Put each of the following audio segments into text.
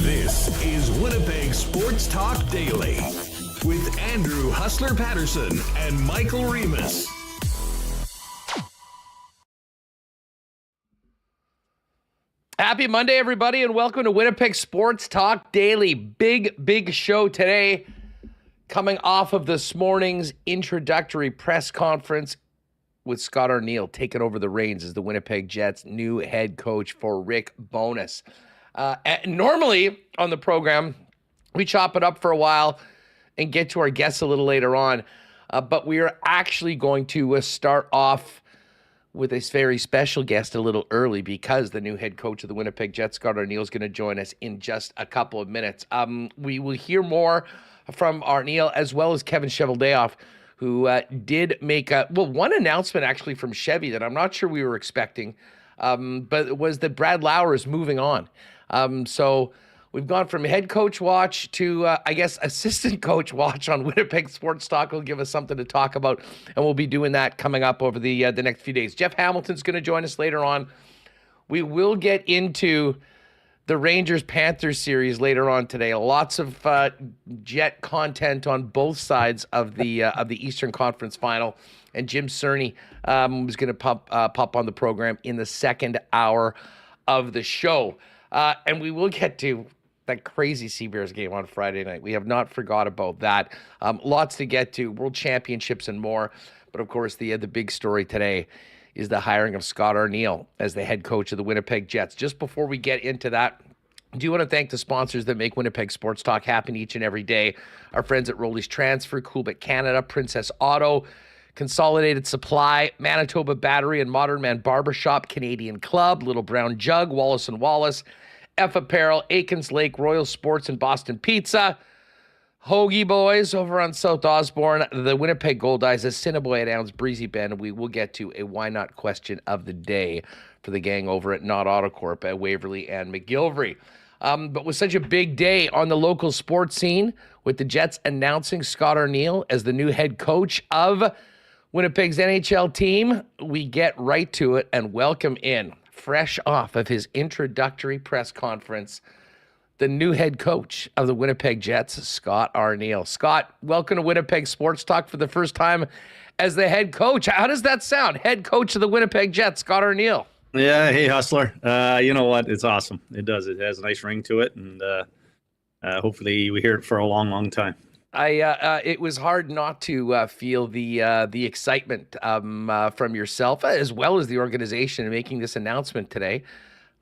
This is Winnipeg Sports Talk Daily with Andrew Hustler Paterson and Michael Remis. Happy Monday, everybody, and welcome to Winnipeg Sports Talk Daily. Big show today, coming off of this morning's introductory press conference with Scott Arniel taking over the reins as the Winnipeg Jets' new head coach for Rick Bowness. Normally on the program, we chop it up for a while and get to our guests a little later on, but we are actually going to start off with a very special guest a little early because the new head coach of the Winnipeg Jets, Scott Arniel, is going to join us in just a couple of minutes. We will hear more from Arniel as well as Kevin Cheveldayoff, who did make one announcement actually from Chevy that I'm not sure we were expecting, but it was that Brad Lauer is moving on. So we've gone from head coach watch to, assistant coach watch on Winnipeg Sports Talk. Will give us something to talk about, and we'll be doing that coming up over the next few days. Jeff Hamilton's going to join us later on. We will get into the Rangers-Panthers series later on today. Lots of Jet content on both sides of the Eastern Conference Final, and Jim Cerny was going to pop on the program in the second hour of the show. And we will get to that crazy Seabears game on Friday night. We have not forgot about that. Lots to get to, World Championships and more. But, of course, the big story today is the hiring of Scott Arniel as the head coach of the Winnipeg Jets. Just before we get into that, I do want to thank the sponsors that make Winnipeg Sports Talk happen each and every day. Our friends at Rolly's Transfer, Coolbet Canada, Princess Auto, Consolidated Supply, Manitoba Battery and Modern Man Barbershop, Canadian Club, Little Brown Jug, Wallace & Wallace, F Apparel, Aikens Lake, Royal Sports, and Boston Pizza. Hoagie Boys over on South Osborne, the Winnipeg Gold Eyes, Assiniboia Downs, Breezy Bend. We will get to a why not question of the day for the gang over at Not Autocorp at Waverly and McGillivray. But with such a big day on the local sports scene, with the Jets announcing Scott Arniel as the new head coach of Winnipeg's NHL team, we get right to it and welcome in, fresh off of his introductory press conference, the new head coach of the Winnipeg Jets, Scott Arniel. Scott, welcome to Winnipeg Sports Talk for the first time as the head coach. How does that sound? Head coach of the Winnipeg Jets, Scott Arniel. Yeah, hey, Hustler. You know what? It's awesome. It does. It has a nice ring to it, and hopefully we hear it for a long, long time. It was hard not to feel the excitement from yourself as well as the organization in making this announcement today.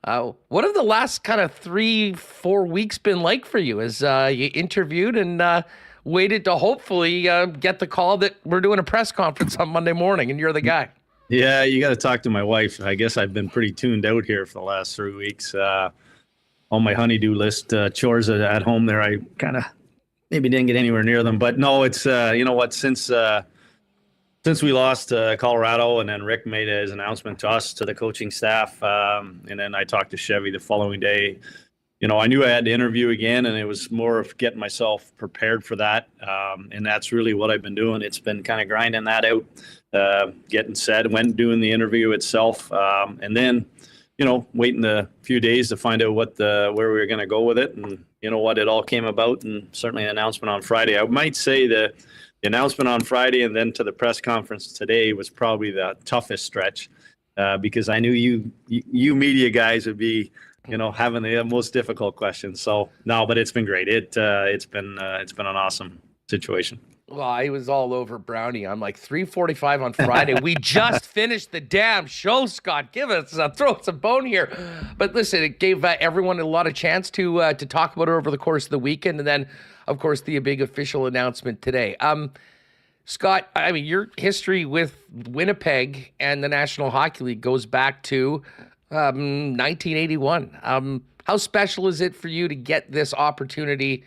What have the last kind of 3-4 weeks been like for you as you interviewed and waited to hopefully get the call that we're doing a press conference on Monday morning and you're the guy? Yeah, you got to talk to my wife. I guess I've been pretty tuned out here for the last 3 weeks. On my honey-do list, chores at home there, I kind of maybe didn't get anywhere near them, but no, it's you know what, since we lost Colorado and then Rick made his announcement to us, to the coaching staff, and then I talked to Chevy the following day, you know, I knew I had to interview again, and it was more of getting myself prepared for that, and that's really what I've been doing. It's been kind of grinding that out, getting set, went doing the interview itself, and then, you know, waiting a few days to find out where we were going to go with it. And you know what, it all came about, and certainly an announcement on Friday. I might say the announcement on Friday and then to the press conference today was probably the toughest stretch, because I knew you media guys would be, you know, having the most difficult questions. So no, but it's been great. It's been an awesome situation. Well, I was all over Brownie. I'm like 3:45 on Friday. We just finished the damn show, Scott. Give us throw us a bone here. But listen, it gave everyone a lot of chance to talk about it over the course of the weekend, and then, of course, the big official announcement today. Scott, I mean, your history with Winnipeg and the National Hockey League goes back to 1981. How special is it for you to get this opportunity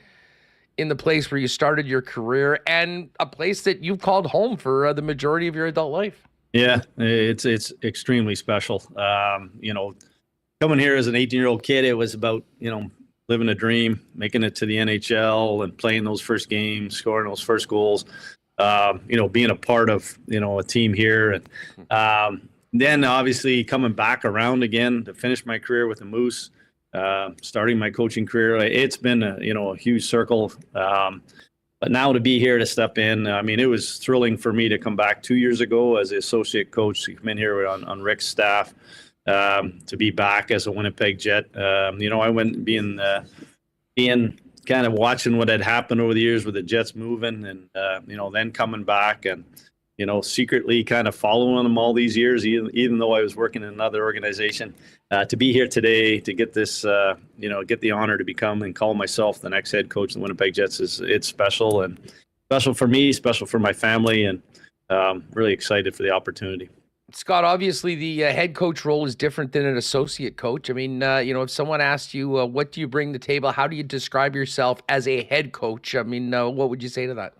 in the place where you started your career and a place that you've called home for the majority of your adult life? Yeah, it's extremely special. Coming here as an 18-year-old kid, it was about, living a dream, making it to the NHL and playing those first games, scoring those first goals, being a part of, a team here. And then obviously coming back around again to finish my career with the Moose, starting my coaching career. It's been a huge circle. But now to be here to step in, I mean, it was thrilling for me to come back 2 years ago as the associate coach, to come in here on Rick's staff, to be back as a Winnipeg Jet. I went being kind of watching what had happened over the years with the Jets moving and, then coming back and, secretly kind of following them all these years, even though I was working in another organization. To be here today, to get this, get the honor to become and call myself the next head coach of the Winnipeg Jets it's special, and special for me, special for my family, and really excited for the opportunity. Scott, obviously the head coach role is different than an associate coach. I mean, if someone asked you, what do you bring to the table? How do you describe yourself as a head coach? I mean, what would you say to that?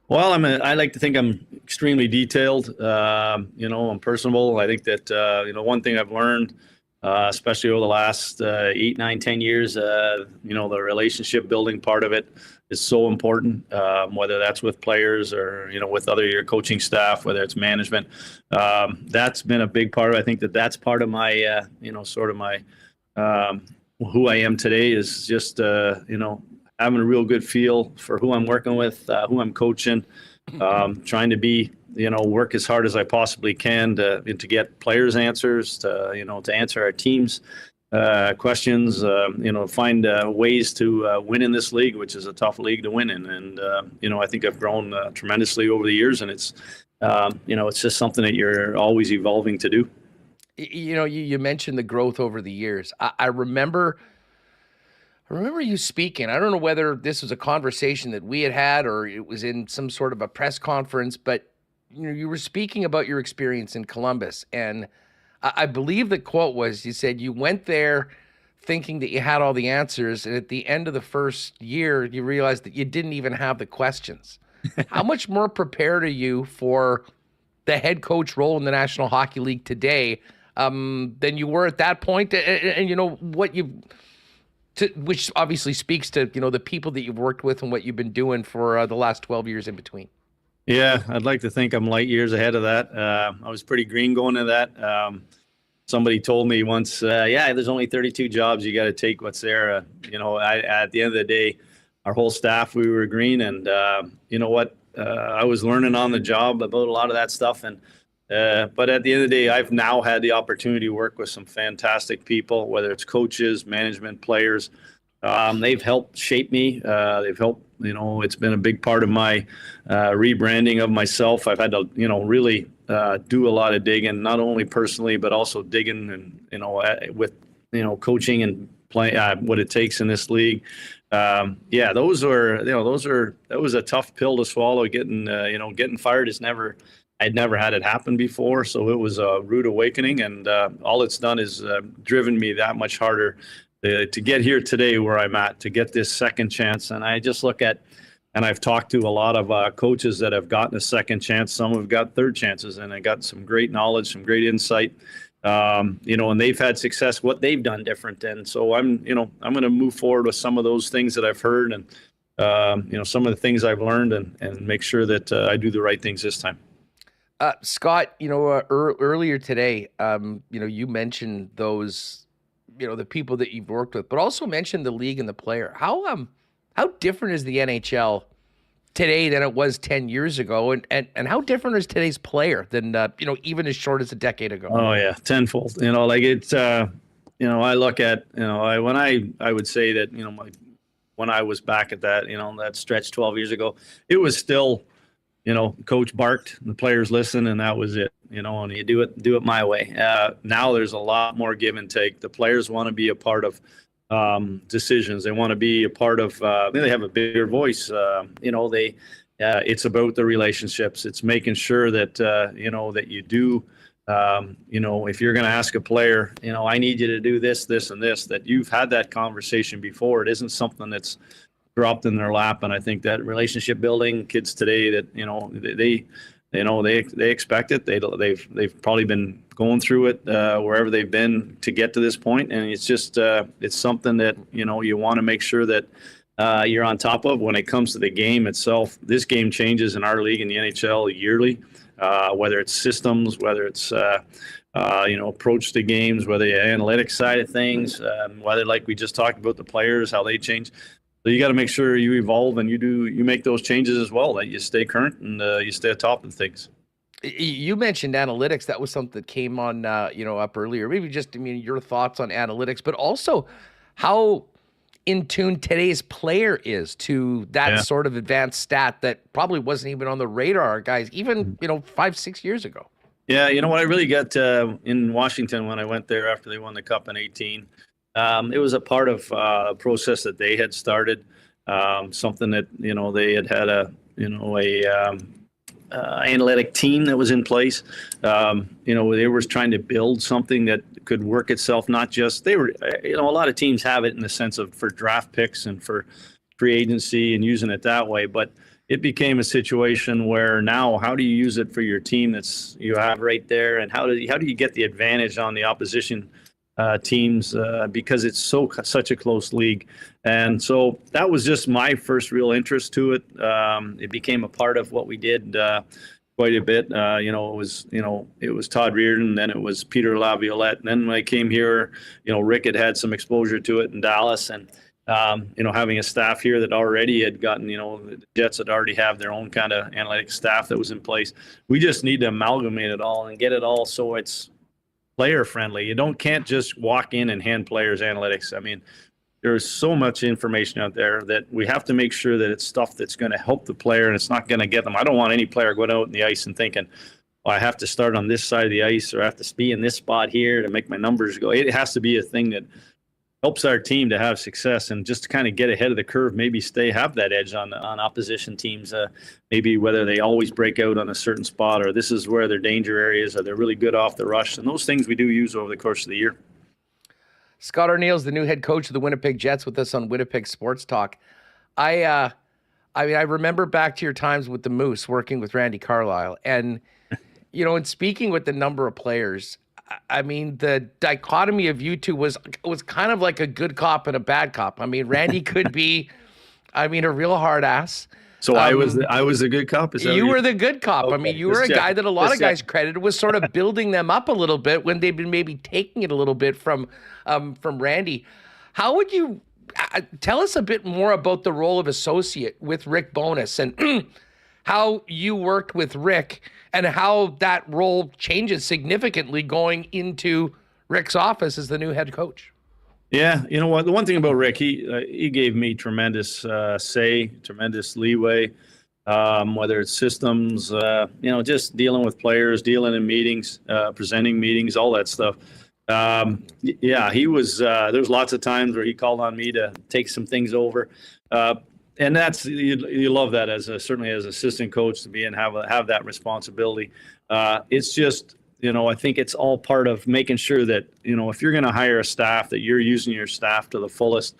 Well, I like to think I'm extremely detailed, I'm personable. I think that, one thing I've learned, especially over the last 8, 9, 10 years, the relationship building part of it is so important, whether that's with players or, with your coaching staff, whether it's management. That's been a big part of it. I think that's part of my, sort of my, who I am today is just, having a real good feel for who I'm working with, who I'm coaching, trying to be, work as hard as I possibly can to get players' answers, to answer our team's questions, find ways to win in this league, which is a tough league to win in. And, I think I've grown tremendously over the years, and it's, it's just something that you're always evolving to do. You mentioned the growth over the years. I remember you speaking. I don't know whether this was a conversation that we had or it was in some sort of a press conference, but you were speaking about your experience in Columbus. And I believe the quote was, you said you went there thinking that you had all the answers. And at the end of the first year, you realized that you didn't even have the questions. How much more prepared are you for the head coach role in the National Hockey League today than you were at that point? And which obviously speaks to, the people that you've worked with and what you've been doing for the last 12 years in between. Yeah, I'd like to think I'm light years ahead of that. I was pretty green going to that. Somebody told me once, there's only 32 jobs. You got to take what's there. At the end of the day, our whole staff, we were green. And I was learning on the job about a lot of that stuff. And but at the end of the day, I've now had the opportunity to work with some fantastic people, whether it's coaches, management, players. They've helped shape me. They've helped, it's been a big part of my rebranding of myself. I've had to, really do a lot of digging, not only personally, but also digging and, with, coaching and play, what it takes in this league. That was a tough pill to swallow. Getting fired is I'd never had it happen before, so it was a rude awakening, and all it's done is driven me that much harder to get here today where I'm at, to get this second chance. And I just look at, and I've talked to a lot of coaches that have gotten a second chance. Some have got third chances, and I got some great knowledge, some great insight, and they've had success, what they've done different. And so I'm going to move forward with some of those things that I've heard and, some of the things I've learned and make sure that I do the right things this time. Scott, earlier today, you mentioned those, the people that you've worked with, but also mentioned the league and the player. How different is the NHL today than it was 10 years ago? And how different is today's player than, even as short as a decade ago? Oh yeah. Tenfold, it's, I look at, I would say that, when I was back at that, that stretch 12 years ago, it was still, coach barked, the players listened, and that was it, and you do it my way. Now there's a lot more give and take. The players want to be a part of decisions. They want to be a part of, they have a bigger voice. It's about the relationships. It's making sure that, you know, that you do, you know, if you're going to ask a player, you know, I need you to do this, this, and this, that you've had that conversation before. It isn't something that's dropped in their lap. And I think that relationship building, kids today, that, you know, they expect it. They've probably been going through it wherever they've been to get to this point. And it's just, it's something that, you know, you want to make sure that you're on top of when it comes to the game itself. This game changes in our league in the NHL yearly, whether it's systems, whether it's, you know, approach to games, whether the analytics side of things, whether, like we just talked about, the players, how they change. So you got to make sure you evolve and you make those changes as well, that you stay current and you stay on top of things. You mentioned analytics. That was something that came on, you know, up earlier. Maybe just, I mean, your thoughts on analytics, but also how in tune today's player is to that sort of advanced stat that probably wasn't even on the radar, guys, even, you know, 5-6 years ago. Yeah, you know what I really got in Washington when I went there after they won the Cup in 2018. It was a part of a process that they had started, something that, you know, they had a, you know, analytic team that was in place. You know, they were trying to build something that could work itself, not just, they were, you know, a lot of teams have it in the sense of for draft picks and for free agency and using it that way. But it became a situation where now, how do you use it for your team that's you have right there? And how do you get the advantage on the opposition teams because it's such a close league. And so that was just my first real interest to it. It became a part of what we did quite a bit. You know, it was Todd Reardon, then it was Peter Laviolette. And then when I came here, you know, Rick had some exposure to it in Dallas, and you know, having a staff here that already had gotten, you know, the Jets had already have their own kind of analytics staff that was in place. We just need to amalgamate it all and get it all so it's player friendly. You can't just walk in and hand players analytics. I mean, there's so much information out there that we have to make sure that it's stuff that's going to help the player and it's not going to get them. I don't want any player going out in the ice and thinking, oh, I have to start on this side of the ice or I have to be in this spot here to make my numbers go. It has to be a thing that helps our team to have success and just to kind of get ahead of the curve, maybe have that edge on opposition teams, maybe whether they always break out on a certain spot or this is where their danger areas are. They're really good off the rush. And those things we do use over the course of the year. Scott Arniel is the new head coach of the Winnipeg Jets with us on Winnipeg Sports Talk. I mean, I remember back to your times with the Moose working with Randy Carlyle and, you know, and speaking with the number of players, I mean, the dichotomy of you two was kind of like a good cop and a bad cop. I mean, Randy could be, I mean, a real hard ass. So I was the good cop. Is that you were the good cop. Okay. I mean, you were a guy that a lot of guys credited was sort of building them up a little bit when they've been maybe taking it a little bit from Randy. How would you tell us a bit more about the role of associate with Rick Bowness and how you worked with Rick and how that role changes significantly going into Rick's office as the new head coach? Yeah, you know what? The one thing about Rick, he gave me tremendous say, tremendous leeway, whether it's systems, you know, just dealing with players, dealing in meetings, presenting meetings, all that stuff. Yeah, he was. There's lots of times where he called on me to take some things over, and that's you love that certainly as assistant coach to be and have that responsibility. It's just. You know, I think it's all part of making sure that, you know, if you're going to hire a staff, that you're using your staff to the fullest.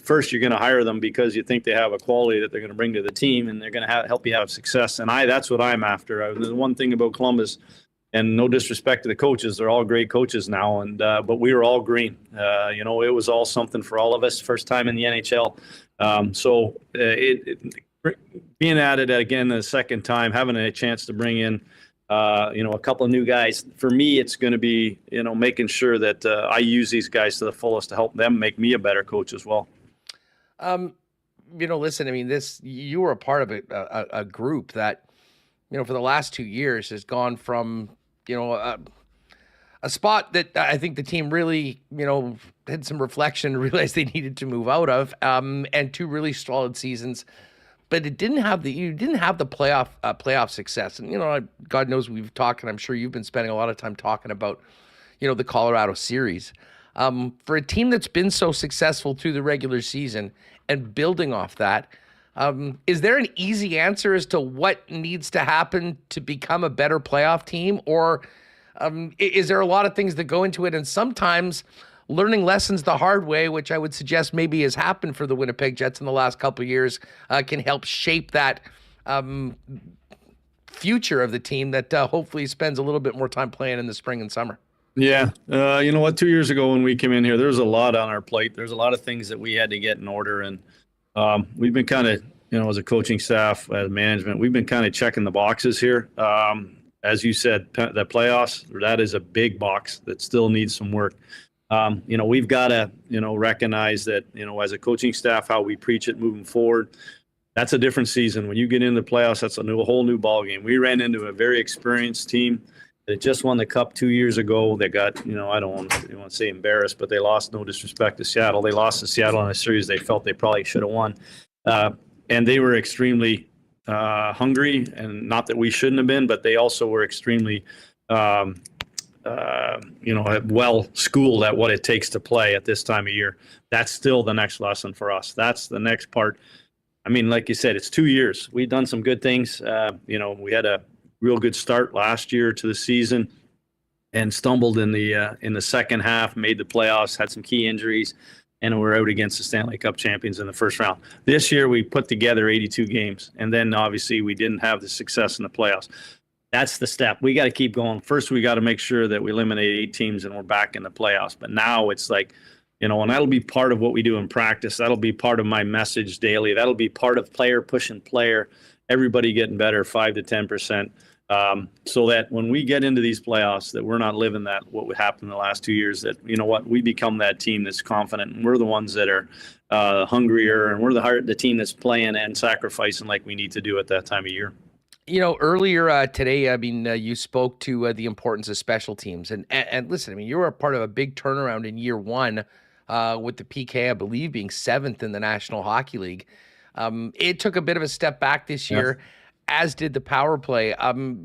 First you're going to hire them because you think they have a quality that they're going to bring to the team and they're going to help you have success. And that's what I'm after. The one thing about Columbus, and no disrespect to the coaches, they're all great coaches now. And but we were all green. You know, it was all something for all of us. First time in the NHL. Being at it again the second time, having a chance to bring in. You know, a couple of new guys. For me, it's going to be, you know, making sure that I use these guys to the fullest to help them make me a better coach as well. You know, listen, I mean, you were a part of a group that, you know, for the last 2 years has gone from, you know, a spot that I think the team really, you know, had some reflection, realized they needed to move out of, and 2 really solid seasons. But you didn't have the playoff success. And, you know, God knows we've talked, and I'm sure you've been spending a lot of time talking about, you know, the Colorado series. For a team that's been so successful through the regular season and building off that, Is there an easy answer as to what needs to happen to become a better playoff team? Or is there a lot of things that go into it? And sometimes learning lessons the hard way, which I would suggest maybe has happened for the Winnipeg Jets in the last couple of years, can help shape that future of the team that hopefully spends a little bit more time playing in the spring and summer. Yeah. You know what? 2 years ago when we came in here, there was a lot on our plate. There's a lot of things that we had to get in order. And we've been kind of, as a coaching staff, as management, we've been kind of checking the boxes here. As you said, the playoffs, that is a big box that still needs some work. We've got to, recognize that, as a coaching staff, how we preach it moving forward. That's a different season. When you get into the playoffs, that's a whole new ball game. We ran into a very experienced team that just won the Cup 2 years ago. They got, I don't want to say embarrassed, but they lost, no disrespect to Seattle. They lost to Seattle in a series they felt they probably should have won. And they were extremely hungry, and not that we shouldn't have been, but they also were extremely, well schooled at what it takes to play at this time of year. That's still the next lesson for us. That's the next part. I mean, like you said, it's 2 years. We've done some good things. We had a real good start last year to the season and stumbled in the second half, made the playoffs, had some key injuries, and we're out against the Stanley Cup champions in the first round. This year, we put together 82 games, and then obviously we didn't have the success in the playoffs. That's the step. We got to keep going. First, we got to make sure that we eliminate 8 teams and we're back in the playoffs. But now it's like, and that'll be part of what we do in practice. That'll be part of my message daily. That'll be part of player pushing player, everybody getting better 5 to 10%. So that when we get into these playoffs, that we're not living that what would happen in the last 2 years, that, we become that team that's confident, and we're the ones that are hungrier, and we're the team that's playing and sacrificing like we need to do at that time of year. Earlier today, you spoke to the importance of special teams. And listen, you were a part of a big turnaround in year one with the PK, I believe, being 7th in the National Hockey League. It took a bit of a step back this year, as did the power play.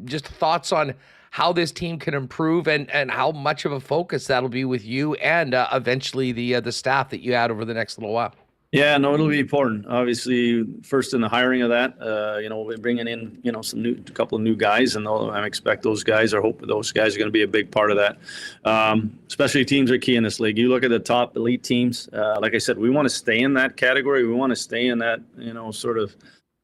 Just thoughts on how this team can improve and how much of a focus that'll be with you and eventually the staff that you add over the next little while. Yeah, no, it'll be important. Obviously, first in the hiring of that, we're bringing in, a couple of new guys, and I expect those guys, or hope those guys are going to be a big part of that. Especially teams are key in this league. You look at the top elite teams, like I said, we want to stay in that category. We want to stay in that, sort of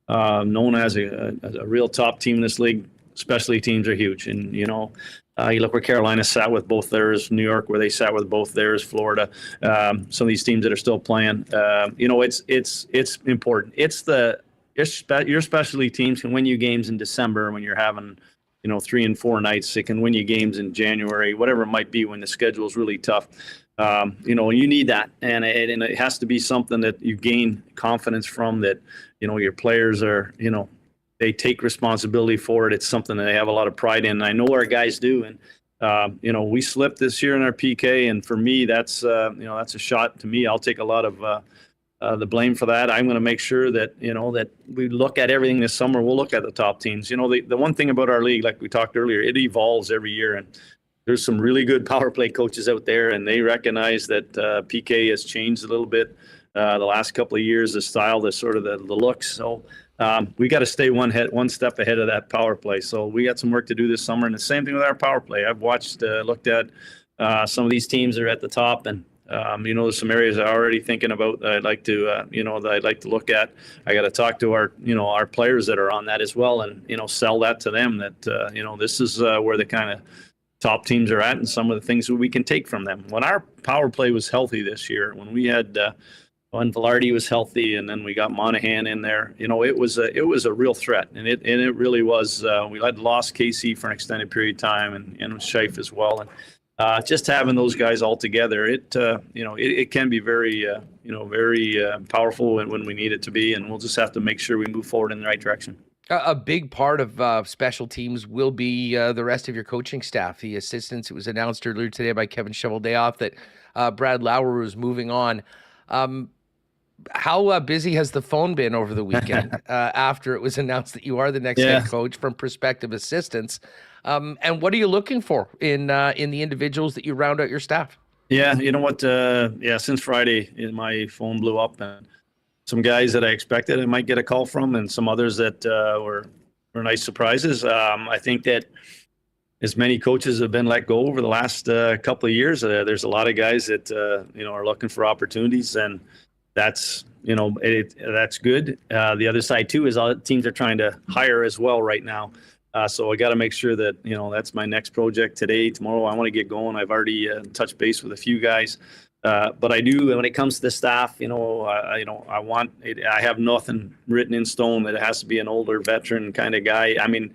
known as a real top team in this league. Especially teams are huge. And, you look where Carolina sat with both theirs, New York, where they sat with both theirs, Florida, some of these teams that are still playing. It's important. Your specialty teams can win you games in December when you're having, 3 and 4 nights. It can win you games in January, whatever it might be when the schedule is really tough. You need that. And it has to be something that you gain confidence from, that, your players are, they take responsibility for it. It's something that they have a lot of pride in. And I know our guys do. And, we slipped this year in our PK. And for me, that's a shot to me. I'll take a lot of the blame for that. I'm going to make sure that, that we look at everything this summer. We'll look at the top teams. The one thing about our league, like we talked earlier, it evolves every year. And there's some really good power play coaches out there, and they recognize that PK has changed a little bit the last couple of years, the style, the sort of the looks. So we got to stay one step ahead of that power play. So we got some work to do this summer, and the same thing with our power play. I've looked at some of these teams that are at the top, and there's some areas I'm already thinking about that I'd like to look at. I got to talk to our players that are on that as well, and sell that to them that this is where the kind of top teams are at, and some of the things that we can take from them. When our power play was healthy this year, when we had when Velarde was healthy, and then we got Monahan in there, it was a real threat, and it really was. We had lost Casey for an extended period of time, and Scheif as well, and just having those guys all together, it can be very powerful when we need it to be, and we'll just have to make sure we move forward in the right direction. A big part of special teams will be the rest of your coaching staff, the assistants. It was announced earlier today by Kevin Cheveldayoff that Brad Lauer was moving on. How busy has the phone been over the weekend after it was announced that you are the next head coach from prospective assistants? And what are you looking for in the individuals that you round out your staff? Yeah, you know what? Since Friday, my phone blew up, and some guys that I expected I might get a call from, and some others that were nice surprises. I think that as many coaches have been let go over the last couple of years, there's a lot of guys that are looking for opportunities, and that's that's good. The other side too is all teams are trying to hire as well right now. So I got to make sure that that's my next project today, tomorrow. I want to get going. I've already touched base with a few guys, but I do when it comes to the staff. I have nothing written in stone that it has to be an older veteran kind of guy. I mean,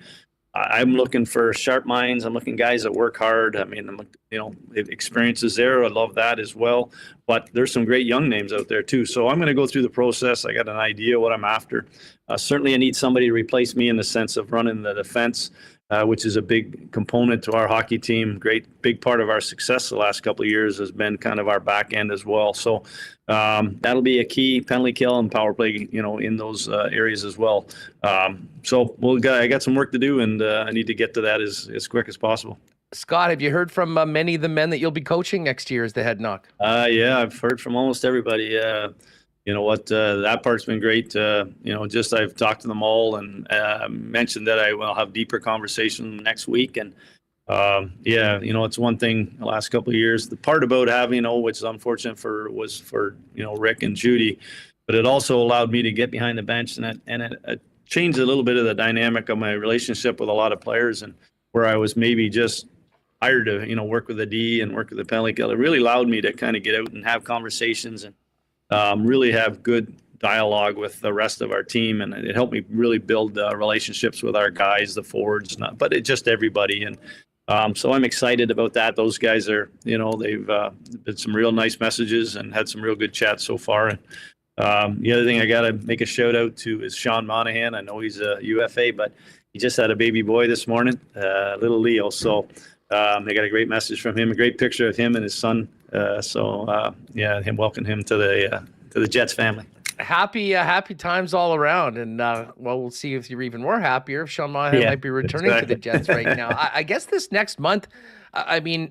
I'm looking for sharp minds. I'm looking guys that work hard. I mean, experiences there. I love that as well. But there's some great young names out there too. So I'm going to go through the process. I got an idea what I'm after. Certainly, I need somebody to replace me in the sense of running the defense, which is a big component to our hockey team. Great big part of our success the last couple of years has been kind of our back end as well. So that'll be a key, penalty kill and power play, in those areas as well. So I got some work to do, and I need to get to that as quick as possible. Scott, have you heard from many of the men that you'll be coaching next year as the head knock? Yeah, I've heard from almost everybody. That part's been great. Just I've talked to them all and mentioned that I will have deeper conversation next week. And it's one thing the last couple of years. The part about having, which is unfortunate was for Rick and Judy, but it also allowed me to get behind the bench, and it changed a little bit of the dynamic of my relationship with a lot of players, and where I was maybe just hired to work with the D and work with the penalty kill. It really allowed me to kind of get out and have conversations and really have good dialogue with the rest of our team, and it helped me really build relationships with our guys, the forwards, but just everybody. And so I'm excited about that. Those guys are, they've been some real nice messages and had some real good chats so far. And the other thing I got to make a shout out to is Sean Monahan. I know he's a UFA, but he just had a baby boy this morning, little Leo. So they got a great message from him, a great picture of him and his son. Welcome him to the Jets family. Happy times all around, and we'll see if you're even more happier if Sean Monahan might be returning to the Jets right now. I guess this next month,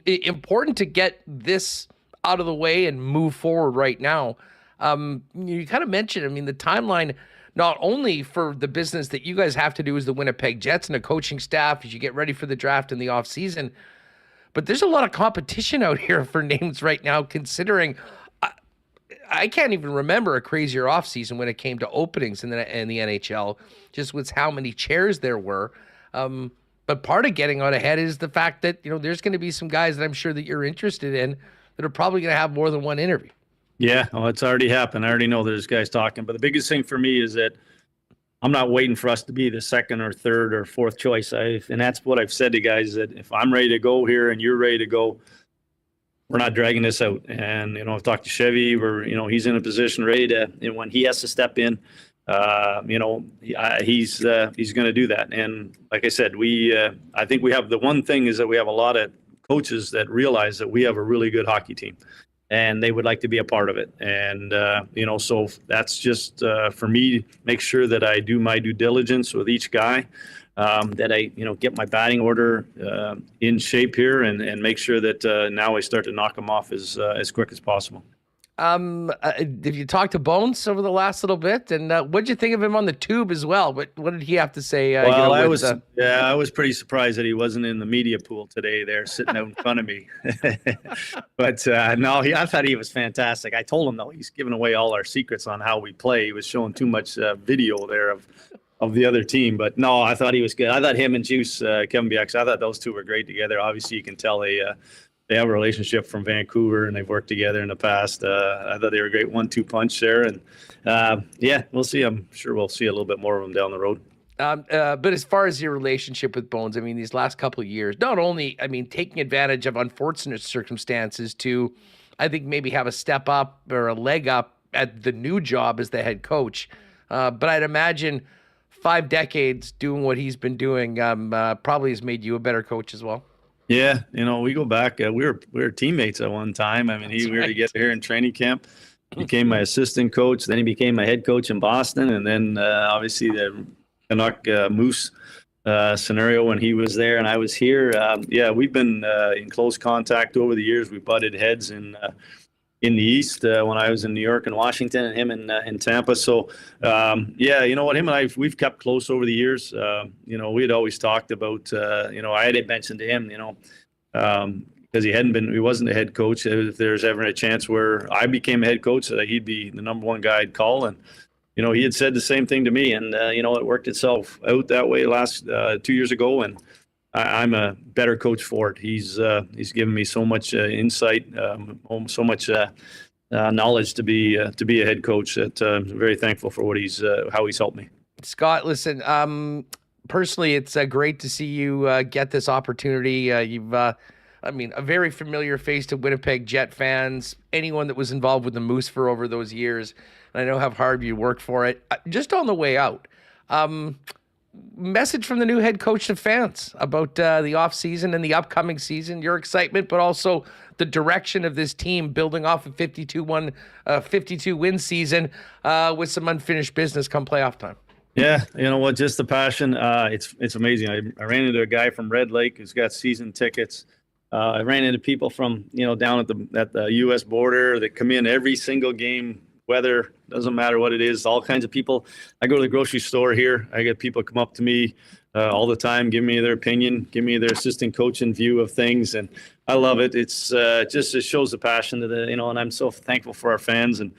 important to get this out of the way and move forward right now. You kind of mentioned, the timeline, not only for the business that you guys have to do as the Winnipeg Jets and a coaching staff as you get ready for the draft in the off season, but there's a lot of competition out here for names right now, considering I can't even remember a crazier offseason when it came to openings in the NHL, just with how many chairs there were. But part of getting on ahead is the fact that, there's going to be some guys that I'm sure that you're interested in that are probably going to have more than one interview. Yeah, well, it's already happened. I already know there's guys talking. But the biggest thing for me is that I'm not waiting for us to be the second or third or fourth choice. And that's what I've said to guys, that if I'm ready to go here and you're ready to go, we're not dragging this out. And, I've talked to Chevy where, he's in a position ready to, and when he has to step in, he's going to do that. And like I said, I think we have, the one thing is that we have a lot of coaches that realize that we have a really good hockey team and they would like to be a part of it. And, so that's just for me, make sure that I do my due diligence with each guy. That I, get my batting order in shape here and make sure that now I start to knock them off as quick as possible. Did you talk to Bones over the last little bit? And what'd you think of him on the tube as well? What did he have to say? I was pretty surprised that he wasn't in the media pool today there sitting out in front of me. But I thought he was fantastic. I told him, though, he's giving away all our secrets on how we play. He was showing too much video there of the other team. But no, I thought he was good. I thought him and Juice, Kevin Bieksa, I thought those two were great together. Obviously, you can tell they have a relationship from Vancouver and they've worked together in the past. I thought they were a great 1-2 punch there. And we'll see. I'm sure we'll see a little bit more of them down the road. But as far as your relationship with Bones, these last couple of years, not only, taking advantage of unfortunate circumstances to, I think, maybe have a step up or a leg up at the new job as the head coach. But I'd imagine 5 decades doing what he's been doing probably has made you a better coach as well. Yeah, we go back. We were teammates at one time. We were together here in training camp. He became my assistant coach. Then he became my head coach in Boston. And then obviously the Canuck Moose scenario when he was there and I was here. We've been in close contact over the years. We butted heads in in the East when I was in New York and Washington, and him in Tampa. So, yeah, you know what, him and we've kept close over the years. You know, we had always talked about, you know, I had mentioned to him, you know, because he wasn't a head coach. If there's ever a chance where I became a head coach, that he'd be the number one guy I'd call. And, you know, he had said the same thing to me, and, you know, it worked itself out that way last 2 years ago. And I'm a better coach for it. He's given me so much insight, so much knowledge to be a head coach that I'm very thankful for how he's helped me. Scott, listen, personally, it's great to see you get this opportunity. You've, I mean, a very familiar face to Winnipeg Jet fans, anyone that was involved with the Moose for over those years. And I know how hard you worked for it. Just on the way out, message from the new head coach to fans about the off season and the upcoming season, your excitement, but also the direction of this team building off a 52-win season with some unfinished business come playoff time. Yeah, you know what? Just the passion. It's amazing. I ran into a guy from Red Lake who's got season tickets. I ran into people from, you know, down at the U.S. border that come in every single game. Weather doesn't matter what it is. All kinds of people. I go to the grocery store here. I get people come up to me all the time, give me their opinion, give me their assistant coaching view of things, and I love it. It's it shows the passion to the, you know, and I'm so thankful for our fans. And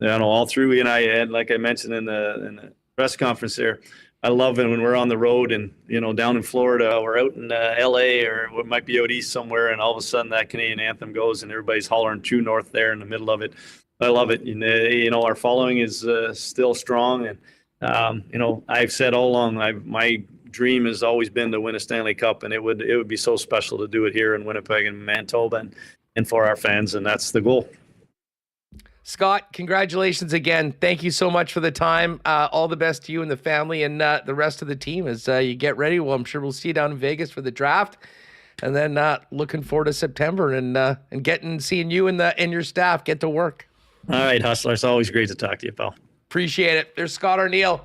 you know, all through United, like I mentioned in the press conference there, I love it when we're on the road and, you know, down in Florida or out in LA, or we might be out east somewhere, and all of a sudden that Canadian anthem goes and everybody's hollering True North there in the middle of it. I love it. You know, our following is still strong, and you know, I've said all along, my dream has always been to win a Stanley Cup, and it would be so special to do it here in Winnipeg and Manitoba and for our fans, and that's the goal. Scott, congratulations again. Thank you so much for the time. All the best to you and the family and the rest of the team as you get ready. Well, I'm sure we'll see you down in Vegas for the draft, and then looking forward to September and seeing you and your staff get to work. All right, Hustler. It's always great to talk to you, pal. Appreciate it. There's Scott Arniel,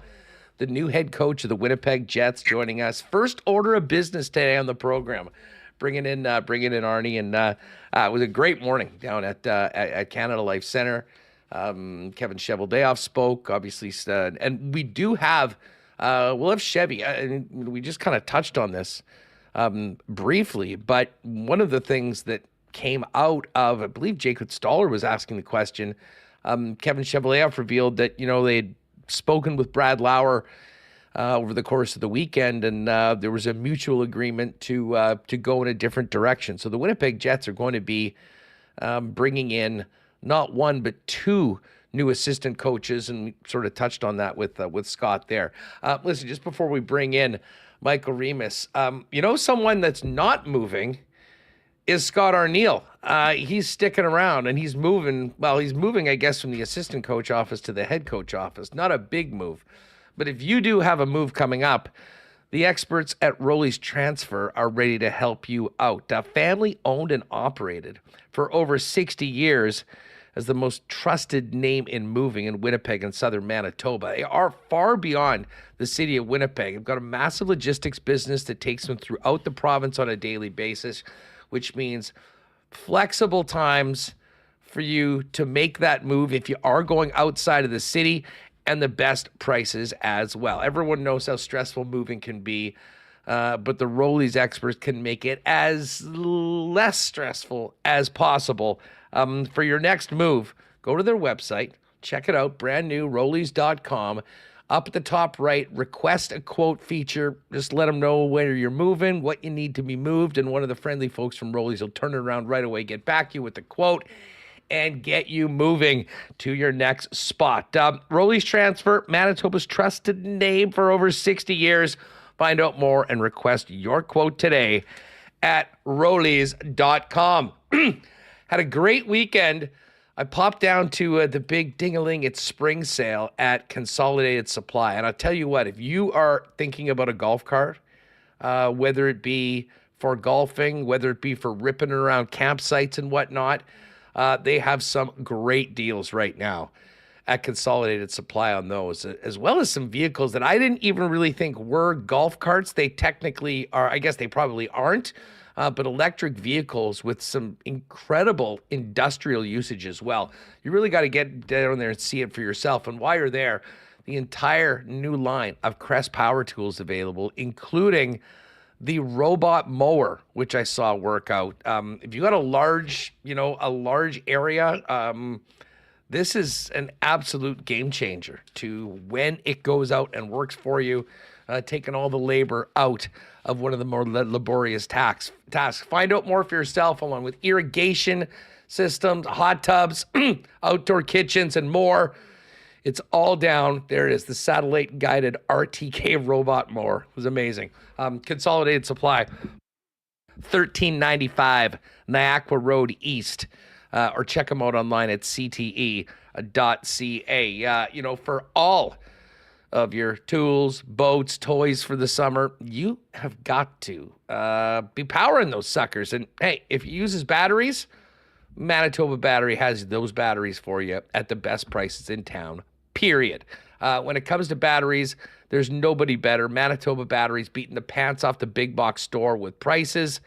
the new head coach of the Winnipeg Jets, joining us. First order of business today on the program. Bringing in Arnie, and it was a great morning down at Canada Life Center. Kevin Cheveldayoff spoke, obviously, and we do have we'll have Chevy. We just kind of touched on this briefly, but one of the things that came out of, I believe Jacob Stoller was asking the question. Kevin Cheveldayoff revealed that, you know, they'd spoken with Brad Lauer over the course of the weekend, and there was a mutual agreement to go in a different direction. So the Winnipeg Jets are going to be bringing in not one but two new assistant coaches, and we sort of touched on that with Scott there. Listen, just before we bring in Michael Remis, you know, someone that's not moving is Scott Arniel. He's sticking around, and he's moving, I guess, from the assistant coach office to the head coach office. Not a big move. But if you do have a move coming up, the experts at Rolly's Transfer are ready to help you out. Family owned and operated for over 60 years as the most trusted name in moving in Winnipeg and southern Manitoba. They are far beyond the city of Winnipeg. They've got a massive logistics business that takes them throughout the province on a daily basis, which means flexible times for you to make that move if you are going outside of the city, and the best prices as well. Everyone knows how stressful moving can be, but the Rolly's experts can make it as less stressful as possible. For your next move, go to their website, check it out, brand new, Rollies.com. Up at the top right, request a quote feature. Just let them know where you're moving, what you need to be moved, and one of the friendly folks from Rollies will turn it around right away, get back to you with the quote, and get you moving to your next spot. Rolly's Transfer, Manitoba's trusted name for over 60 years. Find out more and request your quote today at Rollies.com. Had a great weekend. I popped down to the big ding-a-ling it's spring sale at Consolidated Supply. And I'll tell you what, if you are thinking about a golf cart, whether it be for golfing, whether it be for ripping around campsites and whatnot, they have some great deals right now. at Consolidated Supply on those, as well as some vehicles that I didn't even really think were golf carts. They technically are, I guess they probably aren't, but electric vehicles with some incredible industrial usage as well. You really got to get down there and see it for yourself. And while you're there, the entire new line of Crest power tools available, including the robot mower, which I saw work out. If you got a large area, this is an absolute game changer to when it goes out and works for you, taking all the labor out of one of the more laborious tasks. Find out more for yourself, along with irrigation systems, hot tubs, outdoor kitchens, and more. It's all down. There it is, the satellite-guided RTK robot mower. It was amazing. Consolidated Supply, 1395 Niagara Road East, or check them out online at cte.ca. For all of your tools, boats, toys for the summer, you have got to be powering those suckers. And hey, if it uses batteries, Manitoba Battery has those batteries for you at the best prices in town, period. When it comes to batteries, there's nobody better. Manitoba Batteries beating the pants off the big box store with prices,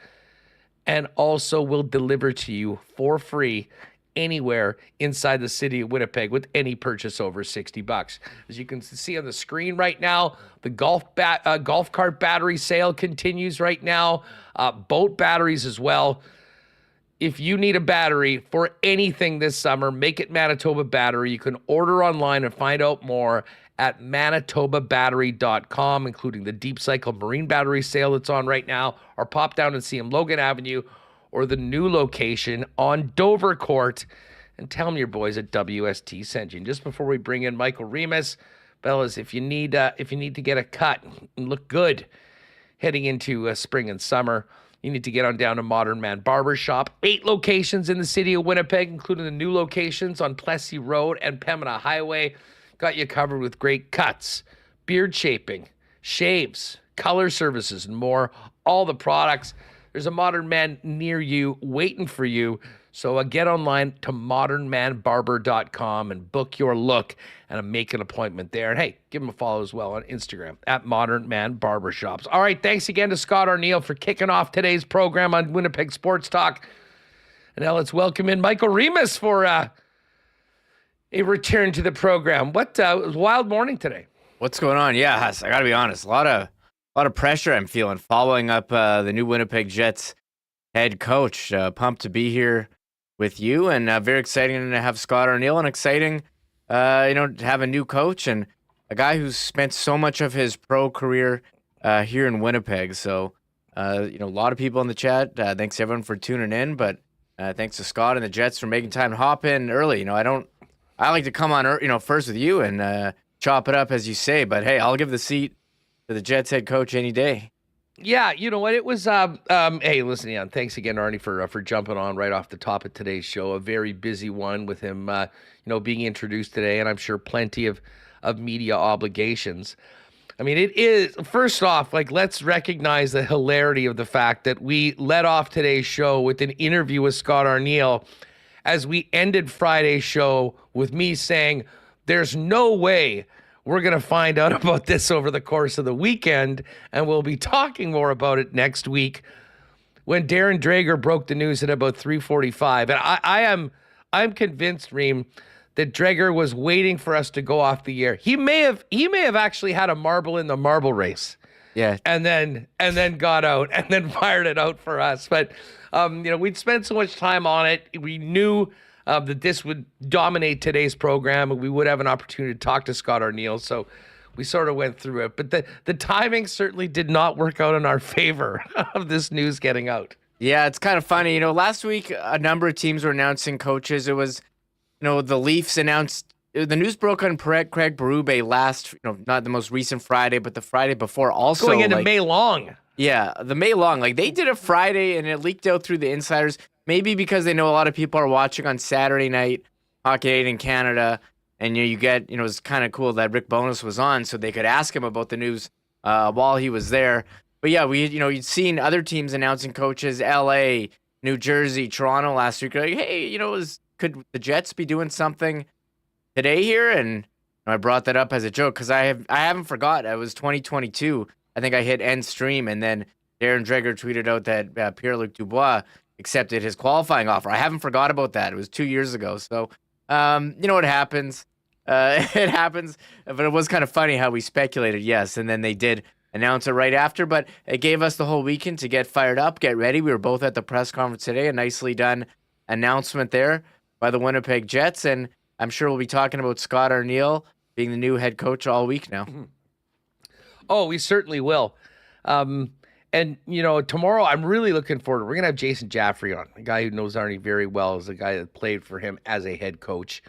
and also will deliver to you for free anywhere inside the city of Winnipeg with any purchase over $60. As you can see on the screen right now, the golf cart battery sale continues right now. Boat batteries as well. If you need a battery for anything this summer, make it Manitoba Battery. You can order online and find out more at manitobabattery.com, including the Deep Cycle Marine Battery sale that's on right now, or pop down and see them Logan Avenue, or the new location on Dover Court, and tell them your boys at WST sent you. And just before we bring in Michael Remis, fellas, if you need to get a cut and look good heading into spring and summer, you need to get on down to Modern Man Barber Shop. 8 locations in the city of Winnipeg, including the new locations on Plessis Road and Pembina Highway. Got you covered with great cuts, beard shaping, shaves, color services, and more. All the products. There's a Modern Man near you waiting for you. So get online to modernmanbarber.com and book your look and make an appointment there. And hey, give him a follow as well on Instagram at Modern Man Barbershops. All right, thanks again to Scott Arniel for kicking off today's program on Winnipeg Sports Talk. And now let's welcome in Michael Remis for a return to the program. It was a wild morning today. What's going on? Yeah, Huss, I got to be honest. A lot of pressure I'm feeling following up the new Winnipeg Jets head coach. Pumped to be here with you, and very exciting to have Scott Arniel, and exciting, to have a new coach and a guy who's spent so much of his pro career here in Winnipeg. So, a lot of people in the chat. Thanks everyone for tuning in, but thanks to Scott and the Jets for making time to hop in early. I like to come on, first with you and chop it up as you say. But hey, I'll give the seat to the Jets head coach any day. Yeah, you know what? It was, hey, listen, thanks again, Arnie, for jumping on right off the top of today's show. A very busy one with him, being introduced today, and I'm sure plenty of media obligations. I mean, it is, first off, let's recognize the hilarity of the fact that we led off today's show with an interview with Scott Arniel as we ended Friday's show with me saying, there's no way we're going to find out about this over the course of the weekend, and we'll be talking more about it next week when Darren Drager broke the news at about 3:45. And I'm convinced, Reem, that Drager was waiting for us to go off the air. He may have actually had a marble in the marble race. Yeah. And then got out and then fired it out for us. But we'd spent so much time on it. We knew that this would dominate today's program, and we would have an opportunity to talk to Scott Arniel. So we sort of went through it. But the timing certainly did not work out in our favor of this news getting out. Yeah, it's kind of funny. Last week, a number of teams were announcing coaches. It was, the Leafs announced, the news broke on Craig Berube last, not the most recent Friday, but the Friday before also. Going into May Long. Yeah, the May Long. They did it Friday, and it leaked out through the insiders. Maybe because they know a lot of people are watching on Saturday night, Hockey Night in Canada, and you get, it was kind of cool that Rick Bowness was on, so they could ask him about the news while he was there. But yeah, you'd seen other teams announcing coaches, LA, New Jersey, Toronto last week. Hey, could the Jets be doing something today here, and I brought that up as a joke because I haven't forgot. It was 2022. I think I hit end stream, and then Darren Dreger tweeted out that Pierre-Luc Dubois accepted his qualifying offer. I haven't forgot about that. It was 2 years ago. So, you know what happens. It happens, but it was kind of funny how we speculated, yes, and then they did announce it right after, but it gave us the whole weekend to get fired up, get ready. We were both at the press conference today, a nicely done announcement there by the Winnipeg Jets, and I'm sure we'll be talking about Scott Arniel being the new head coach all week now. Oh, we certainly will. And, you know, tomorrow I'm really looking forward. We're going to have Jason Jaffrey on, a guy who knows Arnie very well, is a guy that played for him as a head coach.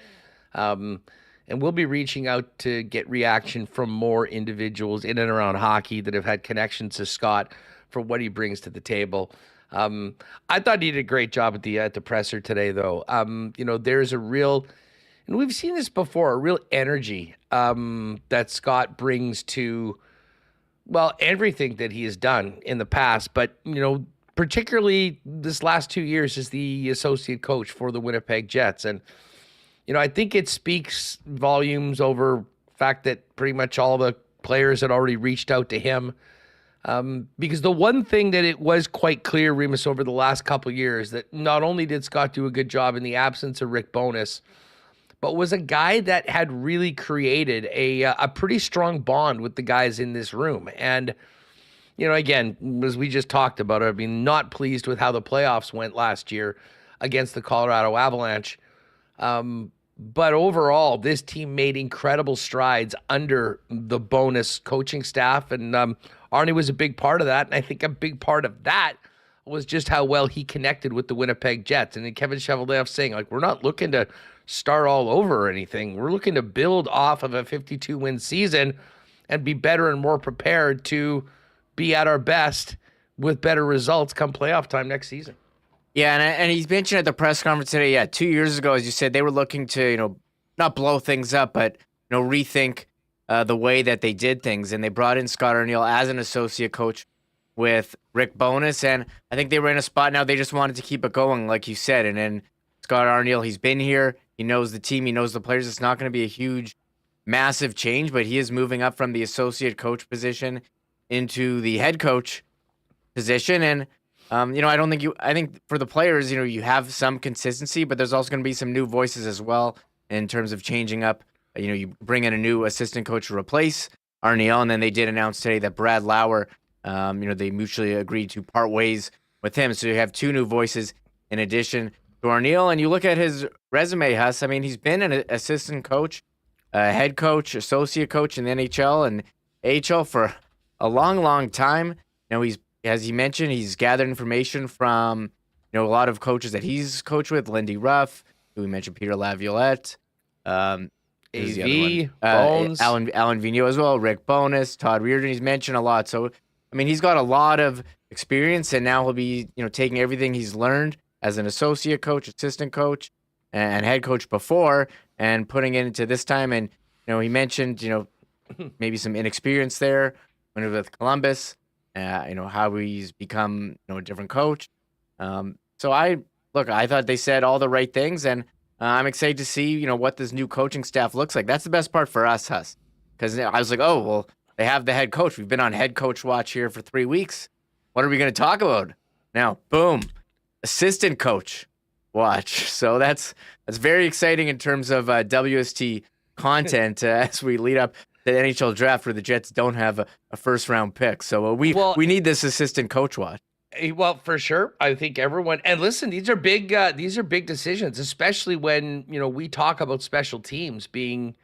And we'll be reaching out to get reaction from more individuals in and around hockey that have had connections to Scott for what he brings to the table. I thought he did a great job at the presser today, though. You know, there's a real, and we've seen this before, a real energy that Scott brings to, well, everything that he has done in the past, but, you know, particularly this last 2 years as the associate coach for the Winnipeg Jets. And, you know, I think it speaks volumes over the fact that pretty much all the players had already reached out to him. Because the one thing that it was quite clear, Remis, over the last couple of years, that not only did Scott do a good job in the absence of Rick Bowness, but was a guy that had really created a pretty strong bond with the guys in this room. And, you know, again, as we just talked about, I mean, not pleased with how the playoffs went last year against the Colorado Avalanche. But overall, this team made incredible strides under the Bowness coaching staff. And Arnie was a big part of that. And I think a big part of that was just how well he connected with the Winnipeg Jets. And then Kevin Cheveldayoff saying, like, we're not looking to start all over or anything. We're looking to build off of a 52-win season and be better and more prepared to be at our best with better results come playoff time next season. Yeah, and he's mentioned at the press conference today, 2 years ago, as you said, they were looking to, you know, not blow things up, but, you know, rethink the way that they did things. And they brought in Scott Arniel as an associate coach with Rick Bowness. And I think they were in a spot now they just wanted to keep it going, like you said. And then Scott Arniel, he's been here. He knows the team. He knows the players. It's not going to be a huge, massive change, but he is moving up from the associate coach position into the head coach position. And you know, I think for the players, you know, you have some consistency, but there's also going to be some new voices as well in terms of changing up. You know, you bring in a new assistant coach to replace Arniel, and then they did announce today that Brad Lauer, you know, they mutually agreed to part ways with him. So you have two new voices in addition to Arniel. And you look at his resume, Huss. I mean, he's been an assistant coach, head coach, associate coach in the NHL and AHL for a long, long time. You know, he's, as he mentioned, he's gathered information from, you know, a lot of coaches that he's coached with, Lindy Ruff, who we mentioned, Peter Laviolette, AV, Bones, Alan Vigneault as well, Rick Bowness, Todd Reardon. He's mentioned a lot. So, I mean, he's got a lot of experience, and now he'll be, you know, taking everything he's learned as an associate coach, assistant coach, and head coach before, and putting it into this time. And, you know, he mentioned, you know, maybe some inexperience there when he was with Columbus. You know, how he's become, you know, a different coach. So I thought they said all the right things, and I'm excited to see, you know, what this new coaching staff looks like. That's the best part for us, Huss, because I was like, oh, well, they have the head coach. We've been on head coach watch here for 3 weeks. What are we going to talk about? Now, boom, assistant coach watch. So that's very exciting in terms of WST content as we lead up the NHL draft where the Jets don't have a first round pick. So we need this assistant coach watch. Well, for sure. I think everyone, and listen, these are big decisions, especially when, you know, we talk about special teams being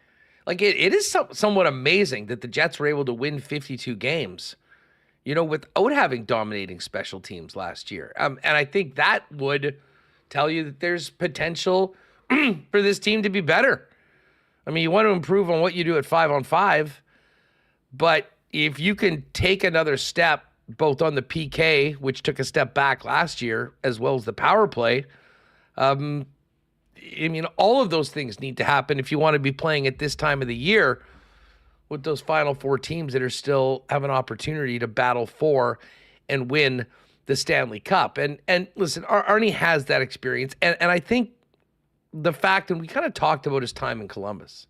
like, it is somewhat amazing that the Jets were able to win 52 games, you know, without having dominating special teams last year. And I think that would tell you that there's potential for this team to be better. I mean, you want to improve on what you do at 5-on-5, but if you can take another step, both on the PK, which took a step back last year, as well as the power play, I mean, all of those things need to happen if you want to be playing at this time of the year with those final four teams that are still have an opportunity to battle for and win the Stanley Cup. And listen, Arnie has that experience, and I think the fact, and we kind of talked about his time in Columbus.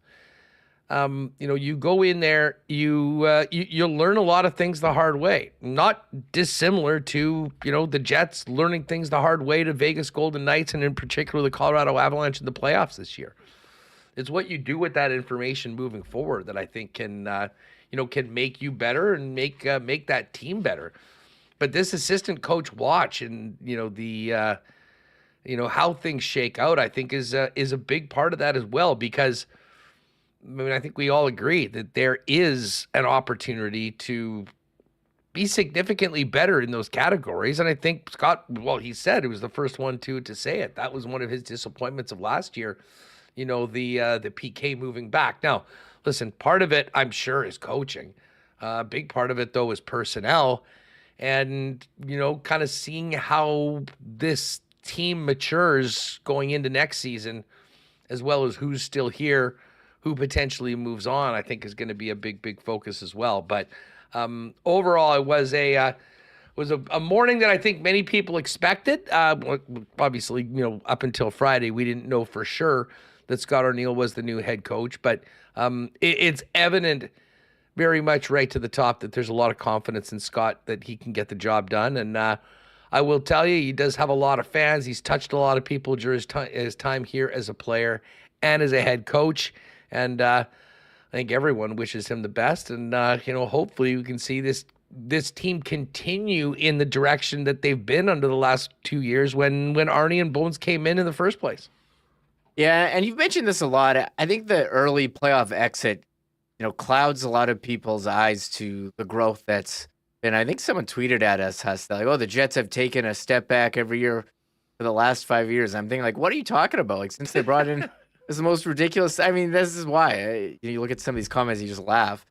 You go in there, you learn a lot of things the hard way, not dissimilar to, the Jets learning things the hard way to Vegas Golden Knights, and in particular the Colorado Avalanche in the playoffs this year. It's what you do with that information moving forward that I think can make you better and make that team better. But this assistant coach watch and, how things shake out, I think is a big part of that as well, because I think we all agree that there is an opportunity to be significantly better in those categories. And I think Scott, he said it was the first one to say it. That was one of his disappointments of last year, the PK moving back. Now, listen, part of it, I'm sure, is coaching. A big part of it, though, is personnel. And, kind of seeing how this team matures going into next season, as well as who's still here, who potentially moves on, I think is going to be a big focus as well. But overall, it was a morning that I think many people expected. Obviously, up until Friday, we didn't know for sure that Scott Arniel was the new head coach. But it's evident very much right to the top that there's a lot of confidence in Scott that he can get the job done. And I will tell you, he does have a lot of fans. He's touched a lot of people during his time here as a player and as a head coach. And I think everyone wishes him the best. And, hopefully we can see this team continue in the direction that they've been under the last 2 years when Arnie and Bones came in the first place. Yeah, and you've mentioned this a lot. I think the early playoff exit, clouds a lot of people's eyes to the growth that's been. I think someone tweeted at us, the Jets have taken a step back every year for the last 5 years. I'm thinking, what are you talking about? Since they brought in... It's the most ridiculous. This is why. You look at some of these comments, you just laugh.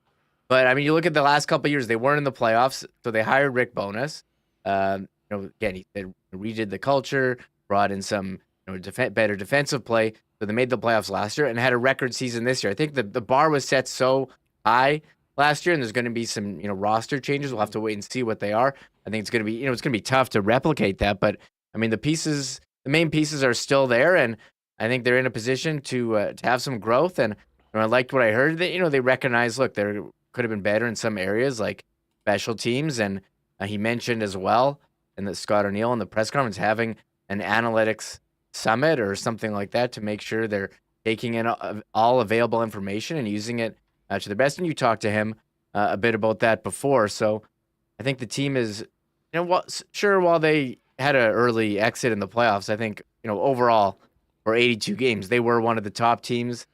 But, you look at the last couple of years, they weren't in the playoffs, so they hired Rick Bowness. Again, they redid the culture, brought in some better defensive play. So they made the playoffs last year and had a record season this year. I think the bar was set so high last year, and there's going to be some roster changes. We'll have to wait and see what they are. I think it's going to be it's going to be tough to replicate that. But, the main pieces are still there, and I think they're in a position to have some growth, and I liked what I heard that they recognize. Look, there could have been better in some areas like special teams, and he mentioned as well, and that Scott Arniel in the press conference having an analytics summit or something like that to make sure they're taking in all available information and using it to the best. And you talked to him a bit about that before, so I think the team is, while they had an early exit in the playoffs, I think overall, for 82 games, they were one of the top teams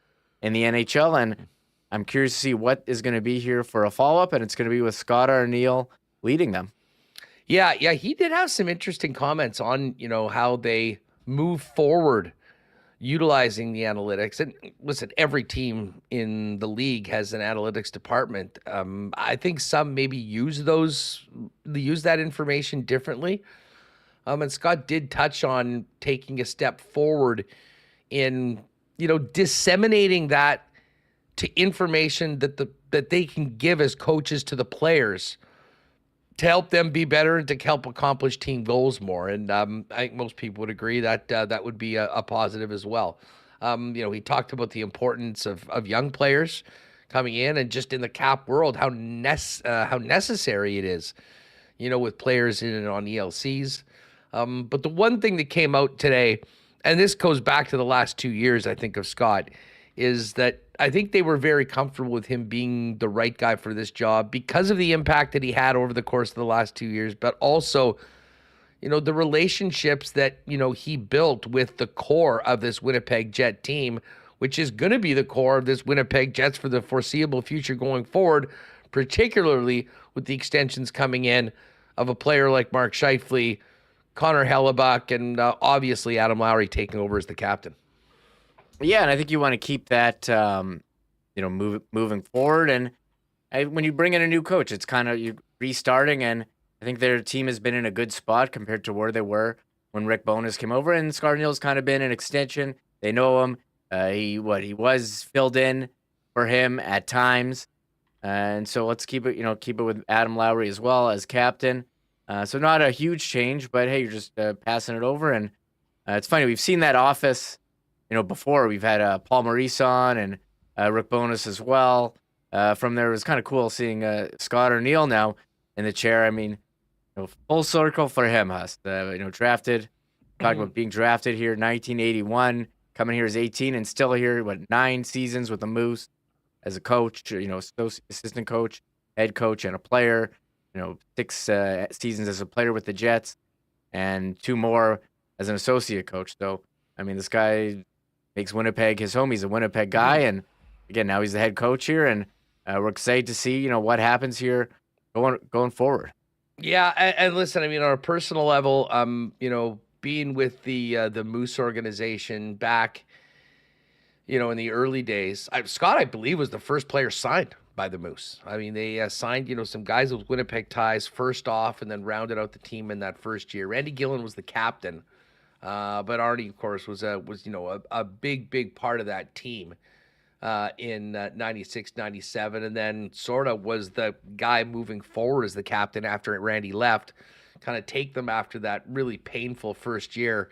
in the NHL, and I'm curious to see what is going to be here for a follow-up, and it's going to be with Scott Arniel leading them. Yeah, he did have some interesting comments on, how they move forward utilizing the analytics. And listen, every team in the league has an analytics department. I think some maybe use that information differently. And Scott did touch on taking a step forward in, disseminating that to information that they can give as coaches to the players to help them be better and to help accomplish team goals more. And I think most people would agree that that would be a positive as well. He talked about the importance of young players coming in, and just in the cap world, how necessary it is, with players in and on ELCs. But the one thing that came out today, and this goes back to the last 2 years, I think, of Scott, is that I think they were very comfortable with him being the right guy for this job because of the impact that he had over the course of the last 2 years, but also, the relationships that, he built with the core of this Winnipeg Jet team, which is going to be the core of this Winnipeg Jets for the foreseeable future going forward, particularly with the extensions coming in of a player like Mark Scheifele, Connor Hellebuck, and obviously Adam Lowry taking over as the captain. Yeah, and I think you want to keep that, moving forward. And when you bring in a new coach, it's kind of you restarting, and I think their team has been in a good spot compared to where they were when Rick Bowness came over, and Scott Arniel's kind of been an extension. They know him. He was filled in for him at times, and so let's keep it with Adam Lowry as well as captain. So not a huge change, but hey, you're just passing it over. And it's funny, we've seen that office before we've had Paul Maurice on and Rick Bowness as well. From there, it was kind of cool seeing Scott Arniel now in the chair. I mean, full circle for him, Huss. Drafted, talking about being drafted here, 1981, coming here as 18, and still here, 9 seasons with the Moose as a coach, assistant coach, head coach, and a player. 6 seasons as a player with the Jets, and 2 more as an associate coach. So, I mean, this guy makes Winnipeg his home. He's a Winnipeg guy, and again, now he's the head coach here, and we're excited to see what happens here going forward. Yeah, and listen, I mean, on a personal level, being with the Moose organization back, in the early days, Scott, I believe, was the first player signed by the Moose. I mean, they signed, some guys with Winnipeg ties first off, and then rounded out the team in that first year. Randy Gillen was the captain, but Arnie, of course, was a big part of that team in 96, 97, and then sort of was the guy moving forward as the captain after Randy left, kind of take them after that really painful first year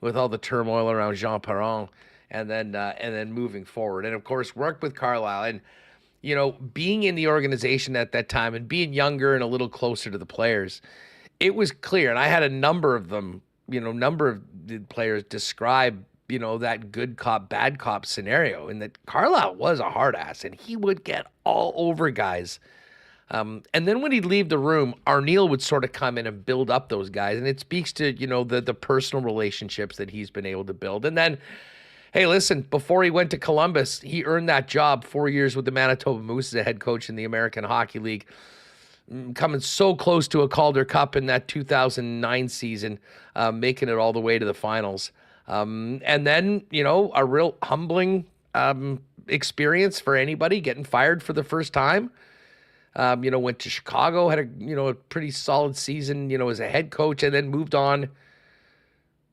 with all the turmoil around Jean Perron, and then moving forward. And of course, worked with Carlisle, and being in the organization at that time and being younger and a little closer to the players, it was clear, and I had a number of them, number of the players describe that good cop, bad cop scenario, and that Carlisle was a hard ass, and he would get all over guys. And then when he'd leave the room, Arniel would sort of come in and build up those guys, and it speaks to, the personal relationships that he's been able to build. And then, hey, listen, before he went to Columbus, he earned that job 4 years with the Manitoba Moose as a head coach in the American Hockey League, coming so close to a Calder Cup in that 2009 season, making it all the way to the finals. And then, a real humbling experience for anybody, getting fired for the first time. Went to Chicago, had a pretty solid season, as a head coach, and then moved on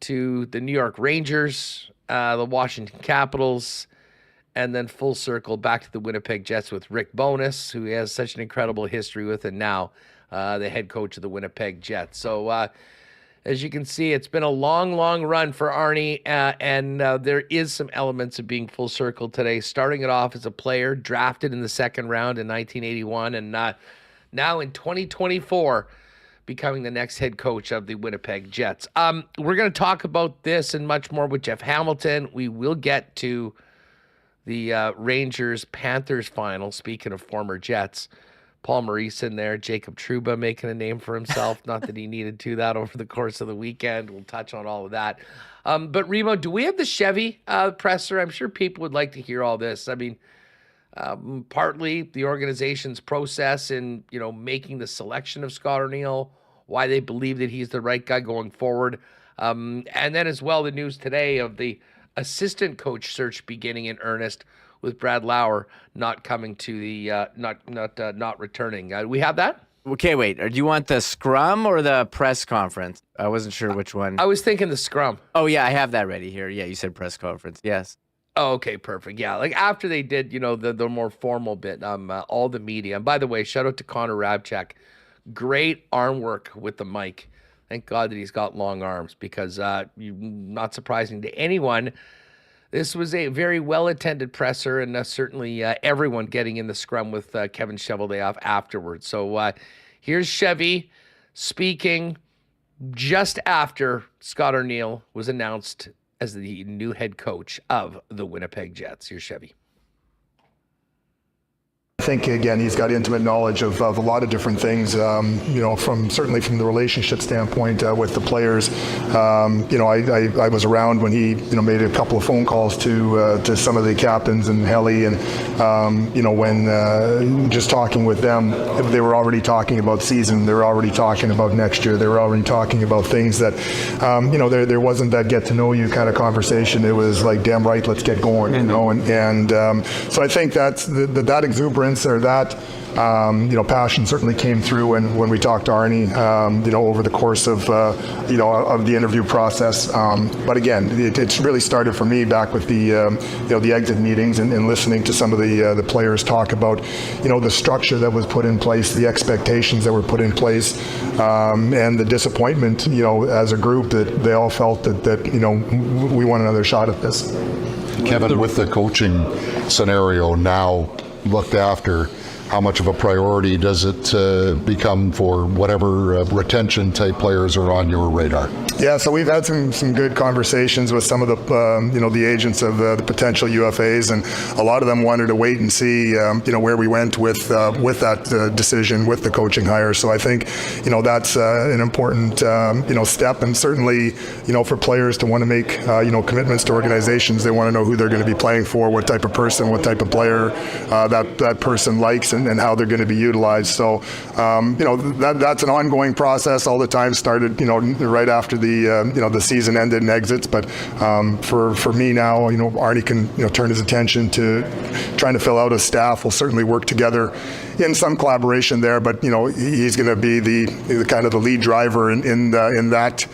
to the New York Rangers, the Washington Capitals, and then full circle back to the Winnipeg Jets with Rick Bowness, who he has such an incredible history with, and now the head coach of the Winnipeg Jets. So, as you can see, it's been a long run for Arnie, and there is some elements of being full circle today, starting it off as a player drafted in the second round in 1981, and now in 2024, becoming the next head coach of the Winnipeg Jets. We're going to talk about this and much more with Jeff Hamilton. We will get to the Rangers-Panthers final, speaking of former Jets. Paul Maurice in there, Jacob Trouba making a name for himself. Not that he needed to that over the course of the weekend. We'll touch on all of that. But Remo, do we have the Chevy presser? I'm sure people would like to hear all this. I mean, partly the organization's process in, making the selection of Scott Arniel, why they believe that he's the right guy going forward. And then as well, the news today of the assistant coach search beginning in earnest, with Brad Lauer not coming to the not returning. We have that? Okay, wait. Do you want the scrum or the press conference? I wasn't sure which one. I was thinking the scrum. Oh yeah, I have that ready here. Yeah, you said press conference. Yes. Oh, okay, perfect. Yeah, like after they did, the more formal bit, all the media. And by the way, shout out to Connor Rabchak. Great arm work with the mic. Thank God that he's got long arms, because not surprising to anyone, this was a very well-attended presser, and certainly everyone getting in the scrum with Kevin Cheveldayoff afterwards. So here's Chevy speaking just after Scott Arniel was announced as the new head coach of the Winnipeg Jets. Here's Chevy. I think, again, he's got intimate knowledge of a lot of different things, certainly from the relationship standpoint with the players. I was around when he, made a couple of phone calls to some of the captains and Helly, and, when just talking with them, they were already talking about season. They were already talking about next year. They were already talking about things that, there wasn't that get to know you kind of conversation. It was like, damn right, let's get going, and so I think that's that exuberance or that passion certainly came through when we talked to Arnie, over the course of the interview process. But again, it really started for me back with the exit meetings and listening to some of the players talk about, the structure that was put in place, the expectations that were put in place, and the disappointment, as a group that they all felt that we want another shot at this. Kevin, with the coaching scenario now looked after, how much of a priority does it become for whatever retention type players are on your radar? Yeah, so we've had some good conversations with some of the agents of the potential UFAs, and a lot of them wanted to wait and see where we went with that decision with the coaching hire. So I think that's an important step, and certainly for players to want to make commitments to organizations, they want to know who they're going to be playing for, what type of person, what type of player that person likes, and how they're going to be utilized. So that's an ongoing process all the time. Started right after the season ended in exits, but for me now, Arnie can turn his attention to trying to fill out a staff. We'll certainly work together in some collaboration there, but he's going to be the kind of the lead driver in that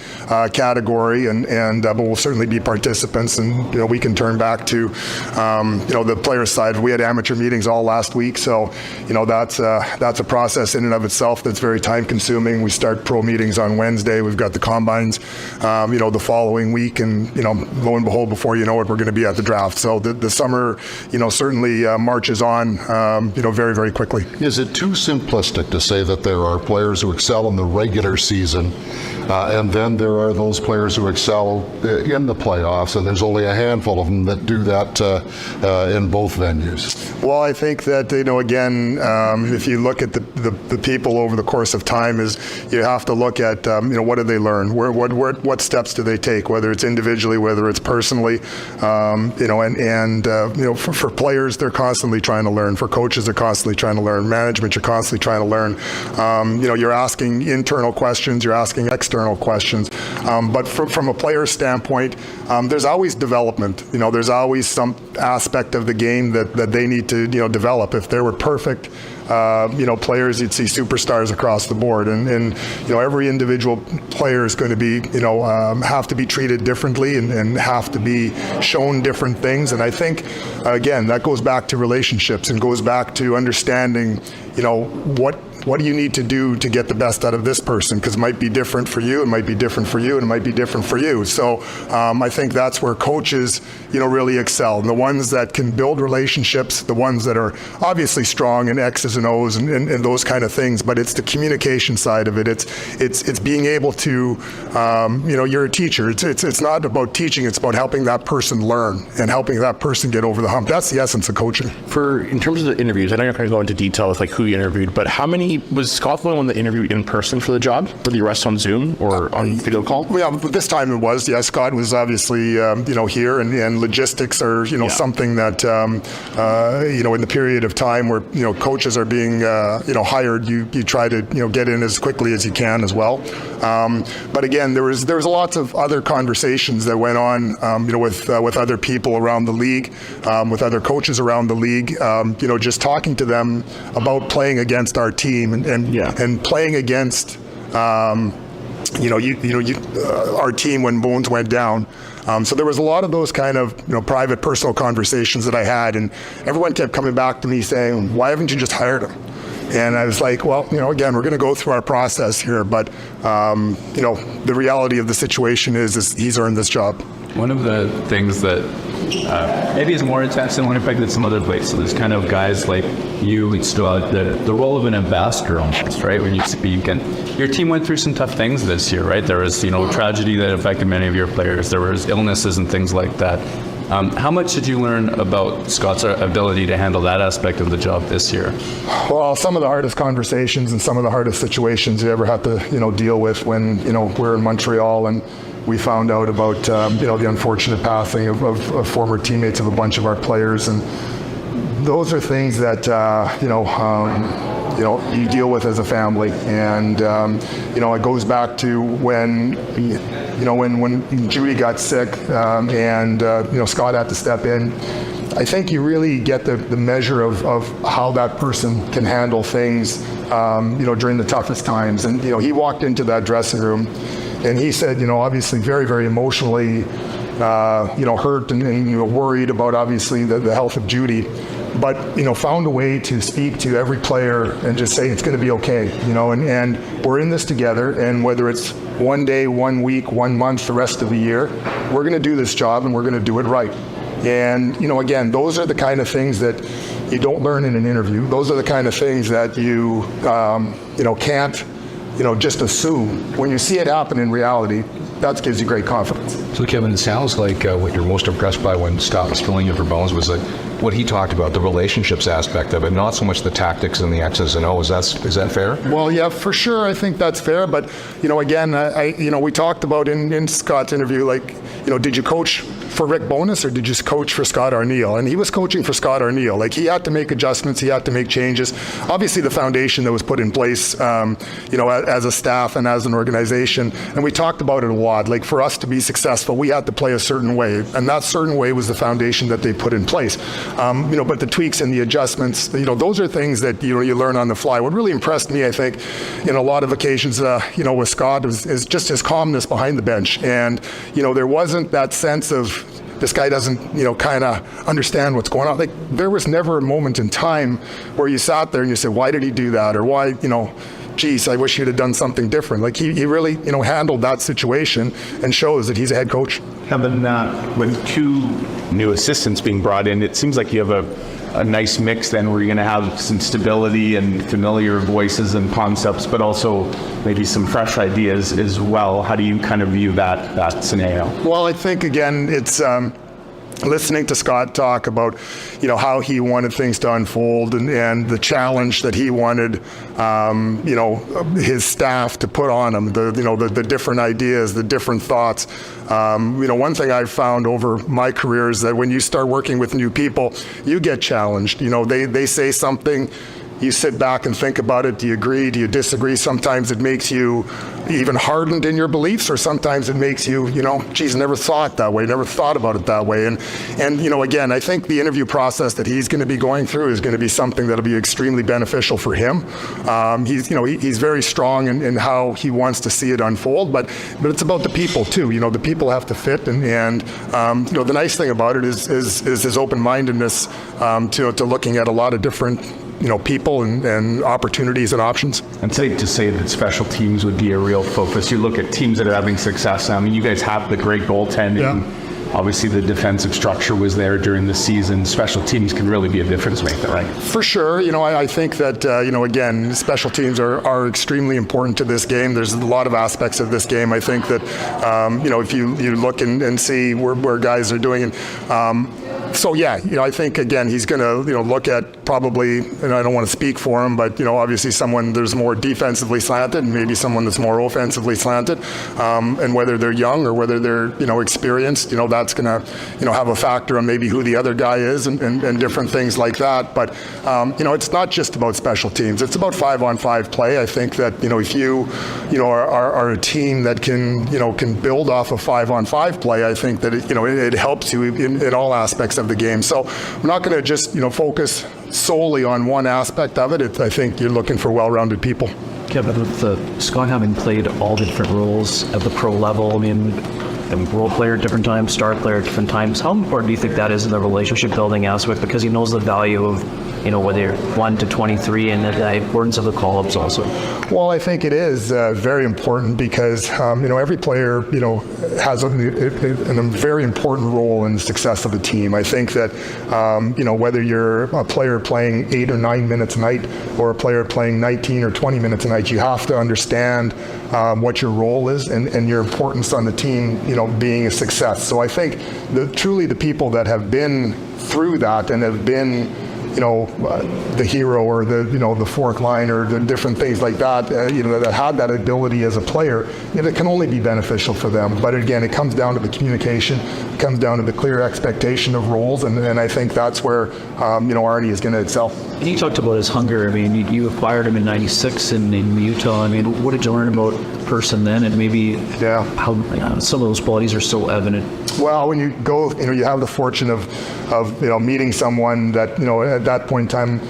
category, and but we'll certainly be participants, and we can turn back to the player side. We had amateur meetings all last week, so that's a process in and of itself that's very time consuming. We start pro meetings on Wednesday. We've got the combines the following week, and lo and behold, before you know it, we're going to be at the draft. So the summer certainly marches on very, very quickly. Is it too simplistic to say that there are players who excel in the regular season, and then there are those players who excel in the playoffs, and there's only a handful of them that do that in both venues? Well, I think that again, if you look at the people over the course of time, is you have to look at what do they learn, what steps do they take, whether it's individually, whether it's personally, for players, they're constantly trying to learn. For coaches, they're constantly trying to learn. Management, you're constantly trying to learn. You're asking internal questions, you're asking external questions. But from a player standpoint, there's always development. There's always some aspect of the game that they need to develop. If they were perfect players, you'd see superstars across the board, and every individual player is going to be have to be treated differently and have to be shown different things. And I think again, that goes back to relationships and goes back to understanding what do you need to do to get the best out of this person, because it might be different for you, it might be different for you, and it might be different for you. So I think that's where coaches really excel, and the ones that can build relationships, the ones that are obviously strong in X's and O's and those kind of things, but it's the communication side of it. It's being able to you're a teacher. It's not about teaching, it's about helping that person learn and helping that person get over the hump. That's the essence of coaching. In terms of the interviews, I know you're not going to go into detail with who you interviewed, but how many was Scott the one that interviewed in person for the job? Were the rest on Zoom or on video call? Yeah, this time it was. Yeah, Scott was obviously here, and logistics are something that in the period of time where coaches are being hired, you try to get in as quickly as you can as well. But again, there was lots of other conversations that went on with other people around the league, with other coaches around the league. Just talking to them about playing against our team and playing against our team when Bones went down. So there was a lot of those kind of private, personal conversations that I had, and everyone kept coming back to me saying, "Why haven't you just hired him?" And I was like, well, again, we're going to go through our process here, but the reality of the situation is he's earned this job. One of the things that maybe is more intense in Winnipeg than some other places is kind of guys like you, still the role of an ambassador almost, right? When you speak, and your team went through some tough things this year, right? There was, tragedy that affected many of your players. There was illnesses and things like that. How much did you learn about Scott's ability to handle that aspect of the job this year? Well, some of the hardest conversations and some of the hardest situations you ever have to, deal with when, we're in Montreal and we found out about, the unfortunate passing of former teammates of a bunch of our players. And those are things that, you deal with as a family. And, it goes back to when, when Judy got sick and, Scott had to step in. I think you really get the measure of how that person can handle things, during the toughest times. And, he walked into that dressing room and he said, obviously very, very emotionally, hurt and worried about obviously the health of Judy, but found a way to speak to every player and just say it's going to be okay, and we're in this together, and whether it's one day, 1 week, 1 month, the rest of the year, we're going to do this job and we're going to do it right. And again, those are the kind of things that you don't learn in an interview. Those are the kind of things that you can't just assume. When you see it happen in reality, that gives you great confidence. So Kevin, it sounds like what you're most impressed by when Scott was filling in for Bones was like what he talked about, the relationships aspect of it, not so much the tactics and the X's and O's. Is that fair? Well, yeah, for sure. I think that's fair. But, again, we talked about in Scott's interview, did you coach for Rick Bowness or did you coach for Scott Arniel? And he was coaching for Scott Arniel. He had to make adjustments. He had to make changes. Obviously, the foundation that was put in place, as a staff and as an organization. And we talked about it a lot. For us to be successful, we had to play a certain way. And that certain way was the foundation that they put in place. But the tweaks and the adjustments, those are things that, you learn on the fly. What really impressed me, I think, in a lot of occasions, with Scott is just his calmness behind the bench. And, there wasn't that sense of this guy doesn't, kind of understand what's going on. There was never a moment in time where you sat there and you said, why did he do that? Or why, geez, I wish he'd have done something different. He really, handled that situation and shows that he's a head coach. Kevin, with 2 new assistants being brought in, it seems like you have a nice mix then where you're going to have some stability and familiar voices and concepts, but also maybe some fresh ideas as well. How do you kind of view that scenario? Well, I think, again, it's listening to Scott talk about, how he wanted things to unfold and the challenge that he wanted, his staff to put on him, the different ideas, the different thoughts. One thing I've found over my career is that when you start working with new people, you get challenged. They say something, you sit back and think about it. Do you agree? Do you disagree? Sometimes it makes you even hardened in your beliefs, or sometimes it makes you, geez, never thought that way, never thought about it that way. And again, I think the interview process that he's going to be going through is going to be something that'll be extremely beneficial for him. He's very strong in how he wants to see it unfold, but it's about the people too. The people have to fit, and the nice thing about it is his open-mindedness to looking at a lot of different people and opportunities and options. I'd say to say that special teams would be a real focus. You look at teams that are having success. I mean, you guys have the great goaltending. Yeah. Obviously, the defensive structure was there during the season. Special teams can really be a difference maker, right? For sure. I think that, again, special teams are extremely important to this game. There's a lot of aspects of this game. I think that, if you look and see where guys are doing, so yeah, I think again he's going to look at probably, and I don't want to speak for him, but obviously someone there's more defensively slanted, and maybe someone that's more offensively slanted, and whether they're young or whether they're experienced, that's going to have a factor on maybe who the other guy is and different things like that. But it's not just about special teams; it's about 5-on-5 play. I think that if you are a team that can build off of 5-on-5 play, I think that it helps you in all aspects of the game. So we're not going to just focus solely on one aspect of it. I think you're looking for well-rounded people. Kevin, with Scott having played all the different roles at the pro level, role player at different times, star player at different times, how important do you think that is in the relationship building aspect? Because he knows the value of whether you're 1 to 23 and the importance of the call-ups also. Well, I think it is very important because every player has a very important role in the success of the team. I think that whether you're a player playing 8 or 9 minutes a night or a player playing 19 or 20 minutes a night, you have to understand what your role is and your importance on the team being a success. So I think truly the people that have been through that and have been the hero or the fourth line or the different things like that, that had that ability as a player, it can only be beneficial for them. But again, it comes down to the communication, it comes down to the clear expectation of roles, and I think that's where Arnie is going to excel. He talked about his hunger. I mean, you acquired him in '96 in Utah. I mean, what did you learn about the person then, and maybe how some of those qualities are so evident? Well, when you go, you have the fortune of meeting someone that at that point in time,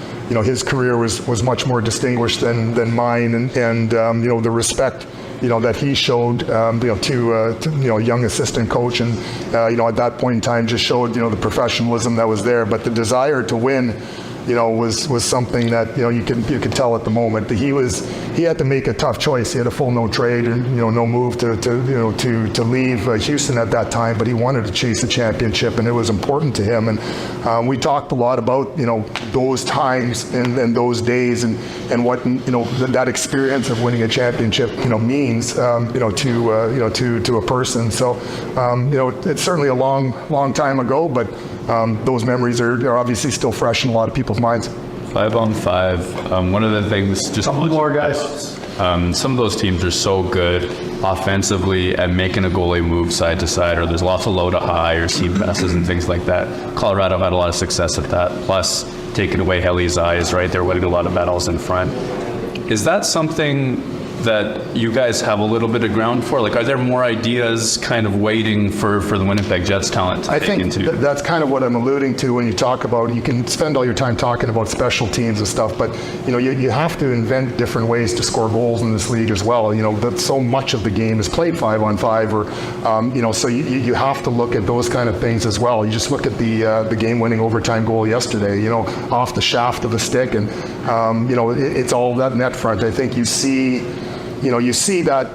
his career was much more distinguished than mine, and the respect that he showed to a young assistant coach, and at that point in time just showed the professionalism that was there, but the desire to win was something that you could tell at the moment that he had to make a tough choice. He had a full no trade and no move to leave Houston at that time, but he wanted to chase the championship, and it was important to him. And we talked a lot about those times and those days and what that experience of winning a championship means to a person. So it's certainly a long time ago, but those memories are obviously still fresh in a lot of people's minds. 5-on-5. One of the things, just some more guys. Some of those teams are so good offensively at making a goalie move side to side, or there's lots of low to high or seam passes and things like that. Colorado had a lot of success at that. Plus, taking away Helly's eyes, right? They're winning a lot of battles in front. Is that something that you guys have a little bit of ground for? Like, are there more ideas kind of waiting for the Winnipeg Jets talent to take into? I think that's kind of what I'm alluding to when you talk about, you can spend all your time talking about special teams and stuff, but you have to invent different ways to score goals in this league as well. That so much of the game is played 5-on-5, or so you have to look at those kind of things as well. You just look at the game-winning overtime goal yesterday, off the shaft of the stick, and it's all that net front. I think you see that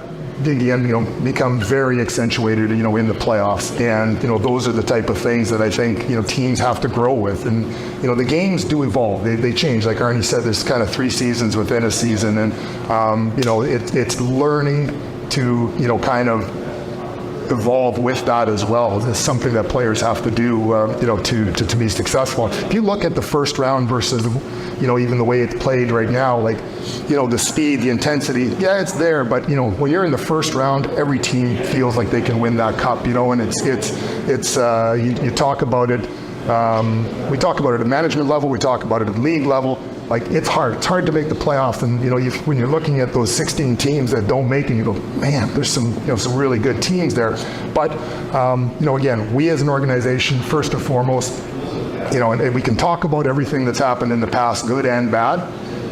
again, become very accentuated, in the playoffs, and those are the type of things that I think teams have to grow with, and the games do evolve, they change. Like Arnie said, there's kind of 3 seasons within a season, and it's learning to kind of evolve with that as well. It's something that players have to do, to be successful. If you look at the first round versus, even the way it's played right now, like, the speed, the intensity, it's there, but when you're in the first round, every team feels like they can win that cup, and it's you talk about it. We talk about it at management level. We talk about it at league level. Like, it's hard to make the playoffs, and when you're looking at those 16 teams that don't make it, you go, man, there's some really good teams there. But again, we as an organization, first and foremost, and we can talk about everything that's happened in the past, good and bad.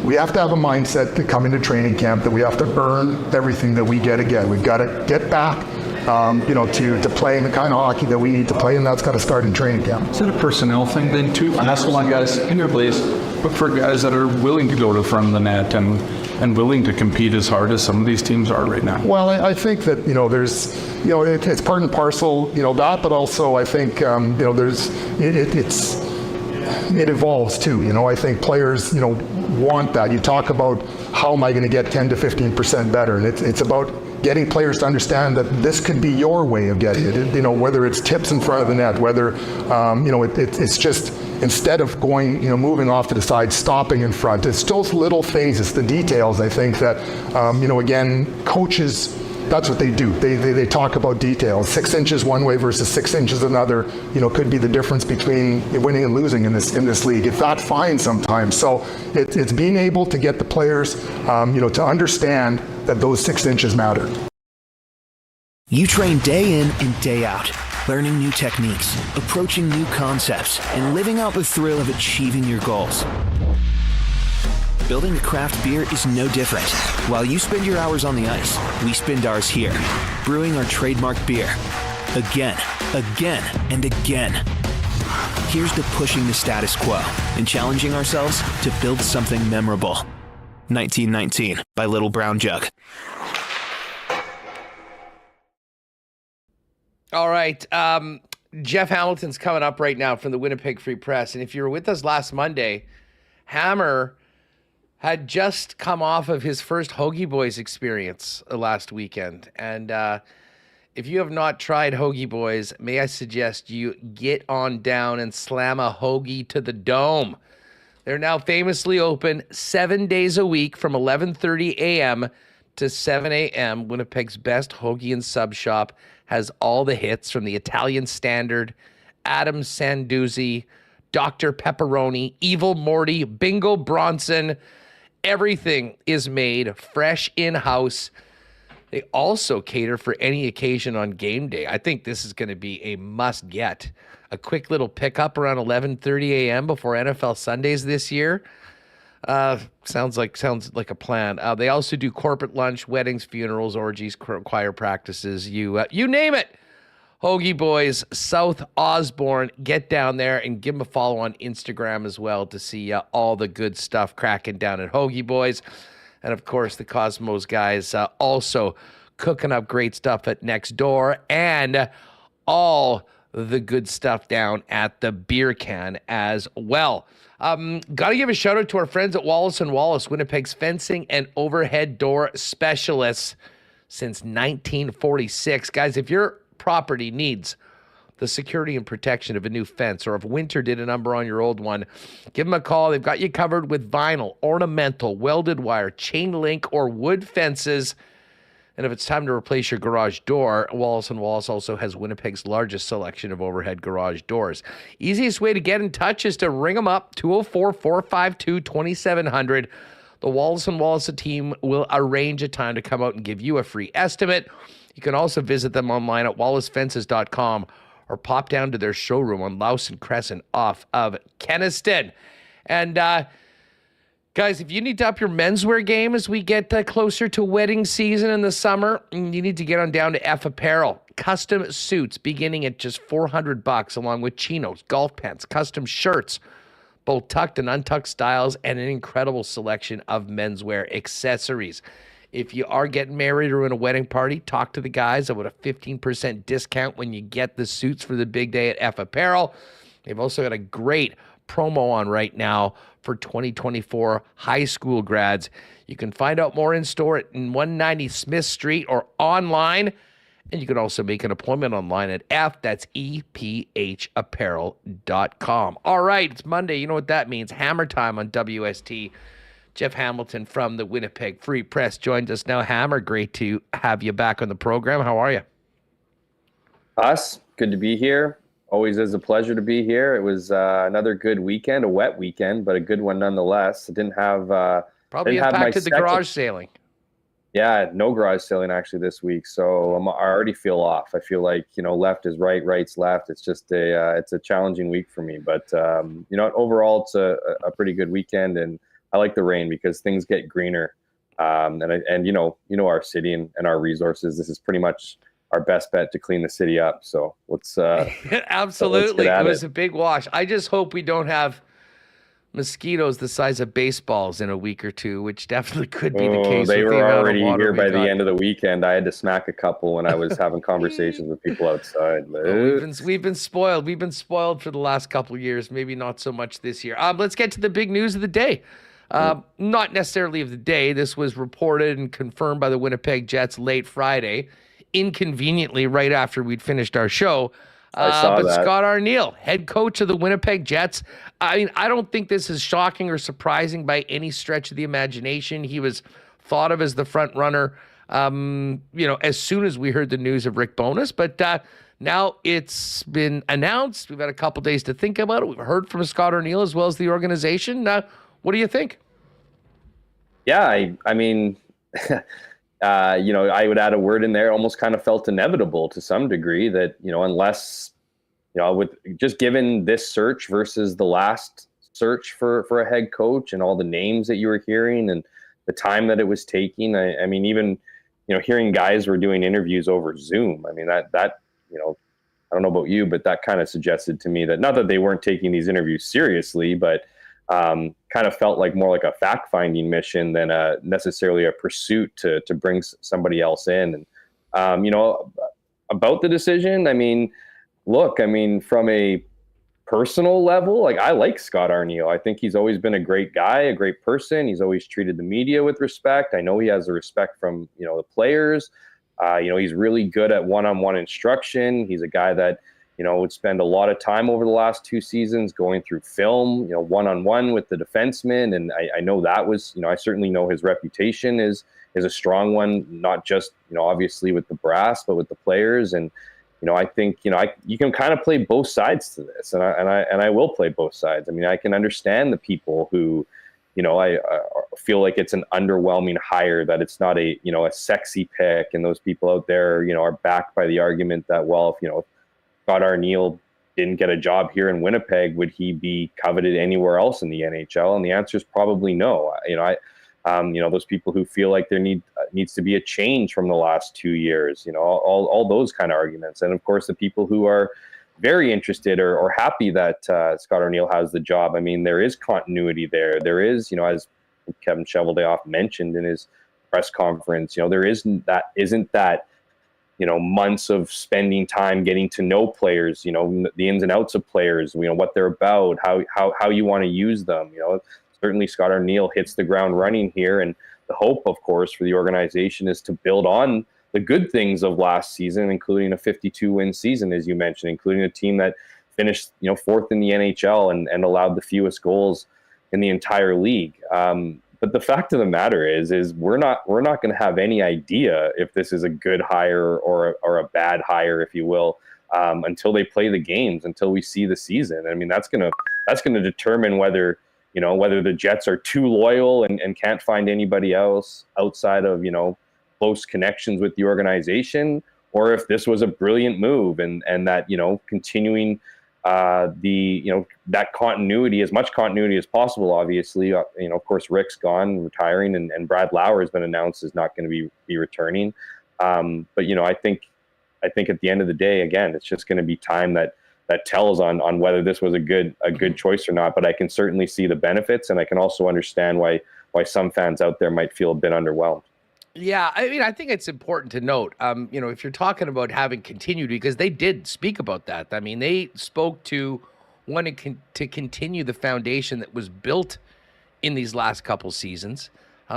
We have to have a mindset to come into training camp that we have to earn everything that we get again. We've got to get back to playing the kind of hockey that we need to play, and that's got to start in training camp. Is it a personnel thing then too? And that's the one, guys, in your place, but for guys that are willing to go to the front of the net and willing to compete as hard as some of these teams are right now. Well, I think that there's it's part and parcel that, but also I think there's it evolves too. I think players want that. You talk about how am I going to get 10 to 15% better, and it's about getting players to understand that this could be your way of getting it. Whether it's tips in front of the net, whether it's just instead of going, moving off to the side, stopping in front. It's those little things. It's the details. I think that again, coaches, that's what they do. They talk about details. 6 inches one way versus 6 inches another, could be the difference between winning and losing in this league. It's not fine sometimes. So it's being able to get the players, to understand that those 6 inches matter. You train day in and day out, learning new techniques, approaching new concepts, and living out the thrill of achieving your goals. Building a craft beer is no different. While you spend your hours on the ice, we spend ours here, brewing our trademark beer. Again, and again. Here's to pushing the status quo and challenging ourselves to build something memorable. 1919 by Little Brown Jug. All right. Jeff Hamilton's coming up right now from the Winnipeg Free Press. And if you were with us last Monday, Hammer had just come off of his first Hoagie Boys experience last weekend. And if you have not tried Hoagie Boys, may I suggest you get on down and slam a hoagie to the dome. They're now famously open 7 days a week from 11:30 a.m. to 7 a.m. Winnipeg's best hoagie and sub shop has all the hits from the Italian Standard, Adam Sanduzzi, Dr. Pepperoni, Evil Morty, Bingo Bronson. Everything is made fresh in-house. They also cater for any occasion on game day. I think this is going to be a must-get. A quick little pickup around 11:30 a.m. before NFL Sundays this year. Sounds like a plan. They also do corporate lunch, weddings, funerals, orgies, choir practices. You name it. Hoagie Boys, South Osborne. Get down there and give them a follow on Instagram as well to see all the good stuff cracking down at Hoagie Boys. And, of course, the Cosmos guys also cooking up great stuff at Next Door, and all the good stuff down at the Beer Can as well. Got to give a shout out to our friends at Wallace & Wallace, Winnipeg's fencing and overhead door specialists since 1946. Guys, if your property needs the security and protection of a new fence, or if winter did a number on your old one, give them a call. They've got you covered with vinyl, ornamental, welded wire, chain link, or wood fences. And if it's time to replace your garage door, Wallace & Wallace also has Winnipeg's largest selection of overhead garage doors. Easiest way to get in touch is to ring them up, 204-452-2700. The Wallace & Wallace team will arrange a time to come out and give you a free estimate. You can also visit them online at wallacefences.com or pop down to their showroom on Lawson Crescent off of Kenaston. And guys, if you need to up your menswear game as we get closer to wedding season in the summer, you need to get on down to F Apparel. Custom suits beginning at just $400, along with chinos, golf pants, custom shirts, both tucked and untucked styles, and an incredible selection of menswear accessories. If you are getting married or in a wedding party, talk to the guys about a 15% discount when you get the suits for the big day at F Apparel. They've also got a great promo on right now for 2024 high school grads. You can find out more in store at 190 Smith Street or online. And you can also make an appointment online at EPHapparel.com. All right, it's Monday. You know what that means. Hammer time on WST. Jeff Hamilton from the Winnipeg Free Press joins us now. Hammer, great to have you back on the program. How are you? Good to be here. Always is a pleasure to be here. It was another good weekend, a wet weekend, but a good one nonetheless. It didn't have probably impacted the garage sailing. Yeah, no garage sailing actually this week, so I already feel off. I feel like left is right, right's left. It's just it's a challenging week for me, but overall it's a pretty good weekend, and I like the rain because things get greener. And our city and our resources. This is pretty much our best bet to clean the city up. So let's absolutely. It was a big wash. I just hope we don't have mosquitoes the size of baseballs in a week or two, which definitely could be the case. They were already here by the end of the weekend. I had to smack a couple when I was having conversations with people outside. We've been spoiled. We've been spoiled for the last couple of years. Maybe not so much this year. Let's get to the big news of the day. Not necessarily of the day. This was reported and confirmed by the Winnipeg Jets late Friday, inconveniently right after we'd finished our show. But that. Scott Arniel, head coach of the Winnipeg Jets. I mean, I don't think this is shocking or surprising by any stretch of the imagination. He was thought of as the front runner, as soon as we heard the news of Rick Bowness. But now it's been announced. We've had a couple days to think about it. We've heard from Scott Arniel as well as the organization. What do you think? Yeah, I mean, I would add a word in there. Almost kind of felt inevitable to some degree that, unless, with just given this search versus the last search for a head coach and all the names that you were hearing and the time that it was taking. I mean, even, hearing guys were doing interviews over Zoom. I mean, that I don't know about you, but that kind of suggested to me that not that they weren't taking these interviews seriously, but kind of felt like more like a fact-finding mission than necessarily a pursuit to bring somebody else in. And, about the decision, I mean, from a personal level, like I like Scott Arniel. I think he's always been a great guy, a great person. He's always treated the media with respect. I know he has the respect from, the players. He's really good at one-on-one instruction. He's a guy that, would spend a lot of time over the last 2 seasons going through film, one-on-one with the defenseman. And I know that was, I certainly know his reputation is a strong one, not just, obviously with the brass, but with the players. And, I think, you can kind of play both sides to this, and I will play both sides. I mean, I can understand the people who, I feel like it's an underwhelming hire, that it's not a sexy pick, and those people out there, are backed by the argument that, well, if Scott Arniel didn't get a job here in Winnipeg, would he be coveted anywhere else in the NHL? And the answer is probably no. Those people who feel like there needs to be a change from the last 2 years, all those kind of arguments. And of course, the people who are very interested or happy that Scott Arniel has the job. I mean, there is continuity there. There is, as Kevin Cheveldayoff mentioned in his press conference, there isn't that months of spending time getting to know players, the ins and outs of players, what they're about, how you want to use them. Certainly Scott Arniel hits the ground running here, and the hope, of course, for the organization is to build on the good things of last season, including a 52-win season, as you mentioned, including a team that finished, 4th in the NHL and allowed the fewest goals in the entire league. But the fact of the matter is we're not going to have any idea if this is a good hire or a bad hire, if you will, until they play the games, until we see the season. I mean, that's gonna determine whether the Jets are too loyal and can't find anybody else outside of close connections with the organization, or if this was a brilliant move and that continuing that continuity, as much continuity as possible. Obviously, of course, Rick's gone, retiring, and Brad Lauer has been announced is not going to be returning. But I think at the end of the day, again, it's just going to be time that tells on whether this was a good choice or not. But I can certainly see the benefits, and I can also understand why some fans out there might feel a bit underwhelmed. Yeah, I mean, I think it's important to note, if you're talking about having continuity, because they did speak about that. I mean, they spoke to wanting to continue the foundation that was built in these last couple seasons,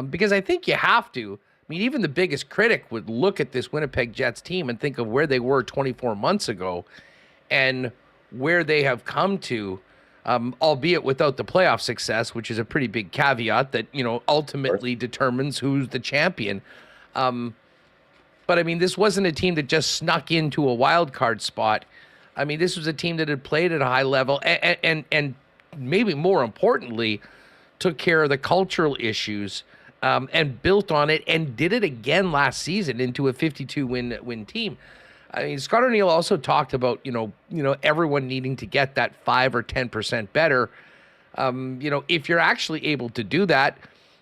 because I think you have to. I mean, even the biggest critic would look at this Winnipeg Jets team and think of where they were 24 months ago and where they have come to, albeit without the playoff success, which is a pretty big caveat that, ultimately determines who's the champion. But I mean, this wasn't a team that just snuck into a wild card spot. I mean, this was a team that had played at a high level and maybe more importantly, took care of the cultural issues and built on it and did it again last season into a 52-win team. I mean, Scott Arniel also talked about, everyone needing to get that 5 or 10% better. If you're actually able to do that,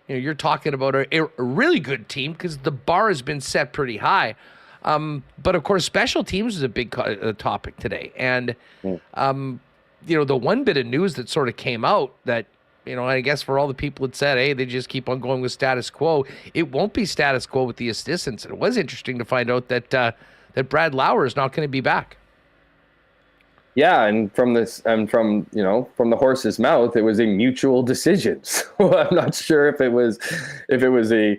you're talking about a really good team because the bar has been set pretty high. But of course, special teams is a big topic today. And, the one bit of news that sort of came out that, I guess for all the people that said, hey, they just keep on going with status quo, it won't be status quo with the assistants. And it was interesting to find out that Brad Lauer is not going to be back. Yeah, and from the horse's mouth, it was a mutual decision. So I'm not sure if it was a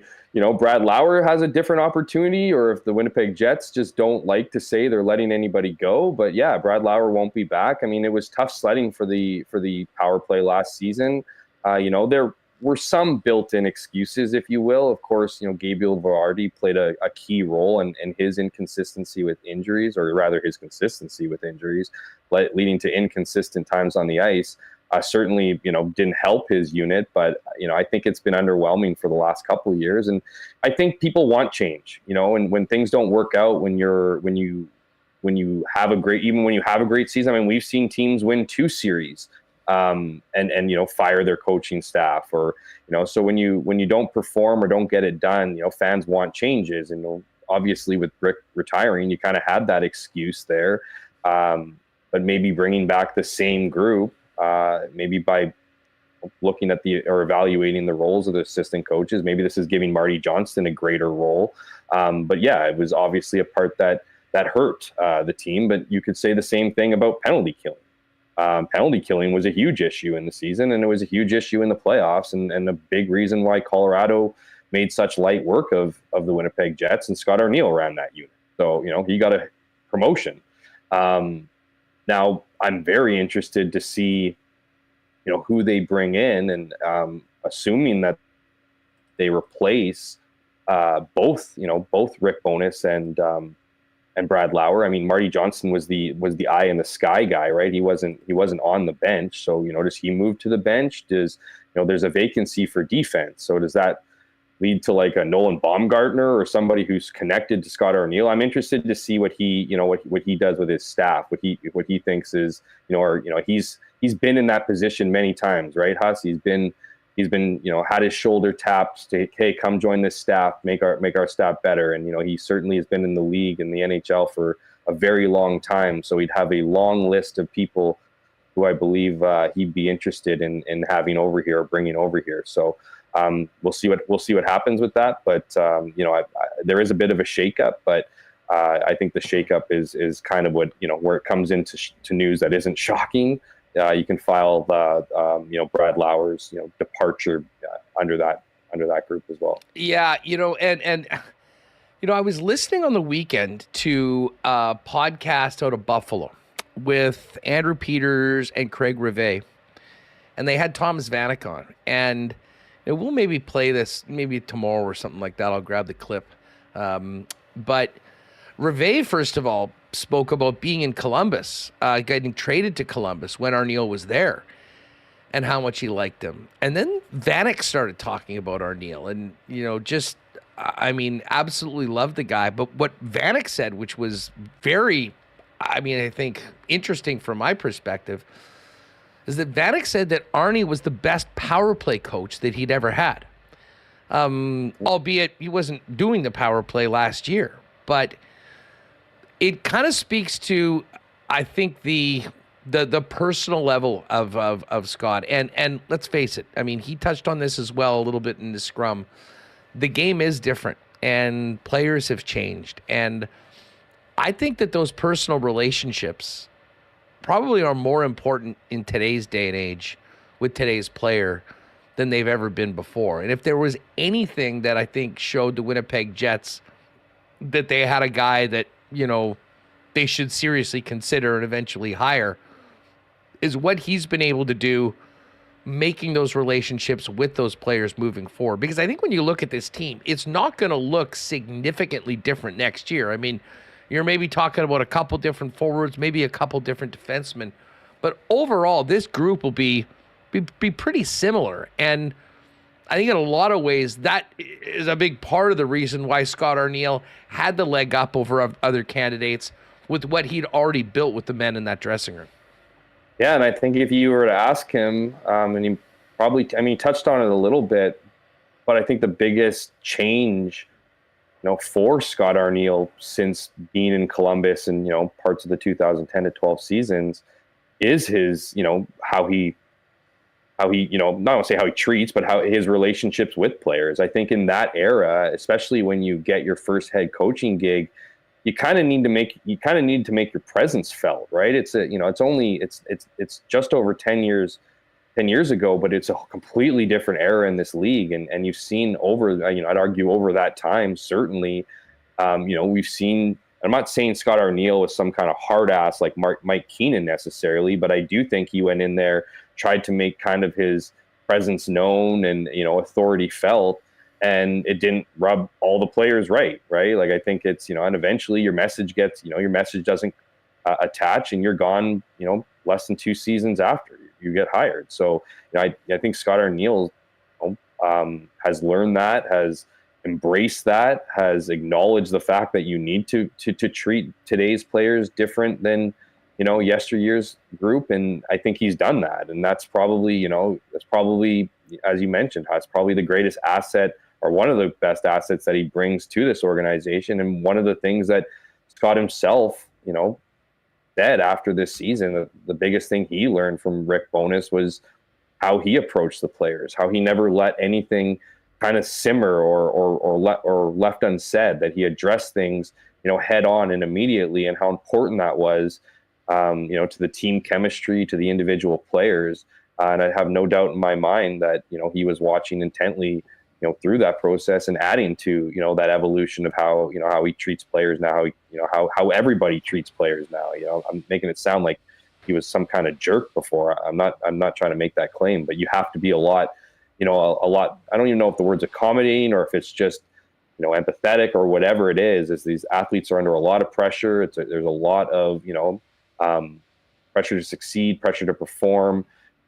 Brad Lauer has a different opportunity, or if the Winnipeg Jets just don't like to say they're letting anybody go. But yeah, Brad Lauer won't be back. I mean, it was tough sledding for the power play last season. There were some built-in excuses, if you will. Of course, Gabriel Vardy played a key role in his inconsistency with injuries, or rather his consistency with injuries, leading to inconsistent times on the ice. Certainly, didn't help his unit, but, I think it's been underwhelming for the last couple of years. And I think people want change, and when things don't work out, when you have a great season, I mean, we've seen teams win 2 series, and fire their coaching staff, or so when you don't perform or don't get it done, fans want changes. And obviously with Rick retiring, you kind of had that excuse there, but maybe bringing back the same group, maybe by looking at or evaluating the roles of the assistant coaches, maybe this is giving Marty Johnston a greater role. But yeah, it was obviously a part that hurt the team. But you could say the same thing about penalty killing. Penalty killing was a huge issue in the season, and it was a huge issue in the playoffs, and a big reason why Colorado made such light work of the Winnipeg Jets, and Scott Arniel ran that unit. So, he got a promotion. Now, I'm very interested to see, who they bring in, and assuming that they replace both Rick Bowness and Brad Lauer. I mean, Marty Johnson was the eye in the sky guy, right? He wasn't on the bench. So, does he move to the bench? Does, there's a vacancy for defense. So does that lead to like a Nolan Baumgartner or somebody who's connected to Scott Arniel? I'm interested to see what he, what he does with his staff, what he thinks is, he's been in that position many times, right, Huss? He's been, had his shoulder tapped to, hey, come join this staff, make our staff better. And, he certainly has been in the league in the NHL for a very long time. So he'd have a long list of people who I believe he'd be interested in having over here, or bringing over here. So we'll see what happens with that. But, there is a bit of a shakeup, but I think the shakeup is kind of what, where it comes into news that isn't shocking. You can file Brad Lauer's departure under that group as well. Yeah, and I was listening on the weekend to a podcast out of Buffalo with Andrew Peters and Craig Rivet, and they had Thomas Vanek on, and we'll maybe play this maybe tomorrow or something like that. I'll grab the clip, but Rivet, first of all, spoke about being in Columbus, getting traded to Columbus when Arniel was there, and how much he liked him. And then Vanek started talking about Arniel, and absolutely loved the guy. But what Vanek said, which was very, I think interesting from my perspective, is that Vanek said that Arnie was the best power play coach that he'd ever had. Albeit he wasn't doing the power play last year, but it kind of speaks to, I think, the personal level of Scott. And let's face it, he touched on this as well a little bit in the scrum. The game is different, and players have changed. And I think that those personal relationships probably are more important in today's day and age with today's player than they've ever been before. And if there was anything that I think showed the Winnipeg Jets that they had a guy that, they should seriously consider and eventually hire, is what he's been able to do, making those relationships with those players moving forward. Because I think when you look at this team, it's not going to look significantly different next year. You're maybe talking about a couple different forwards, maybe a couple different defensemen, but overall, this group will be pretty similar. And I think in a lot of ways, that is a big part of the reason why Scott Arniel had the leg up over other candidates with what he'd already built with the men in that dressing room. Yeah, and I think if you were to ask him, and he probably, he touched on it a little bit, but I think the biggest change, for Scott Arniel since being in Columbus and, parts of the 2010 to 12 seasons is his, how he, not want to say how he treats, but how his relationships with players. I think in that era, especially when you get your first head coaching gig, you kind of need to make your presence felt, right? It's just over 10 years ago, but it's a completely different era in this league. And you've seen over, I'd argue over that time, certainly, we've seen, I'm not saying Scott Arniel was some kind of hard ass like Mike Keenan necessarily, but I do think he went in there, tried to make kind of his presence known and, authority felt, and it didn't rub all the players right? Like, I think it's, and eventually your message gets, your message doesn't attach, and you're gone, less than 2 seasons after you get hired. So, I think Scott Arniel has learned that, has embraced that, has acknowledged the fact that you need to treat today's players different than, yesteryear's group. And I think he's done that. And that's probably, as you mentioned, that's probably the greatest asset, or one of the best assets that he brings to this organization. And one of the things that Scott himself, said after this season, the biggest thing he learned from Rick Bowness was how he approached the players, how he never let anything kind of simmer or left unsaid, that he addressed things, head on and immediately, and how important that was, to the team chemistry, to the individual players. And I have no doubt in my mind that, he was watching intently, through that process and adding to, that evolution of how he treats players now, how everybody treats players now. I'm making it sound like, he was some kind of jerk before. I'm not trying to make that claim, but you have to be a lot, a lot. I don't even know if the word's accommodating or if it's just, empathetic or whatever it is these athletes are under a lot of pressure. There's a lot of, pressure to succeed, pressure to perform,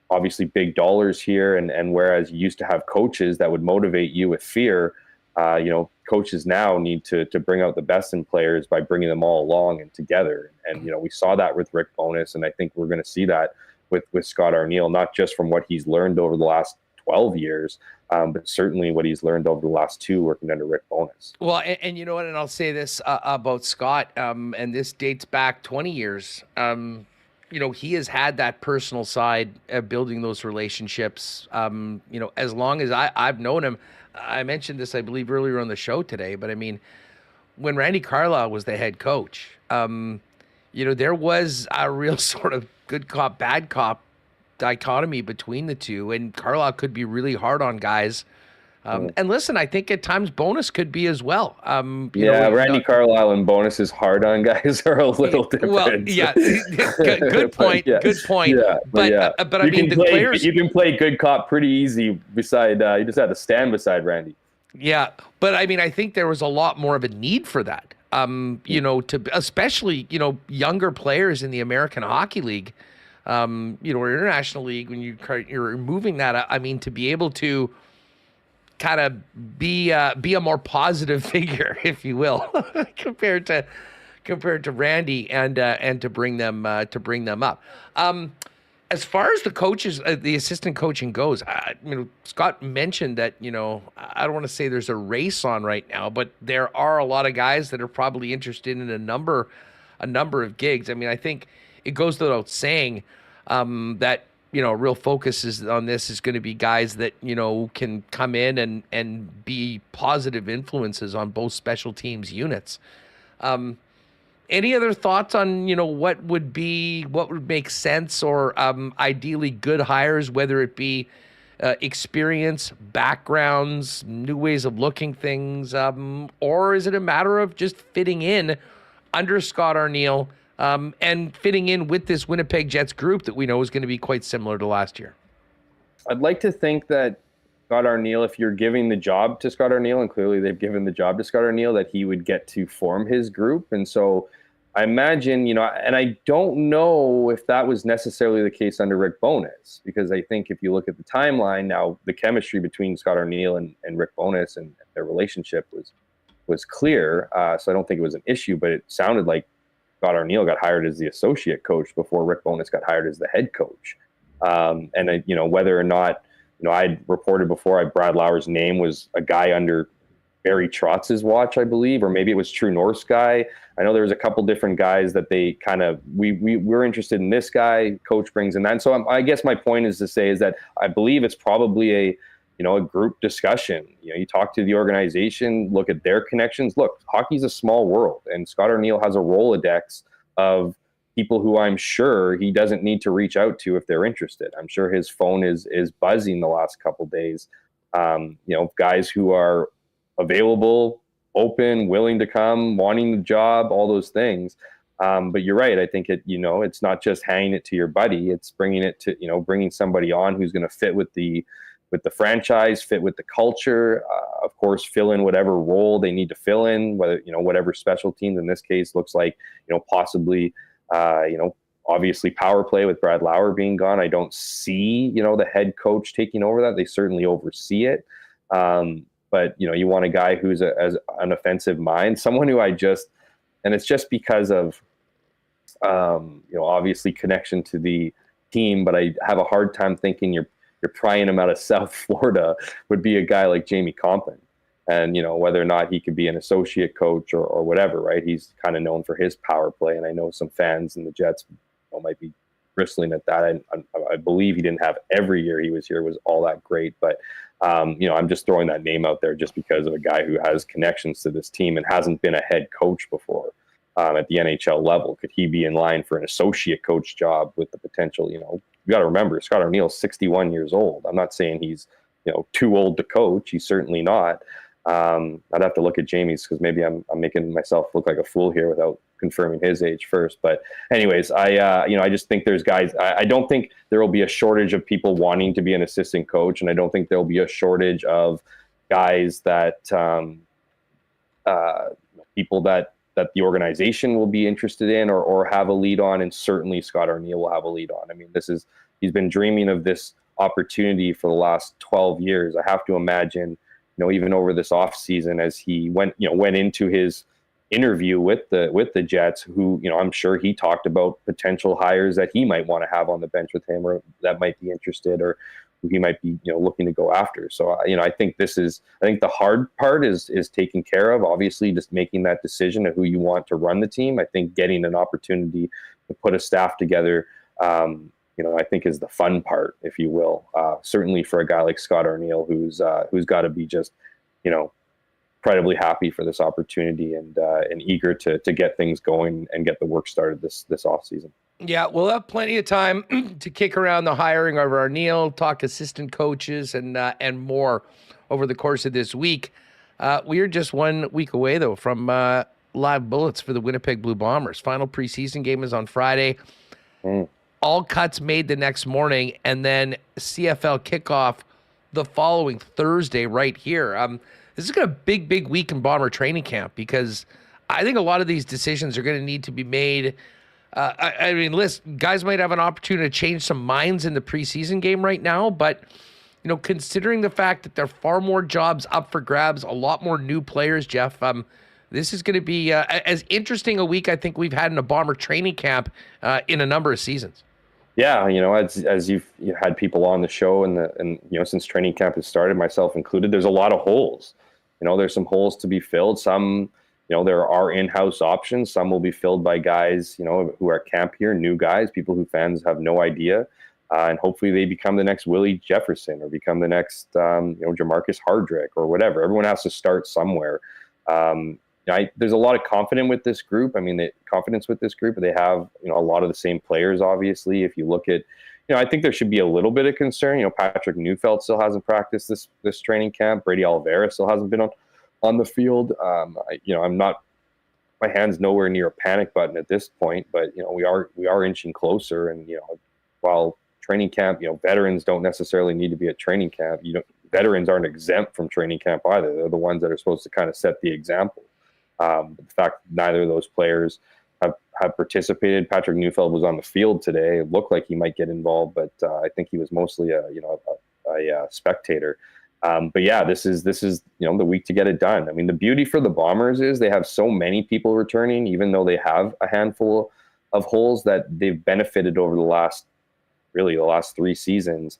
obviously big dollars here. And whereas you used to have coaches that would motivate you with fear, coaches now need to bring out the best in players by bringing them all along and together. And, we saw that with Rick Bowness, and I think we're going to see that with Scott Arniel, not just from what he's learned over the last 12 years, but certainly what he's learned over the last 2 working under Rick Bowness. Well, and you know what, and I'll say this about Scott, and this dates back 20 years. He has had that personal side of building those relationships, as long as I've known him. I mentioned this, I believe, earlier on the show today, but I mean, when Randy Carlyle was the head coach, there was a real sort of good cop, bad cop dichotomy between the two, and Carlyle could be really hard on guys. And listen, I think at times Bowness could be as well. Randy Carlyle and Bowness's hard on guys are a little different. Well, yeah, good point. Yeah. Good point. But I mean, the players, you can play good cop pretty easy beside. You just had to stand beside Randy. Yeah, but I mean, I think there was a lot more of a need for that. To especially younger players in the American Hockey League, or International League, when you're moving that. I mean, to be able to kind of be a more positive figure, if you will, compared to Randy, and to bring them up. As far as the coaches, the assistant coaching goes, Scott mentioned that I don't want to say there's a race on right now, but there are a lot of guys that are probably interested in a number of gigs. I mean, I think it goes without saying that real focus is going to be guys that can come in and be positive influences on both special teams units. Any other thoughts on what would make sense, or ideally good hires, whether it be experience, backgrounds, new ways of looking things, or is it a matter of just fitting in under Scott Arniel? And fitting in with this Winnipeg Jets group that we know is going to be quite similar to last year. I'd like to think that Scott Arniel, if you're giving the job to Scott Arniel, and clearly they've given the job to Scott Arniel, that he would get to form his group. And so I imagine, and I don't know if that was necessarily the case under Rick Bowness, because I think if you look at the timeline now, the chemistry between Scott Arniel and Rick Bowness and their relationship was clear. So I don't think it was an issue, but it sounded like Scott Arniel got hired as the associate coach before Rick Bowness got hired as the head coach. Whether or not, I'd reported before Brad Lauer's name was a guy under Barry Trotz's watch, I believe, or maybe it was True North's guy. I know there was a couple different guys that they kind of, we're interested in this guy, coach brings in that. And so I guess my point is to say is that I believe it's probably a group discussion. You talk to the organization, look at their connections. Look, hockey's a small world, and Scott Arniel has a Rolodex of people who I'm sure he doesn't need to reach out to if they're interested. I'm sure his phone is buzzing the last couple days. Guys who are available, open, willing to come, wanting the job, all those things. But you're right. I think it's not just hanging it to your buddy. It's bringing it to, bringing somebody on who's going to fit with the franchise, fit with the culture, of course, fill in whatever role they need to fill in, whether, whatever special teams in this case looks like, possibly, obviously power play with Brad Lauer being gone. I don't see, the head coach taking over that. They certainly oversee it. But, you want a guy who's as an offensive mind, someone who and it's just because of, obviously connection to the team, but I have a hard time thinking you're prying him out of South Florida would be a guy like Jamie Compton. And, whether or not he could be an associate coach or whatever, right? He's kind of known for his power play. And I know some fans in the Jets might be bristling at that. I believe he didn't have every year he was here was all that great. But, I'm just throwing that name out there just because of a guy who has connections to this team and hasn't been a head coach before at the NHL level. Could he be in line for an associate coach job with the potential, you got to remember, Scott Arniel's 61 years old. I'm not saying he's, too old to coach. He's certainly not. I'd have to look at Jamie's because maybe I'm making myself look like a fool here without confirming his age first. But anyways, I just think there's guys. I don't think there will be a shortage of people wanting to be an assistant coach, and I don't think there will be a shortage of guys that people that the organization will be interested in or have a lead on, and certainly Scott Arniel will have a lead on. I mean, he's been dreaming of this opportunity for the last 12 years. I have to imagine, even over this off season, as he went into his interview with the Jets, who, I'm sure he talked about potential hires that he might want to have on the bench with him, or that might be interested, or who he might be, looking to go after. So, I think the hard part is taken care of. Obviously, just making that decision of who you want to run the team. I think getting an opportunity to put a staff together, I think is the fun part, if you will. Certainly for a guy like Scott Arniel, who's got to be just, incredibly happy for this opportunity and eager to get things going and get the work started this off season. Yeah, we'll have plenty of time to kick around the hiring of Arniel, talk assistant coaches, and more over the course of this week. We are just 1 week away, though, from live bullets for the Winnipeg Blue Bombers. Final preseason game is on Friday. All cuts made the next morning, and then CFL kickoff the following Thursday right here. This is going to be a big week in Bomber training camp, because I think a lot of these decisions are going to need to be made. Listen, guys might have an opportunity to change some minds in the preseason game right now, but considering the fact that there are far more jobs up for grabs, a lot more new players, Jeff, this is going to be as interesting a week I think we've had in a Bomber training camp in a number of seasons. Yeah, as you've had people on the show and since training camp has started, myself included, there's a lot of holes. There's some holes to be filled. Some, there are in-house options. Some will be filled by guys, who are at camp here, new guys, people who fans have no idea. And hopefully they become the next Willie Jefferson or become the next, Jamarcus Hardrick or whatever. Everyone has to start somewhere. There's a lot of confidence with this group. They have, a lot of the same players, obviously. If you look at, I think there should be a little bit of concern. Patrick Neufeld still hasn't practiced this training camp. Brady Oliveira still hasn't been on the field. I'm not, my hand's nowhere near a panic button at this point, but, we are inching closer. And, while training camp, veterans don't necessarily need to be at training camp. Veterans aren't exempt from training camp either. They're the ones that are supposed to kind of set the example. The fact that neither of those players have participated. Patrick Neufeld was on the field today. It looked like he might get involved, but I think he was mostly a spectator. But yeah, this is the week to get it done. I mean, the beauty for the Bombers is they have so many people returning, even though they have a handful of holes, that they've benefited over the last 3 seasons,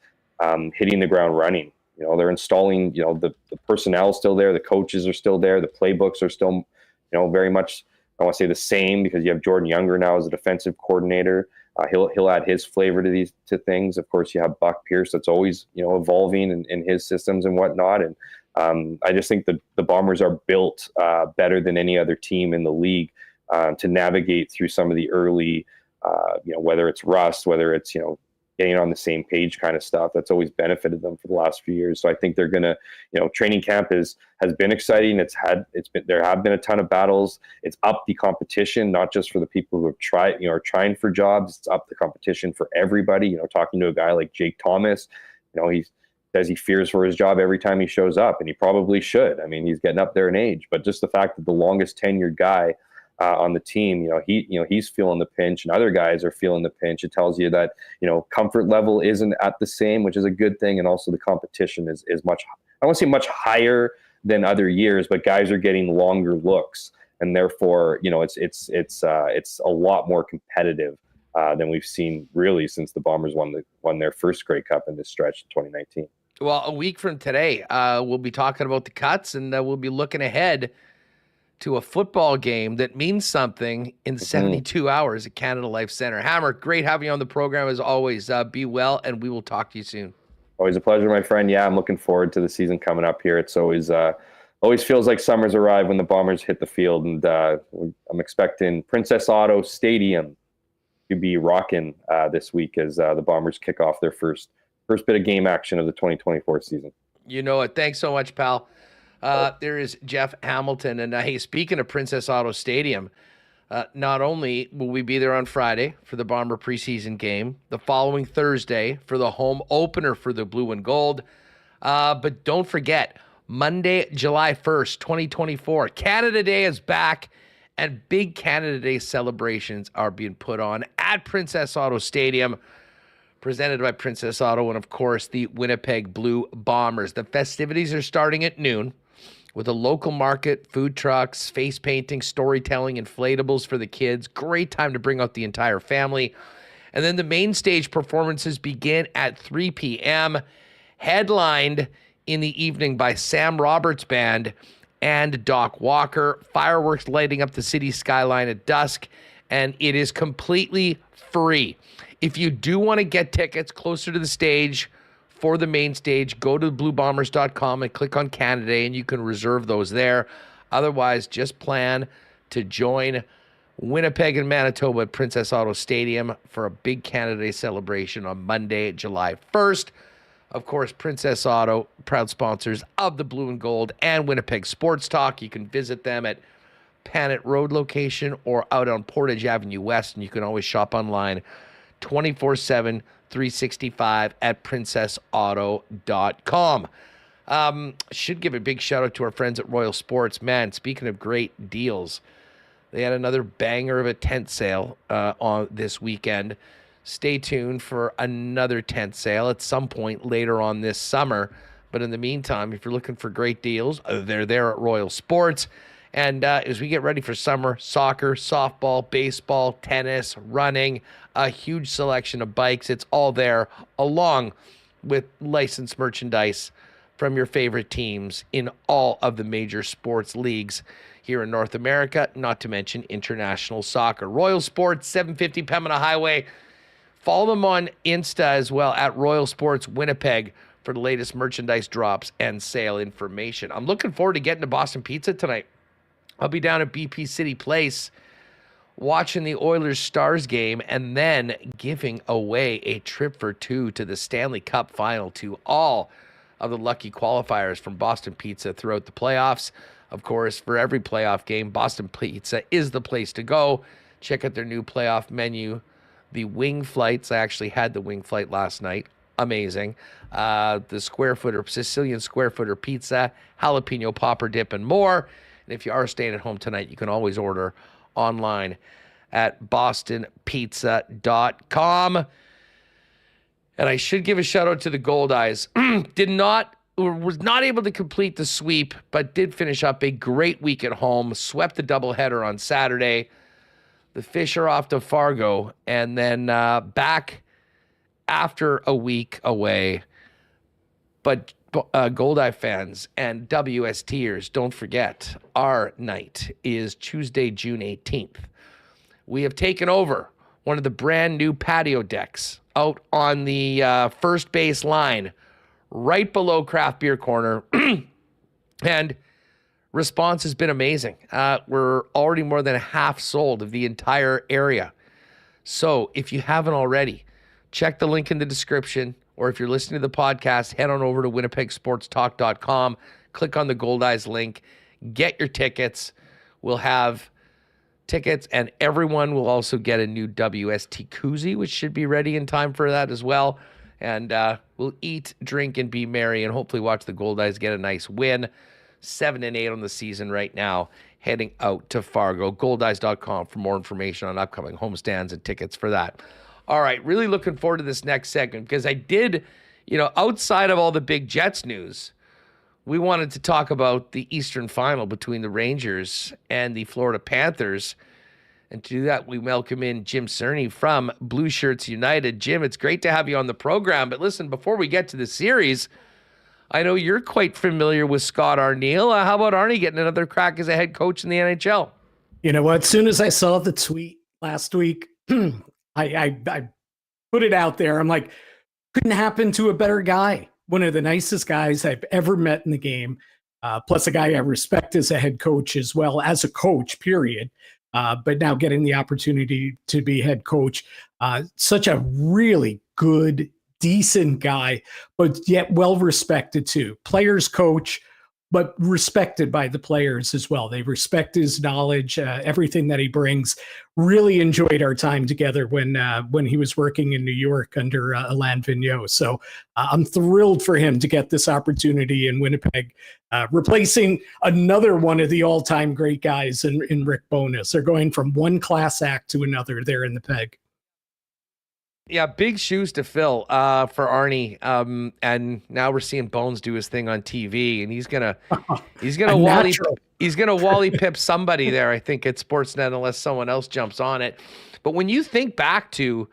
hitting the ground running. They're installing, the personnel is still there, the coaches are still there, the playbooks are still, very much, I want to say the same, because you have Jordan Younger now as a defensive coordinator. He'll add his flavor to things. Of course, you have Buck Pierce that's always, evolving in his systems and whatnot. And I just think the Bombers are built better than any other team in the league to navigate through some of the early, whether it's rust, whether it's, getting on the same page kind of stuff that's always benefited them for the last few years. So I think they're going to, training camp has been exciting. There have been a ton of battles. It's up the competition, not just for the people who have are trying for jobs. It's up the competition for everybody. Talking to a guy like Jake Thomas, he says he fears for his job every time he shows up, and he probably should. I mean, he's getting up there in age, but just the fact that the longest tenured guy on the team, he's feeling the pinch, and other guys are feeling the pinch. It tells you that, comfort level isn't at the same, which is a good thing. And also the competition is much, I won't say much higher than other years, but guys are getting longer looks. And therefore, it's a lot more competitive than we've seen really since the Bombers won their first Grey Cup in this stretch in 2019. Well, a week from today, we'll be talking about the cuts, and we'll be looking ahead to a football game that means something in 72 hours at Canada Life Center. Hammer, great having you on the program as always. Be well, and we will talk to you soon. Always a pleasure, my friend. Yeah, I'm looking forward to the season coming up here. It's always feels like summer's arrived when the Bombers hit the field, and I'm expecting Princess Auto Stadium to be rocking this week as the Bombers kick off their first bit of game action of the 2024 season. You know it. Thanks so much, pal. There is Jeff Hamilton. And hey, speaking of Princess Auto Stadium, not only will we be there on Friday for the Bomber preseason game, the following Thursday for the home opener for the Blue and Gold, but don't forget, Monday, July 1st, 2024, Canada Day is back, and big Canada Day celebrations are being put on at Princess Auto Stadium, presented by Princess Auto and, of course, the Winnipeg Blue Bombers. The festivities are starting at noon with a local market, food trucks, face painting, storytelling, inflatables for the kids. Great time to bring out the entire family. And then the main stage performances begin at 3 p.m., headlined in the evening by Sam Roberts Band and Doc Walker. Fireworks lighting up the city skyline at dusk, and it is completely free. If you do want to get tickets closer to the stage for the main stage, go to bluebombers.com and click on Canada Day, and you can reserve those there. Otherwise, just plan to join Winnipeg and Manitoba at Princess Auto Stadium for a big Canada Day celebration on Monday, July 1st. Of course, Princess Auto, proud sponsors of the Blue and Gold and Winnipeg Sports Talk. You can visit them at Panet Road location or out on Portage Avenue West, and you can always shop online 24/7, 365 at princessauto.com. Should give a big shout out to our friends at Royal Sports. Man, speaking of great deals, they had another banger of a tent sale on this weekend. Stay tuned for another tent sale at some point later on this summer. But in the meantime, if you're looking for great deals, they're there at Royal Sports. And as we get ready for summer, soccer, softball, baseball, tennis, running, a huge selection of bikes. It's all there, along with licensed merchandise from your favorite teams in all of the major sports leagues here in North America, not to mention international soccer. Royal Sports, 750 Pembina Highway. Follow them on Insta as well at Royal Sports Winnipeg for the latest merchandise drops and sale information. I'm looking forward to getting to Boston Pizza tonight. I'll be down at BP City Place watching the Oilers Stars game and then giving away a trip for two to the Stanley Cup final to all of the lucky qualifiers from Boston Pizza throughout the playoffs. Of course, for every playoff game, Boston Pizza is the place to go. Check out their new playoff menu. The wing flights, I actually had the wing flight last night. Amazing. The Sicilian square footer pizza, jalapeno popper dip, and more. And if you are staying at home tonight, you can always order online at bostonpizza.com. And I should give a shout out to the Gold Eyes. Was not able to complete the sweep, but did finish up a great week at home. Swept the doubleheader on Saturday. The Fish are off to Fargo, and then back after a week away. But Goldeye fans and WSTers, don't forget, our night is Tuesday, June 18th. We have taken over one of the brand new patio decks out on the first base line, right below Craft Beer Corner, and response has been amazing. We're already more than half sold of the entire area. So if you haven't already, check the link in the description, or if you're listening to the podcast, head on over to winnipegsportstalk.com, click on the Gold Eyes link, get your tickets. We'll have tickets, and everyone will also get a new WST koozie, which should be ready in time for that as well. And we'll eat, drink, and be merry, and hopefully watch the Gold Eyes get a nice win. 7-8 on the season right now, heading out to Fargo. Goldeyes.com for more information on upcoming homestands and tickets for that. All right, really looking forward to this next segment because I did, outside of all the big Jets news, we wanted to talk about the Eastern Final between the Rangers and the Florida Panthers. And to do that, we welcome in Jim Cerny from Blueshirts United. Jim, it's great to have you on the program. But listen, before we get to the series, I know you're quite familiar with Scott Arniel. How about Arnie getting another crack as a head coach in the NHL? You know what? As soon as I saw the tweet last week, I put it out there. I'm like, couldn't happen to a better guy. One of the nicest guys I've ever met in the game. Plus a guy I respect as a head coach as well as a coach, period. But now getting the opportunity to be head coach. Such a really good, decent guy, but yet well-respected too. Players coach, but respected by the players as well. They respect his knowledge, everything that he brings. Really enjoyed our time together when he was working in New York under Alain Vigneault. So I'm thrilled for him to get this opportunity in Winnipeg, replacing another one of the all-time great guys in Rick Bowness. They're going from one class act to another there in the Peg. Yeah, big shoes to fill for Arnie. And now we're seeing Bones do his thing on TV, and he's gonna Wally Pip somebody there, I think, at Sportsnet, unless someone else jumps on it. But when you think back to,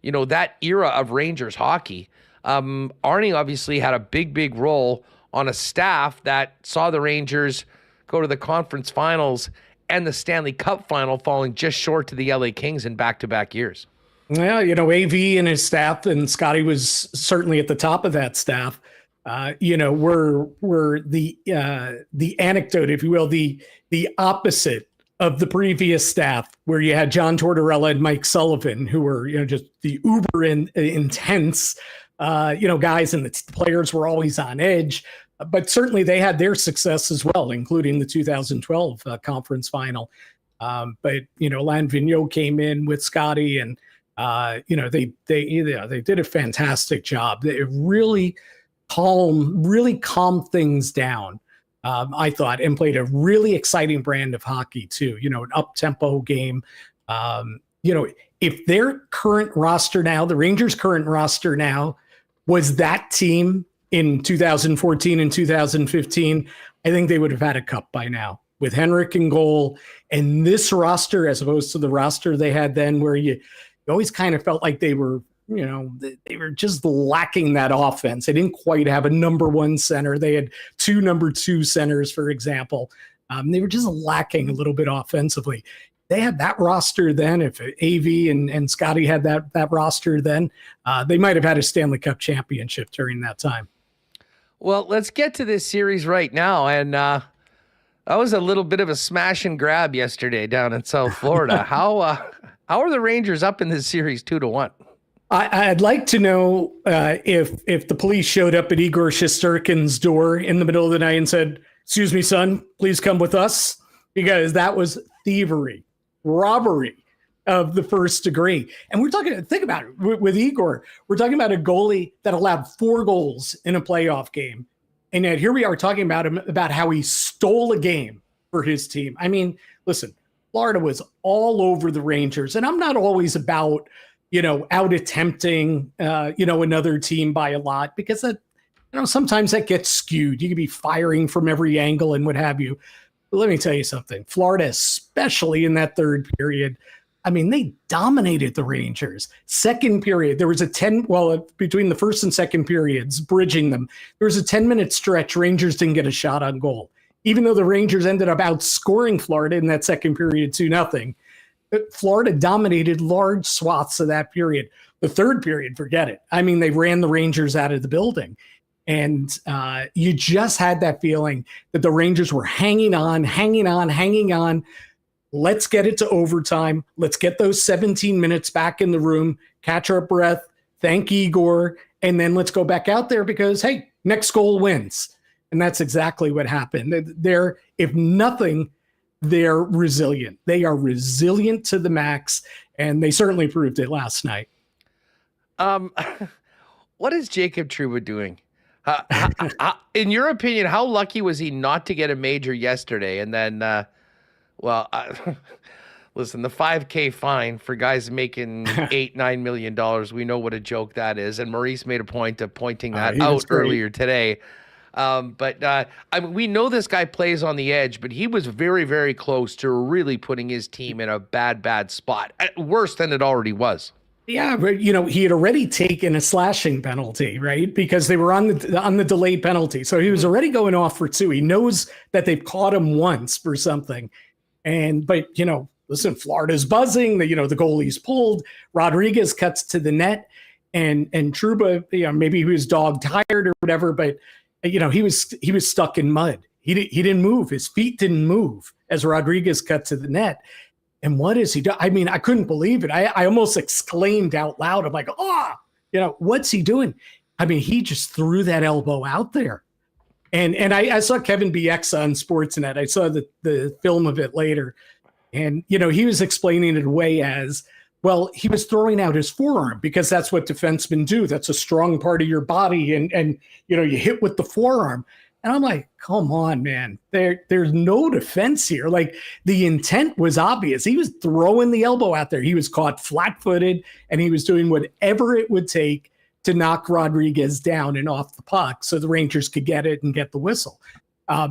that era of Rangers hockey, Arnie obviously had a big role on a staff that saw the Rangers go to the conference finals and the Stanley Cup final, falling just short to the LA Kings in back-to-back years. Yeah, AV and his staff, and Scotty was certainly at the top of that staff. Were the anecdote, if you will, the opposite of the previous staff, where you had John Tortorella and Mike Sullivan, who were just the uber intense guys, and the players were always on edge. But certainly they had their success as well, including the 2012 conference final. But Alain Vigneault came in with Scotty, and they did a fantastic job. They really calmed things down, I thought, and played a really exciting brand of hockey too. An up-tempo game. If their current roster now, the Rangers' current roster now, was that team in 2014 and 2015, I think they would have had a cup by now, with Henrik in goal. And this roster, as opposed to the roster they had then, where you always kind of felt like they were just lacking that offense. They didn't quite have a number one center. They had two number two centers, for example. They were just lacking a little bit offensively. They had that roster then. If AV and Scotty had that roster then, they might have had a Stanley Cup championship during that time. Well, let's get to this series right now. And that was a little bit of a smash and grab yesterday down in South Florida. How are the Rangers up in this series 2-1? I'd like to know if the police showed up at Igor Shesterkin's door in the middle of the night and said, "Excuse me, son, please come with us," because that was thievery, robbery of the first degree. And we're talking, think about it, with Igor, we're talking about a goalie that allowed 4 goals in a playoff game. And yet here we are talking about him, about how he stole a game for his team. I mean, listen, Florida was all over the Rangers, and I'm not always about, out attempting, another team by a lot, because that, sometimes that gets skewed. You could be firing from every angle and what have you. But let me tell you something, Florida, especially in that third period, I mean, they dominated the Rangers. Second period, there was between the first and second periods, bridging them, there was a 10-minute stretch. Rangers didn't get a shot on goal, even though the Rangers ended up outscoring Florida in that second period 2-0. Florida dominated large swaths of that period. The third period, forget it. I mean, they ran the Rangers out of the building. And you just had that feeling that the Rangers were hanging on. Let's get it to overtime. Let's get those 17 minutes back in the room, catch our breath, thank Igor, and then let's go back out there because, hey, next goal wins. And that's exactly what happened. They're, if nothing, they're resilient. They are resilient to the max, and they certainly proved it last night. What is Jacob Trouba doing? In your opinion, how lucky was he not to get a major yesterday? And then, listen, the $5,000 fine for guys making $8-9 million. We know what a joke that is. And Maurice made a point of pointing that out earlier today. But we know this guy plays on the edge, but he was very, very close to really putting his team in a bad spot, worse than it already was. Yeah, but he had already taken a slashing penalty, right? Because they were on the delayed penalty. So he was already going off for 2. He knows that they've caught him once for something. But listen, Florida's buzzing, the goalie's pulled, Rodriguez cuts to the net, and Trouba, maybe he was dog tired or whatever, but he was stuck in mud. He didn't move. His feet didn't move as Rodriguez cut to the net. And what is he doing? I mean, I couldn't believe it. I almost exclaimed out loud. I'm like, what's he doing? I mean, he just threw that elbow out there. And I saw Kevin Bieksa on Sportsnet. I saw the film of it later. And, he was explaining it away as, well, he was throwing out his forearm because that's what defensemen do. That's a strong part of your body. And you hit with the forearm. And I'm like, come on, man. There's no defense here. Like, the intent was obvious. He was throwing the elbow out there. He was caught flat-footed, and he was doing whatever it would take to knock Rodriguez down and off the puck so the Rangers could get it and get the whistle. I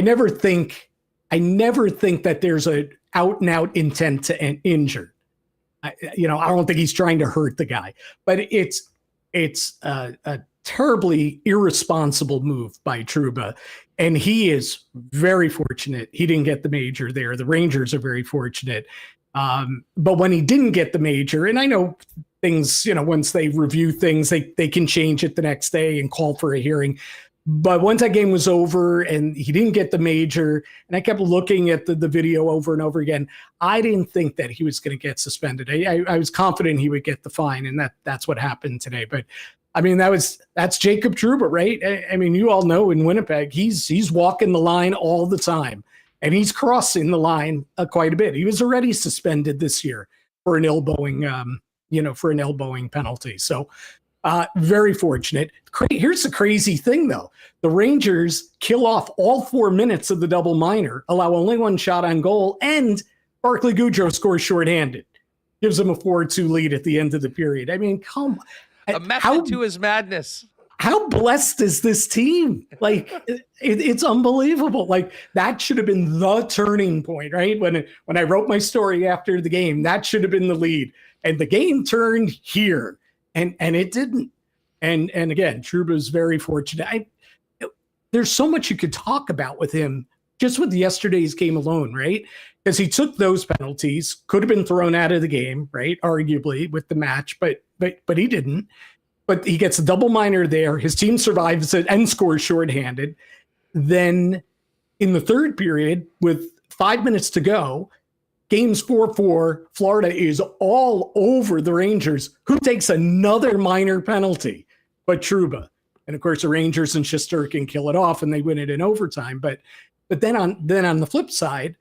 never think that there's an out-and-out intent to injure. I don't think he's trying to hurt the guy, but it's a terribly irresponsible move by Trouba, and he is very fortunate he didn't get the major there. The Rangers are very fortunate, but when he didn't get the major, and I know things, once they review things, they can change it the next day and call for a hearing. But once that game was over and he didn't get the major, and I kept looking at the video over and over again, I didn't think that he was going to get suspended. I was confident he would get the fine, and that's what happened today. But I mean, that's Jacob Trouba, right? I mean, you all know in Winnipeg, he's walking the line all the time, and he's crossing the line quite a bit. He was already suspended this year for an elbowing, penalty. So very fortunate. Here's the crazy thing, though. The Rangers kill off all 4 minutes of the double minor, allow only one shot on goal, and Barclay Goodrow scores shorthanded. Gives them a 4-2 lead at the end of the period. I mean, come on. A method to his madness. How blessed is this team? Like, it's unbelievable. Like, that should have been the turning point, right? When I wrote my story after the game, that should have been the lead. And the game turned here, and it didn't. And again, Trouba's very fortunate. There's so much you could talk about with him just with yesterday's game alone, right? Because he took those penalties, could have been thrown out of the game, right? Arguably with the match, but he didn't. But he gets a double minor there. His team survives it and scores shorthanded. Then in the third period, with 5 minutes to go, game's 4-4. Florida is all over the Rangers, who takes another minor penalty, but Trouba. And of course, the Rangers and Shesterkin kill it off, and they win it in overtime. But then on the flip side,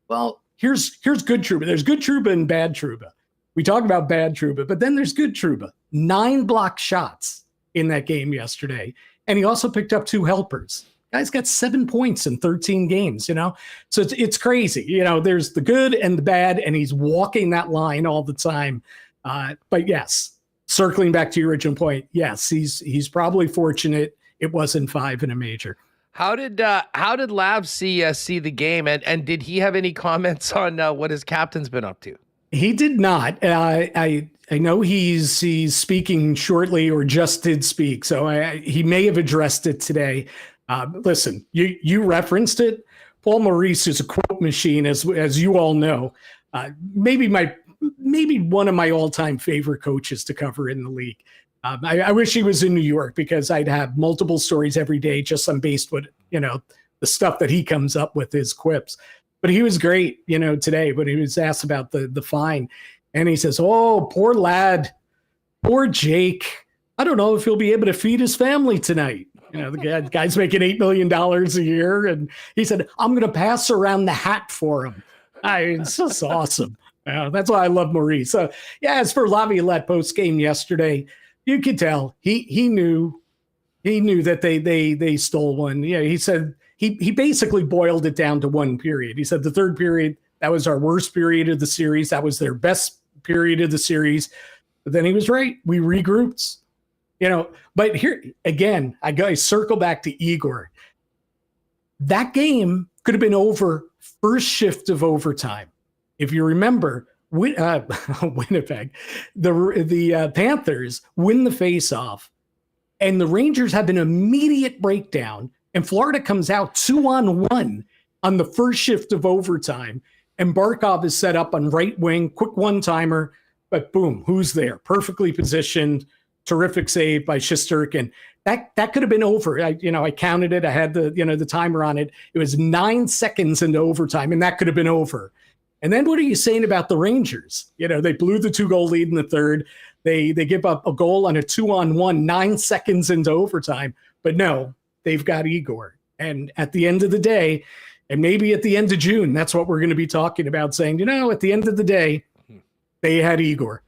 well, here's good Trouba. There's good Trouba and bad Trouba. We talk about bad Trouba, but then there's good Trouba. 9 blocked shots in that game yesterday. And he also picked up 2 helpers. Guy's got 7 points in 13 games, So it's crazy. There's the good and the bad, and he's walking that line all the time. But yes, circling back to your original point, yes, he's probably fortunate it wasn't 5 in a major. How did Lav see the game, and did he have any comments on what his captain's been up to? He did not. I know he's speaking shortly, or just did speak, so he may have addressed it today. Listen, you referenced it. Paul Maurice is a quote machine, as you all know. Maybe one of my all-time favorite coaches to cover in the league. I wish he was in New York, because I'd have multiple stories every day just on based with the stuff that he comes up with, his quips. But he was great, today when he was asked about the fine. And he says, "Oh, poor lad, poor Jake. I don't know if he'll be able to feed his family tonight." The guy's making $8 million a year. And he said, "I'm going to pass around the hat for him." It's just awesome. That's why I love Maurice. So, yeah, as for Laviolette post-game yesterday, you could tell he knew that they stole one. Yeah, he said he basically boiled it down to one period. He said the third period, that was our worst period of the series. That was their best period of the series. But then he was right. We regrouped. But here again, I circle back to Igor. That game could have been over first shift of overtime. If you remember, Winnipeg, the Panthers win the faceoff, and the Rangers have an immediate breakdown, and Florida comes out 2-on-1 on the first shift of overtime, and Barkov is set up on right wing, quick one-timer, but boom, who's there? Perfectly positioned, terrific save by Shesterkin. That could have been over. I counted it. I had the timer on it. It was 9 seconds into overtime, and that could have been over. And then what are you saying about the Rangers? They blew the 2-goal lead in the third. They give up a goal on a 2-on-1 9 seconds into overtime. But no, they've got Igor. And at the end of the day, and maybe at the end of June, that's what we're going to be talking about, saying, at the end of the day, they had Igor.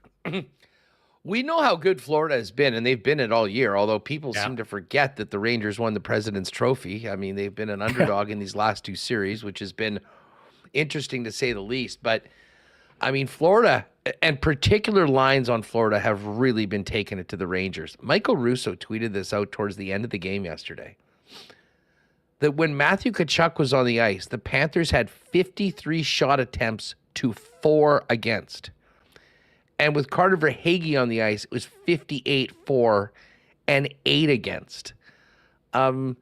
We know how good Florida has been, and they've been it all year, although people seem to forget that the Rangers won the President's Trophy. I mean, they've been an underdog in these last two series, which has been interesting to say the least. But, I mean, Florida, and particular lines on Florida, have really been taking it to the Rangers. Michael Russo tweeted this out towards the end of the game yesterday, that when Matthew Tkachuk was on the ice, the Panthers had 53 shot attempts to 4 against. And with Carter Verhaeghe on the ice, it was 58-4 and 8 against. Do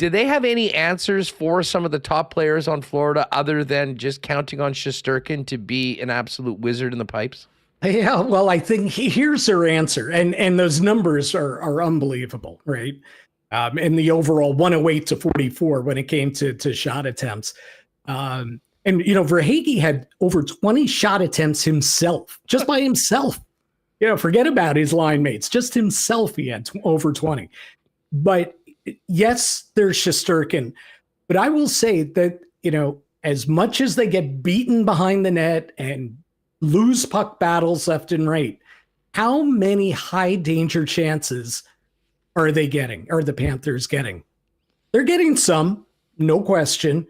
they have any answers for some of the top players on Florida other than just counting on Shesterkin to be an absolute wizard in the pipes? Yeah, well, I think here's their answer. And those numbers are unbelievable, right? And the overall 108 to 44 when it came to shot attempts. And, Verhaeghe had over 20 shot attempts himself, just by himself. Forget about his line mates, just himself. He had over 20. But yes, there's Shesterkin. But I will say that, as much as they get beaten behind the net and lose puck battles left and right, how many high danger chances are they getting? Are the Panthers getting? They're getting some, no question.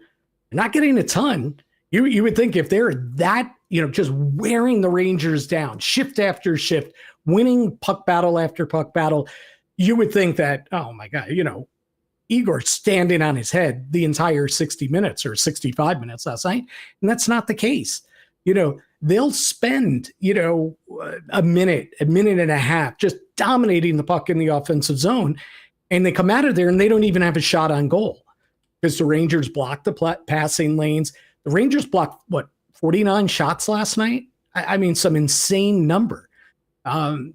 They're not getting a ton. You would think if they're that, just wearing the Rangers down, shift after shift, winning puck battle after puck battle, you would think that, oh my God, Igor's standing on his head the entire 60 minutes or 65 minutes last night. And that's not the case. They'll spend, a minute and a half just dominating the puck in the offensive zone. And they come out of there and they don't even have a shot on goal because the Rangers block the passing lanes. The Rangers blocked, 49 shots last night? I mean, some insane number.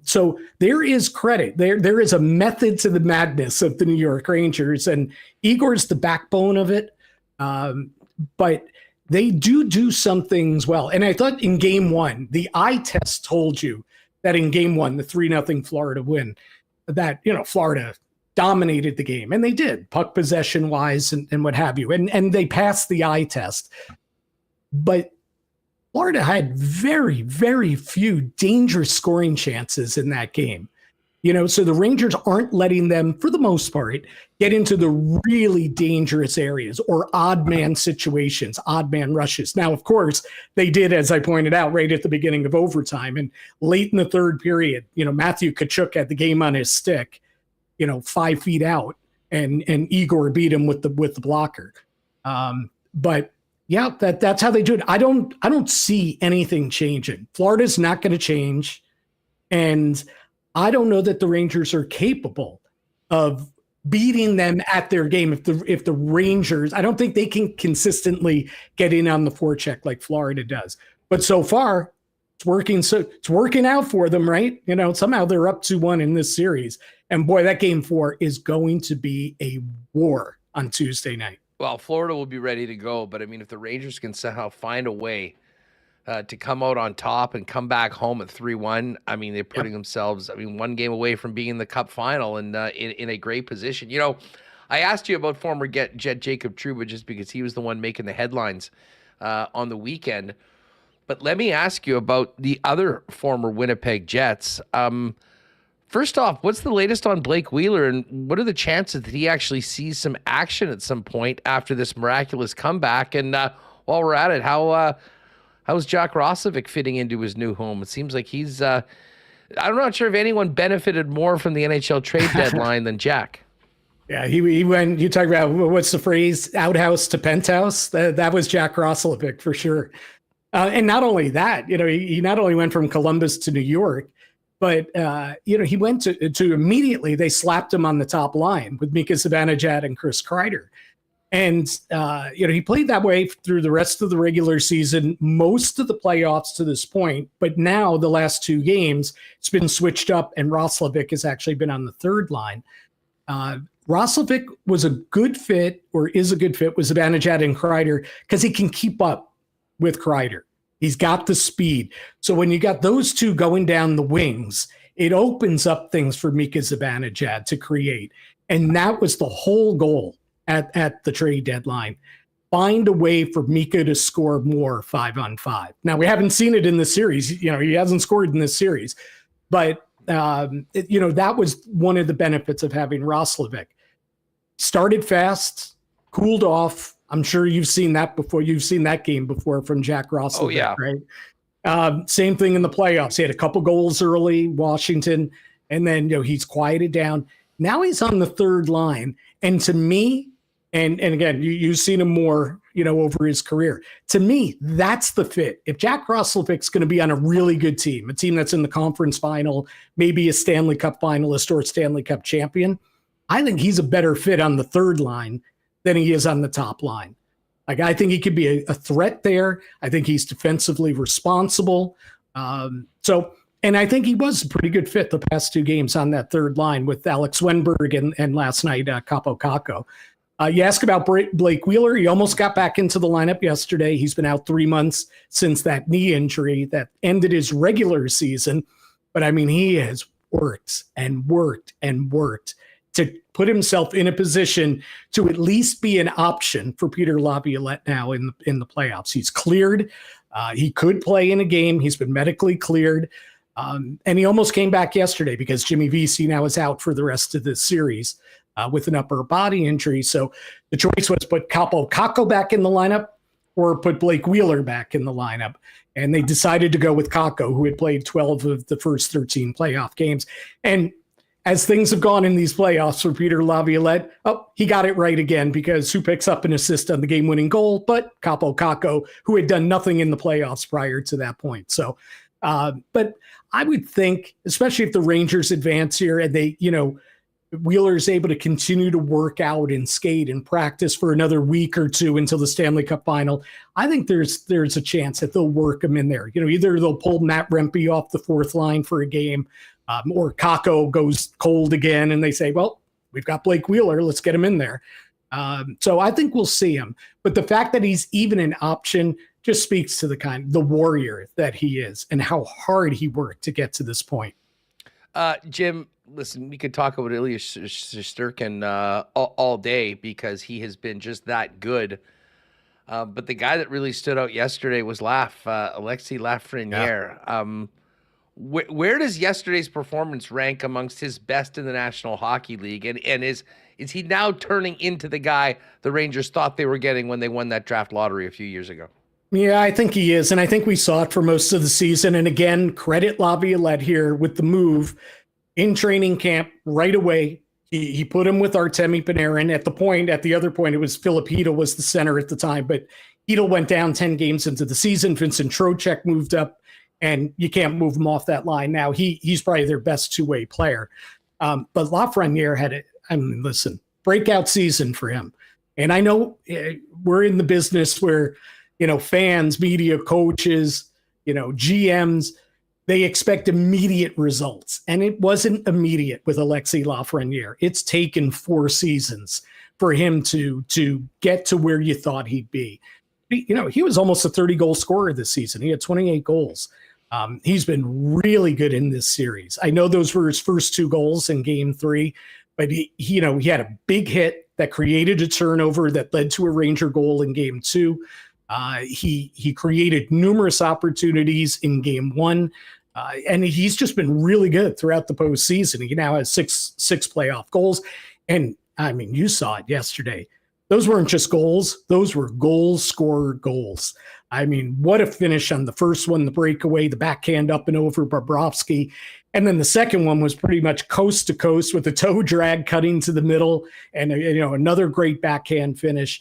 So there is credit. There is a method to the madness of the New York Rangers, and Igor's the backbone of it. But they do some things well. And I thought in game one, the eye test told you that in game one, the 3-0 Florida win, that, Florida dominated the game. And they did, puck possession wise and what have you. And they passed the eye test. But Florida had very, very few dangerous scoring chances in that game. So the Rangers aren't letting them, for the most part, get into the really dangerous areas or odd man situations, odd man rushes. Now, of course, they did, as I pointed out, right at the beginning of overtime and late in the third period. Matthew Tkachuk had the game on his stick, 5 feet out, and Igor beat him with the blocker. But yeah, that's how they do it. I don't see anything changing. Florida's not going to change, and I don't know that the Rangers are capable of beating them at their game. If the Rangers, I don't think they can consistently get in on the forecheck like Florida does. But so far, it's working. So it's working out for them, right? Somehow they're up 2-1 in this series, and boy, that game 4 is going to be a war on Tuesday night. Well, Florida will be ready to go, but I mean, if the Rangers can somehow find a way to come out on top and come back home at 3-1, I mean, they're putting themselves, one game away from being in the Cup final and in a great position. I asked you about former Jet Jacob Trouba just because he was the one making the headlines on the weekend. But let me ask you about the other former Winnipeg Jets. First off, what's the latest on Blake Wheeler, and what are the chances that he actually sees some action at some point after this miraculous comeback? And while we're at it, how's Jack Roslovic fitting into his new home? It seems like he's I'm not sure if anyone benefited more from the NHL trade deadline than Jack. Yeah, he went, you talk about, what's the phrase, outhouse to penthouse? That was Jack Roslovic for sure. And not only that, he not only went from Columbus to New York, but, he went to immediately, they slapped him on the top line with Mika Zibanejad and Chris Kreider. And, he played that way through the rest of the regular season, most of the playoffs to this point. But now the last 2 games, it's been switched up, and Roslovic has actually been on the third line. Roslovic was a good fit, or is a good fit, with Zibanejad and Kreider because he can keep up with Kreider. He's got the speed. So when you got those two going down the wings, it opens up things for Mika Zibanejad to create. And that was the whole goal at the trade deadline. Find a way for Mika to score more 5-on-5. Now, we haven't seen it in this series. He hasn't scored in this series. But, that was one of the benefits of having Roslovic. Started fast, cooled off. I'm sure you've seen that before. You've seen that game before from Jack Roslovic, Oh, yeah. Right? Same thing in the playoffs. He had a couple goals early, Washington, and then he's quieted down. Now he's on the third line. And to me, and again, you've seen him more, over his career. To me, that's the fit. If Jack Roslovic's going to be on a really good team, a team that's in the conference final, maybe a Stanley Cup finalist or a Stanley Cup champion, I think he's a better fit on the third line than he is on the top line. Like, I think he could be a threat there. I think he's defensively responsible. And I think he was a pretty good fit the past two games on that third line with Alex Wenberg and last night, Capo Caco. You ask about Blake Wheeler. He almost got back into the lineup yesterday. He's been out 3 months since that knee injury that ended his regular season. But, he has worked and worked and worked to put himself in a position to at least be an option for Peter Laviolette now in the playoffs. He's cleared. He could play in a game. He's been medically cleared. And he almost came back yesterday because Jimmy Vesey now is out for the rest of this series with an upper body injury. So the choice was put Capo Caco back in the lineup or put Blake Wheeler back in the lineup. And they decided to go with Caco, who had played 12 of the first 13 playoff games. And as things have gone in these playoffs for Peter Laviolette, he got it right again, because who picks up an assist on the game-winning goal but Capo Caco, who had done nothing in the playoffs prior to that point. So, but I would think, especially if the Rangers advance here and they, Wheeler is able to continue to work out and skate and practice for another week or two until the Stanley Cup final, I think there's a chance that they'll work him in there. Either they'll pull Matt Rempe off the fourth line for a game, or Caco goes cold again and they say, well, we've got Blake Wheeler, let's get him in there. So I think we'll see him. But the fact that he's even an option just speaks to the warrior that he is and how hard he worked to get to this point. Jim, listen, we could talk about Ilya Shesterkin all day because he has been just that good. But the guy that really stood out yesterday was Alexis Lafreniere. Yeah. Where does yesterday's performance rank amongst his best in the National Hockey League? And is he now turning into the guy the Rangers thought they were getting when they won that draft lottery a few years ago? Yeah, I think he is. And I think we saw it for most of the season. And again, credit Laviolette here with the move in training camp right away. He put him with Artemi Panarin. At the other point, it was Filip Chytil was the center at the time. But Chytil went down 10 games into the season. Vincent Trocheck moved up, and you can't move him off that line now. He's probably their best two-way player. But Lafreniere had breakout season for him. And I know we're in the business where, fans, media, coaches, GMs, they expect immediate results. And it wasn't immediate with Alexis Lafreniere. It's taken 4 seasons for him to get to where you thought he'd be. He was almost a 30-goal scorer this season. He had 28 goals. He's been really good in this series. I know those were his first 2 goals in Game 3, but he had a big hit that created a turnover that led to a Ranger goal in Game 2. He created numerous opportunities in Game 1, and he's just been really good throughout the postseason. He now has six playoff goals, and you saw it yesterday. Those weren't just goals; those were goal-scorer goals. What a finish on the first one, the breakaway, the backhand up and over Bobrovsky. And then the second one was pretty much coast to coast with a toe drag cutting to the middle and another great backhand finish.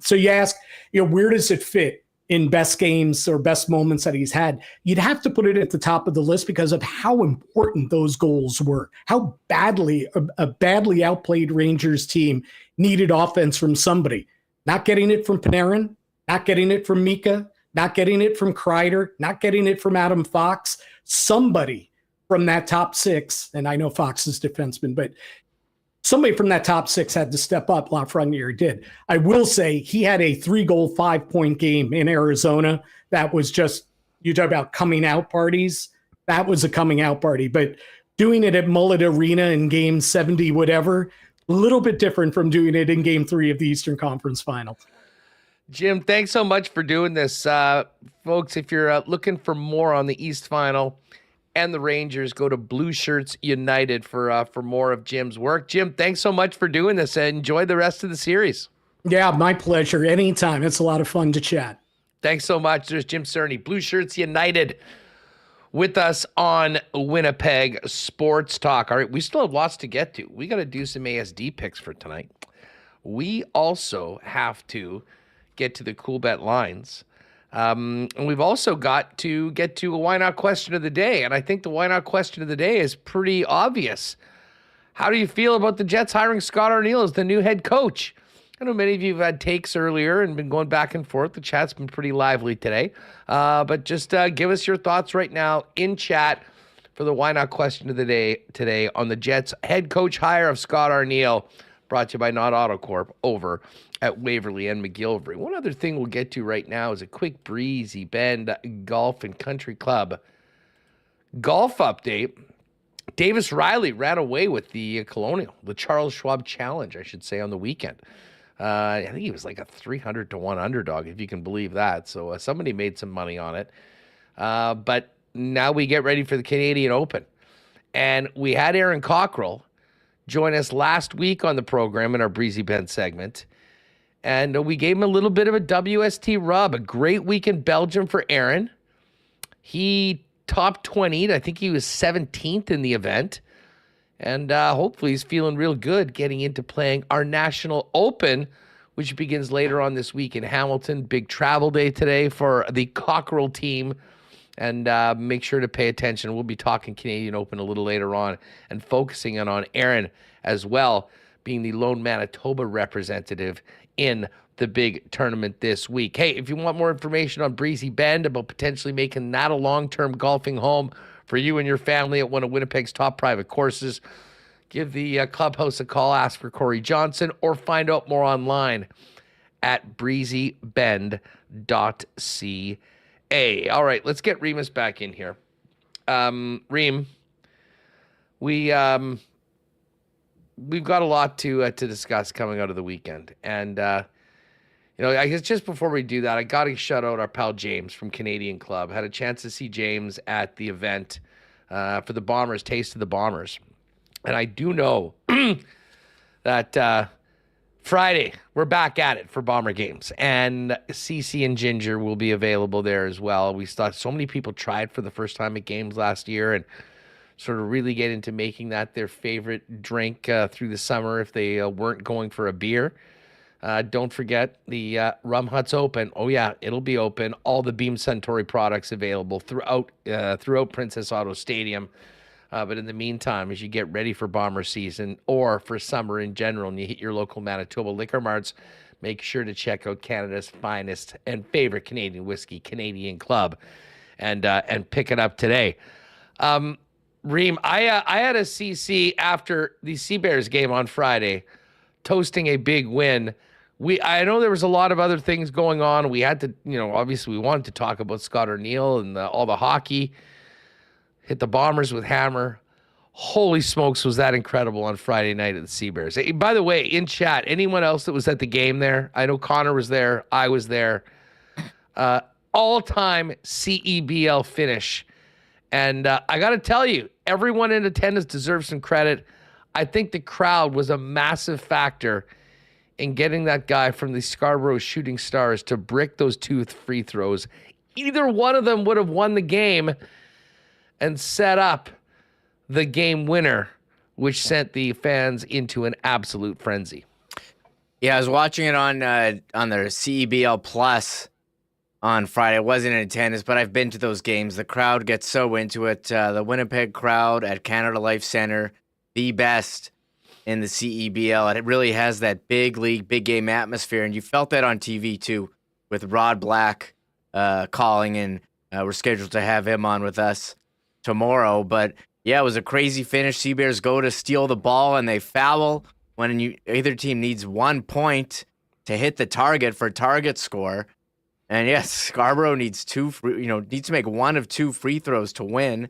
So you ask, where does it fit in best games or best moments that he's had? You'd have to put it at the top of the list because of how important those goals were, how badly a badly outplayed Rangers team needed offense from somebody. Not getting it from Panarin, not getting it from Mika, not getting it from Kreider, not getting it from Adam Fox. Somebody from that top 6, and I know Fox is defenseman, but somebody from that top 6 had to step up. Lafreniere did. I will say he had a 3-goal, 5-point game in Arizona. That was just, you talk about coming out parties. That was a coming out party. But doing it at Mullet Arena in game 70, whatever, a little bit different from doing it in game 3 of the Eastern Conference Finals. Jim, thanks so much for doing this. Folks, if you're looking for more on the East Final and the Rangers, go to Blueshirts United for more of Jim's work. Jim, thanks so much for doing this, and enjoy the rest of the series. Yeah, my pleasure. Anytime. It's a lot of fun to chat. Thanks so much. There's Jim Cerny, Blueshirts United, with us on Winnipeg Sports Talk. All right, we still have lots to get to. We got to do some ASD picks for tonight. We also have to get to the Coolbet Lines. And we've also got to get to a Why Not question of the day. And I think the Why Not question of the day is pretty obvious. How do you feel about the Jets hiring Scott Arniel as the new head coach? I know many of you have had takes earlier and been going back and forth. The chat's been pretty lively today. But just give us your thoughts right now in chat for the Why Not question of the day today on the Jets head coach hire of Scott Arniel, brought to you by Not AutoCorp over at Waverly and McGillivray. One other thing we'll get to right now is a quick Breezy Bend Golf and Country Club golf update. Davis Riley ran away with the Colonial, the Charles Schwab Challenge, I should say, on the weekend. I think he was like a 300-1 underdog, if you can believe that. So somebody made some money on it. But now we get ready for the Canadian Open. And we had Aaron Cockrell join us last week on the program in our Breezy Bend segment. And we gave him a little bit of a WST rub. A great week in Belgium for Aaron. He top 20'd. I think he was 17th in the event. And hopefully he's feeling real good getting into playing our National Open, which begins later on this week in Hamilton. Big travel day today for the Cockrell team. And make sure to pay attention. We'll be talking Canadian Open a little later on and focusing on Aaron as well, being the lone Manitoba representative in the big tournament this week. Hey, if you want more information on Breezy Bend about potentially making that a long-term golfing home for you and your family at one of Winnipeg's top private courses, give the clubhouse a call, ask for Corey Johnson, or find out more online at breezybend.ca. All right, let's get Remis back in here. Reem, we've got a lot to discuss coming out of the weekend. And, I guess just before we do that, I got to shout out our pal James from Canadian Club. Had a chance to see James at the event for the Bombers, Taste of the Bombers. And I do know that Friday, we're back at it for Bomber games. And CC and Ginger will be available there as well. We thought so many people tried for the first time at games last year and sort of really get into making that their favorite drink through the summer if they weren't going for a beer. Don't forget the Rum Hut's open. Oh, yeah, it'll be open. All the Beam Suntory products available throughout Princess Auto Stadium. But in the meantime, as you get ready for Bomber season or for summer in general and you hit your local Manitoba liquor marts, make sure to check out Canada's finest and favorite Canadian whiskey, Canadian Club, and pick it up today. Reem, I had a CC after the Sea Bears game on Friday, toasting a big win. I know there was a lot of other things going on. We had to, obviously we wanted to talk about Scott Arniel and all the hockey. Hit the Bombers with hammer. Holy smokes, was that incredible on Friday night at the Sea Bears. Hey, by the way, in chat, anyone else that was at the game there? I know Connor was there. I was there. All-time CEBL finish. And I got to tell you, everyone in attendance deserves some credit. I think the crowd was a massive factor in getting that guy from the Scarborough Shooting Stars to brick those 2 free throws. Either one of them would have won the game and set up the game winner, which sent the fans into an absolute frenzy. Yeah, I was watching it on their CEBL Plus on Friday. I wasn't in attendance, but I've been to those games. The crowd gets so into it. The Winnipeg crowd at Canada Life Center, the best in the CEBL. It really has that big league, big game atmosphere, and you felt that on TV too with Rod Black calling, and we're scheduled to have him on with us tomorrow. But yeah, it was a crazy finish. Sea Bears go to steal the ball, and they foul when either team needs 1 point to hit the target for target score. And yes, Scarborough needs needs to make one of 2 free throws to win.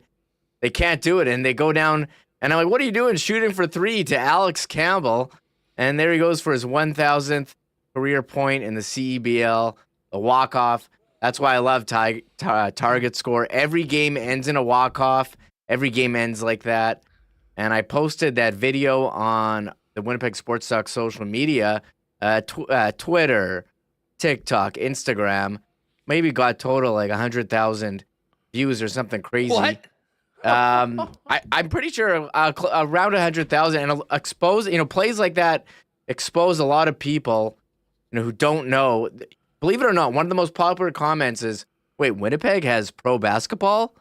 they can't do it. And they go down, and I'm like, what are you doing? Shooting for 3 to Alex Campbell. And there he goes for his 1,000th career point in the CEBL, a walk-off. That's why I love target score. Every game ends in a walk-off. Every game ends like that. And I posted that video on the Winnipeg Sports Talk social media, Twitter, TikTok, Instagram. Maybe got total like 100,000 views or something crazy. What? I'm pretty sure around 100,000, and expose, plays like that expose a lot of people, who don't know. Believe it or not, one of the most popular comments is, "Wait, Winnipeg has pro basketball?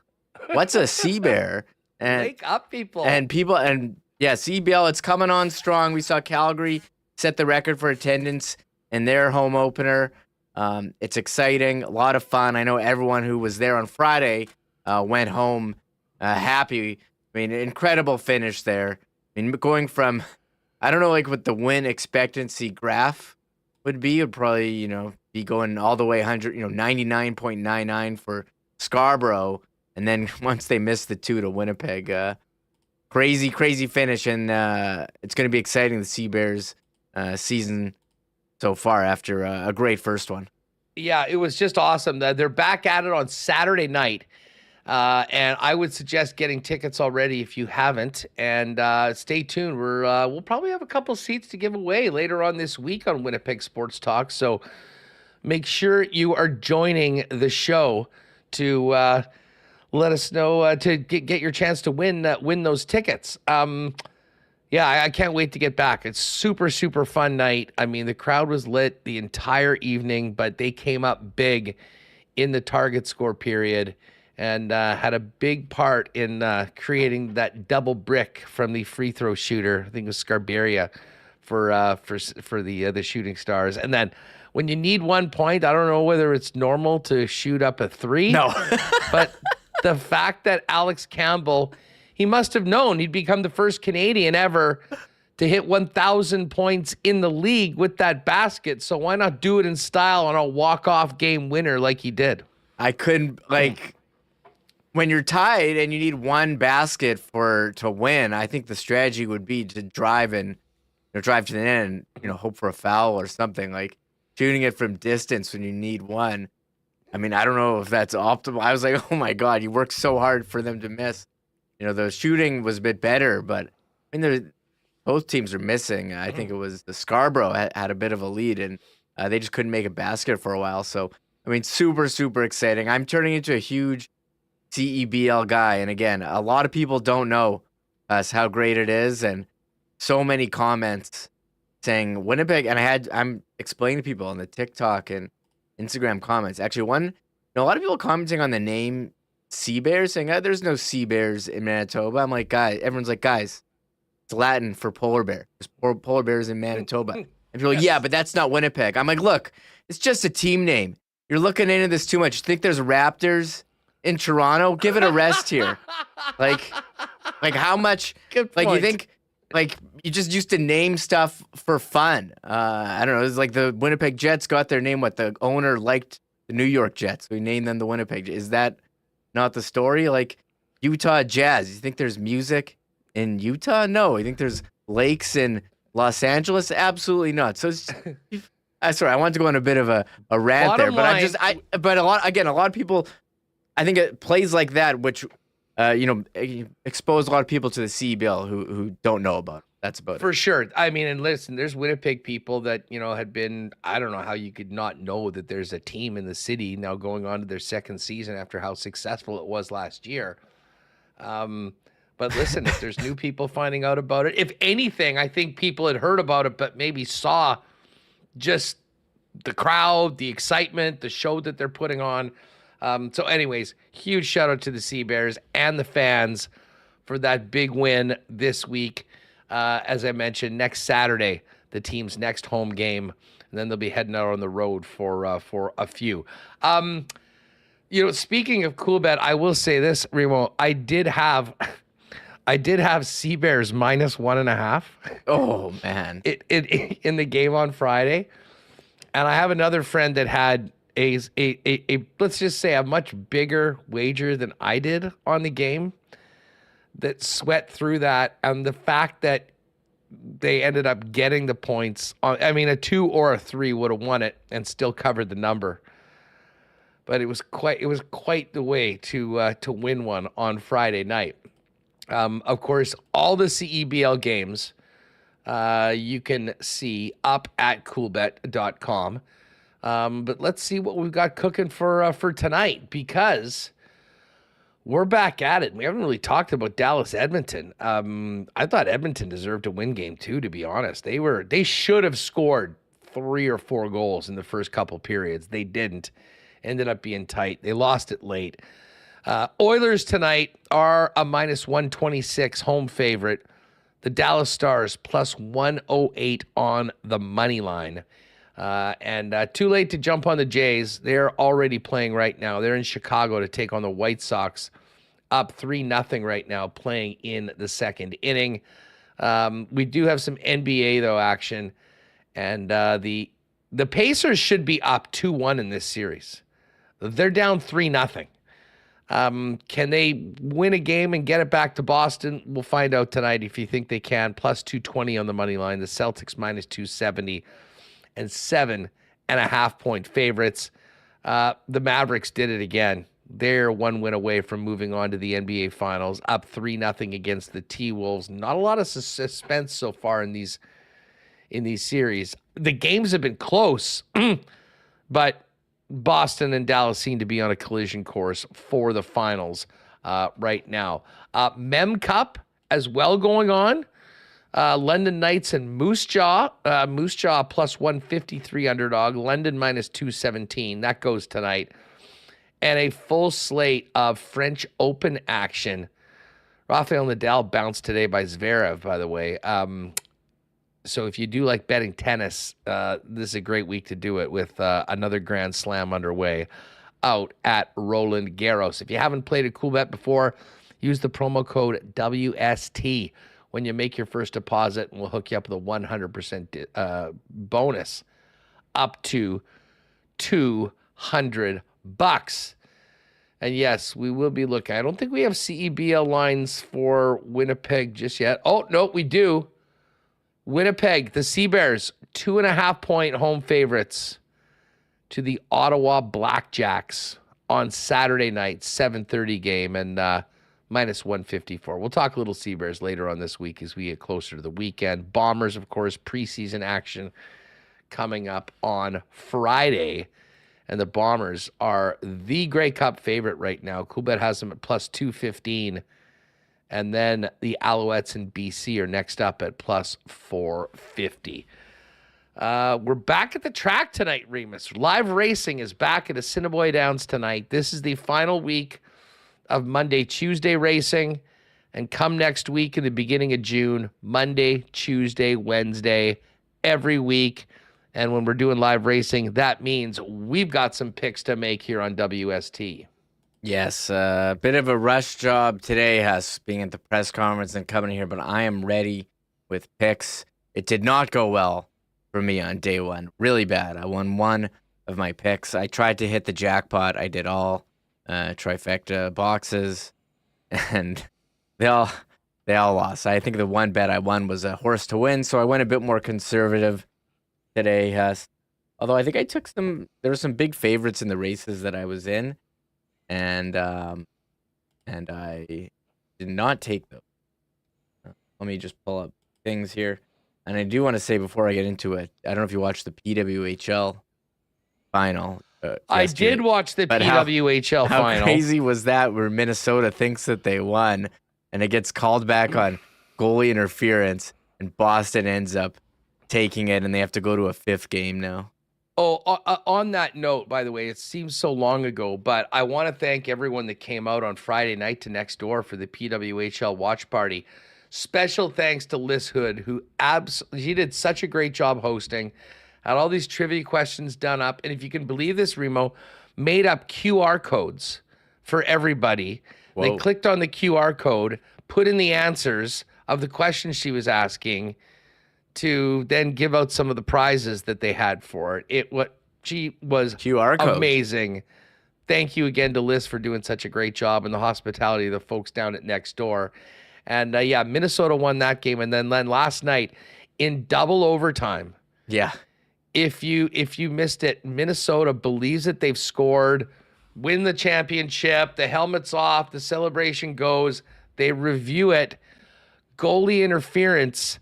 What's a Sea Bear?" And Wake up, people. Yeah, CBL, it's coming on strong. We saw Calgary set the record for attendance in their home opener. It's exciting, a lot of fun. I know everyone who was there on Friday went home happy. I mean, incredible finish there. I mean, going from, I don't know, like what the win expectancy graph would be. It would probably, be going all the way 100, 99.99 for Scarborough. And then once they missed the 2 to Winnipeg, crazy finish. And it's going to be exciting, the Sea Bears season so far after a great first one. Yeah, it was just awesome. They're back at it on Saturday night. And I would suggest getting tickets already if you haven't. And stay tuned. We'll probably have a couple seats to give away later on this week on Winnipeg Sports Talk. So make sure you are joining the show to let us know to get your chance to win those tickets. Yeah, I can't wait to get back. It's super fun night. I mean, the crowd was lit the entire evening, but they came up big in the target score period and had a big part in creating that double brick from the free throw shooter. I think it was Scarberia for the Shooting Stars. And then when you need 1 point, I don't know whether it's normal to shoot up a 3. No. But the fact that Alex Campbell, he must have known he'd become the first Canadian ever to hit 1,000 points in the league with that basket. So why not do it in style on a walk-off game winner like he did? I couldn't, when you're tied and you need one basket to win, I think the strategy would be to drive to the end and, hope for a foul or something, like shooting it from distance when you need one. I mean, I don't know if that's optimal. I was like, oh my God, you worked so hard for them to miss. The shooting was a bit better, but I mean, both teams are missing. I think it was the Scarborough had a bit of a lead, and they just couldn't make a basket for a while. So, I mean, super exciting. I'm turning into a huge CEBL guy. And again, a lot of people don't know how great it is. And so many comments saying Winnipeg. And I'm explaining to people on the TikTok and Instagram comments. Actually, a lot of people commenting on the name Sea Bears, saying, there's no Sea Bears in Manitoba. I'm like, everyone's like, guys, it's Latin for polar bear. There's polar bears in Manitoba. And people are like, yeah, but that's not Winnipeg. I'm like, look, it's just a team name. You're looking into this too much. You think there's Raptors in Toronto? Give it a rest here. Like how much? Good point. You think, you just used to name stuff for fun. I don't know. It's like the Winnipeg Jets got their name. What the owner liked the New York Jets, so he named them the Winnipeg. Is that not the story? Like Utah Jazz. You think there's music in Utah? No. You think there's lakes in Los Angeles? Absolutely not. So sorry, I wanted to go on a bit of a rant there, but but a lot of people, I think it plays like that, which expose a lot of people to the CBL who don't know about it. That's about it. For sure. I mean, and listen, there's Winnipeg people that, had been, I don't know how you could not know that there's a team in the city now going on to their second season after how successful it was last year. But listen, if there's new people finding out about it, if anything, I think people had heard about it, but maybe saw just the crowd, the excitement, the show that they're putting on. So anyways, huge shout out to the Sea Bears and the fans for that big win this week. As I mentioned, next Saturday, the team's next home game, and then they'll be heading out on the road for a few. Speaking of Coolbet, I will say this, Remo, I did have Sea Bears -1.5. Oh man, in the game on Friday, and I have another friend that had a let's just say a much bigger wager than I did on the game. that sweat through that, and the fact that they ended up getting the points on, I mean, a 2 or a 3 would have won it and still covered the number. But it was quite the way to win one on Friday night. Of course, all the CEBL games you can see up at coolbet.com. But let's see what we've got cooking for tonight, because we're back at it. We haven't really talked about Dallas-Edmonton. I thought Edmonton deserved to win game 2, to be honest. They should have scored 3 or 4 goals in the first couple periods. They didn't. Ended up being tight. They lost it late. Oilers tonight are a minus 126 home favorite. The Dallas Stars plus 108 on the money line. And too late to jump on the Jays. They're already playing right now. They're in Chicago to take on the White Sox, up 3-0 right now, playing in the second inning. We do have some NBA, though, action. And the Pacers should be up 2-1 in this series. They're down 3-0. Can they win a game and get it back to Boston? We'll find out tonight if you think they can. Plus 220 on the money line. The Celtics minus 270 and 7.5-point favorites. The Mavericks did it again. They're 1 win away from moving on to the NBA Finals, up 3-0 against the T-Wolves. Not a lot of suspense so far in these series. The games have been close, but Boston and Dallas seem to be on a collision course for the finals right now. Mem Cup as well going on. London Knights and Moose Jaw. Moose Jaw plus 153 underdog. London minus 217. That goes tonight. And a full slate of French Open action. Rafael Nadal bounced today by Zverev, by the way. So if you do like betting tennis, this is a great week to do it with another Grand Slam underway out at Roland Garros. If you haven't played a Coolbet before, use the promo code WST when you make your first deposit, and we'll hook you up with a 100% bonus up to $200. And yes, we will be looking. I don't think we have CEBL lines for Winnipeg just yet. Oh, no, we do. Winnipeg, the Sea Bears, 2.5-point home favorites to the Ottawa Blackjacks on Saturday night, 7:30 game, and minus 154. We'll talk a little Sea Bears later on this week as we get closer to the weekend. Bombers, of course, preseason action coming up on Friday, and the Bombers are the Grey Cup favorite right now. Coolbet has them at plus 215. And then the Alouettes in BC are next up at plus 450. We're back at the track tonight, Remis. Live racing is back at Assiniboia Downs tonight. This is the final week of Monday, Tuesday racing. And come next week in the beginning of June, Monday, Tuesday, Wednesday, every week. And when we're doing live racing, that means we've got some picks to make here on WST. Yes, a bit of a rush job today, us being at the press conference and coming here, but I am ready with picks. It did not go well for me on day one. Really bad. I won one of my picks. I tried to hit the jackpot. I did all trifecta boxes, and they all lost. I think the one bet I won was a horse to win, so I went a bit more conservative today. Although I think I took there were some big favorites in the races that I was in. And I did not take them. Let me just pull up things here. And I do want to say before I get into it, I don't know if you watched the PWHL final. I did watch the PWHL final. How crazy was that where Minnesota thinks that they won and it gets called back on goalie interference and Boston ends up taking it and they have to go to a 5th game now. Oh, on that note, by the way, it seems so long ago, but I want to thank everyone that came out on Friday night to Next Door for the PWHL watch party. Special thanks to Liz Hood, who she did such a great job hosting, had all these trivia questions done up, and if you can believe this, Remo, made up QR codes for everybody. Whoa. They clicked on the QR code, put in the answers of the questions she was asking, to then give out some of the prizes that they had for it. She was QR code. Amazing. Thank you again to Liz for doing such a great job and the hospitality of the folks down at Next Door. And yeah, Minnesota won that game. And then last night in double overtime. Yeah. If you missed it, Minnesota believes that they've scored, win the championship, the helmet's off, the celebration goes, they review it, goalie interference,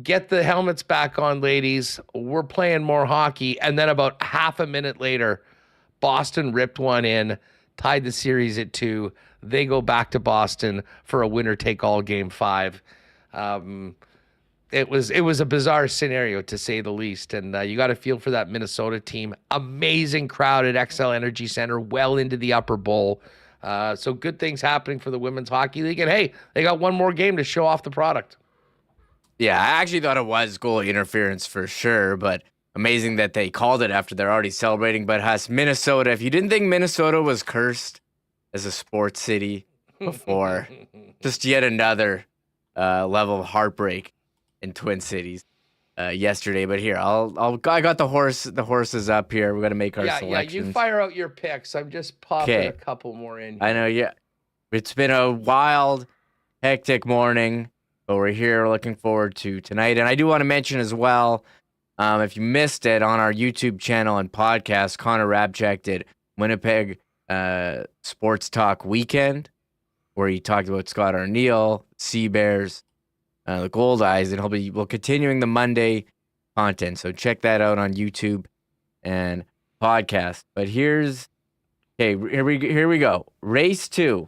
get the helmets back on, ladies, we're playing more hockey. And then about half a minute later, Boston ripped one in, tied the series at 2. They go back to Boston for a winner-take-all game 5. It was a bizarre scenario, to say the least. And you got to feel for that Minnesota team. Amazing crowd at XL Energy Center, well into the upper bowl. So good things happening for the Women's Hockey League. And hey, they got one more game to show off the product. Yeah, I actually thought it was goal interference for sure, but amazing that they called it after they're already celebrating. But Minnesota, if you didn't think Minnesota was cursed as a sports city before, just yet another level of heartbreak in Twin Cities yesterday. But here, I got the horses up here. We're gonna make our selections. Yeah, you fire out your picks. I'm just popping a couple more in here. I know, yeah. It's been a wild, hectic morning, but we're here looking forward to tonight. And I do want to mention as well, if you missed it on our YouTube channel and podcast, Connor Rabchak did Winnipeg Sports Talk Weekend, where he talked about Scott Arniel, Sea Bears, the Gold Eyes, and we'll continuing the Monday content. So check that out on YouTube and podcast. But here we go. Race 2,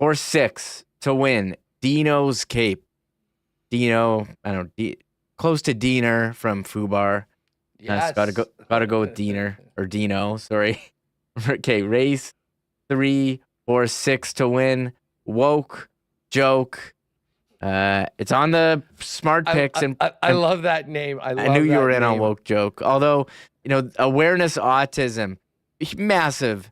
horse 6 to win. Dino's Cape. Dino, I don't know, close to Diener from Fubar. Yes. Gotta go with Diener or Dino. Sorry. Okay, race 3, horse 6 to win. Woke Joke. It's on the smart picks, and I love that name. I knew you were in on Woke Joke. Although, awareness autism, massive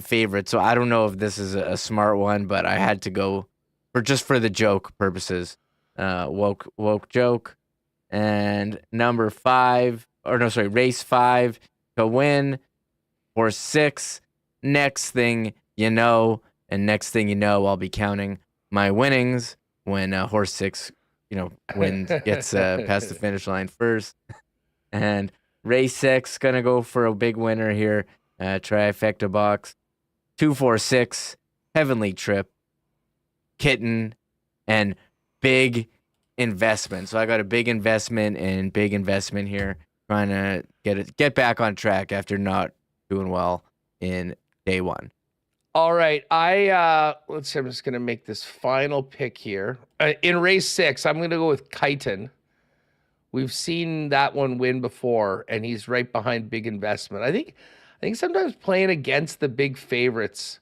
favorite. So I don't know if this is a smart one, but I had to go for the joke purposes. Woke Joke, and race 5 to win. Horse 6. Next thing you know, I'll be counting my winnings when horse 6, gets past the finish line first. And race 6 gonna go for a big winner here. Trifecta box. 2, 4, 6. Heavenly Trip. Kitten and big investment. So I got a big investment here, trying to get back on track after not doing well in day 1. All right, let's see. I'm just gonna make this final pick here. In race 6, I'm gonna go with Chitin. We've seen that one win before, and he's right behind big investment. I think sometimes playing against the big favorites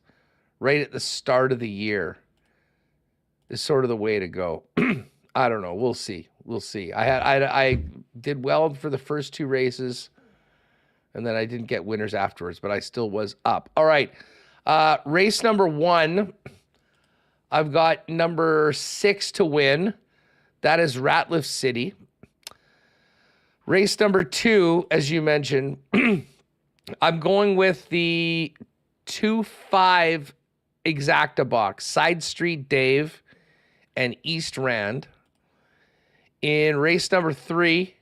right at the start of the year is sort of the way to go. I don't know. We'll see. I did well for the first 2 races, and then I didn't get winners afterwards, but I still was up. All right. Race number 1, I've got number 6 to win. That is Ratliff City. Race number 2, as you mentioned, I'm going with the 2-5 exacta box, Side Street Dave and East Rand. In race number 3,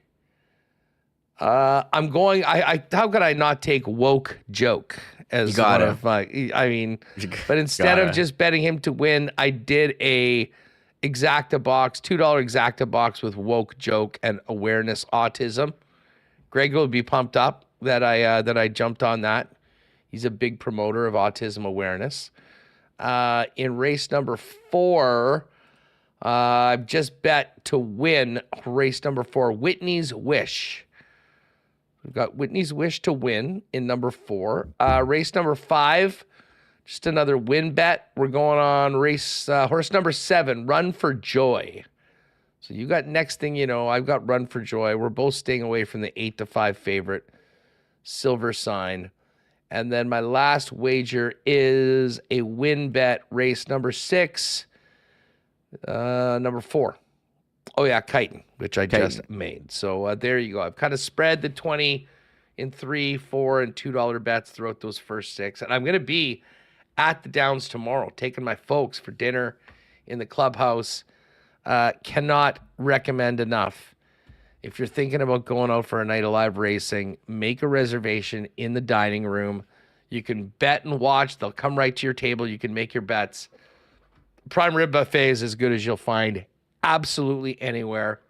I'm going. How could I not take Woke Joke as one of my? But instead of just betting him to win, I did a exacta box, $2 exacta box with Woke Joke and Awareness Autism. Greg will be pumped up that I jumped on that. He's a big promoter of autism awareness. In race number 4, I've just bet to win race number 4, Whitney's Wish. We've got Whitney's Wish to win in number 4. Race number 5, just another win bet. We're going on horse number 7, Run for Joy. So you got next thing you know, I've got Run for Joy. We're both staying away from the 8-5 favorite, Silver Sign. And then my last wager is a win bet, race number 6, number 4. Oh, yeah, Chitin, which I just made. So there you go. I've kind of spread the 20 in $3, $4, and $2 bets throughout those first 6. And I'm going to be at the Downs tomorrow, taking my folks for dinner in the clubhouse. Cannot recommend enough. If you're thinking about going out for a night of live racing, make a reservation in the dining room. You can bet and watch. They'll come right to your table. You can make your bets. Prime rib buffet is as good as you'll find absolutely anywhere.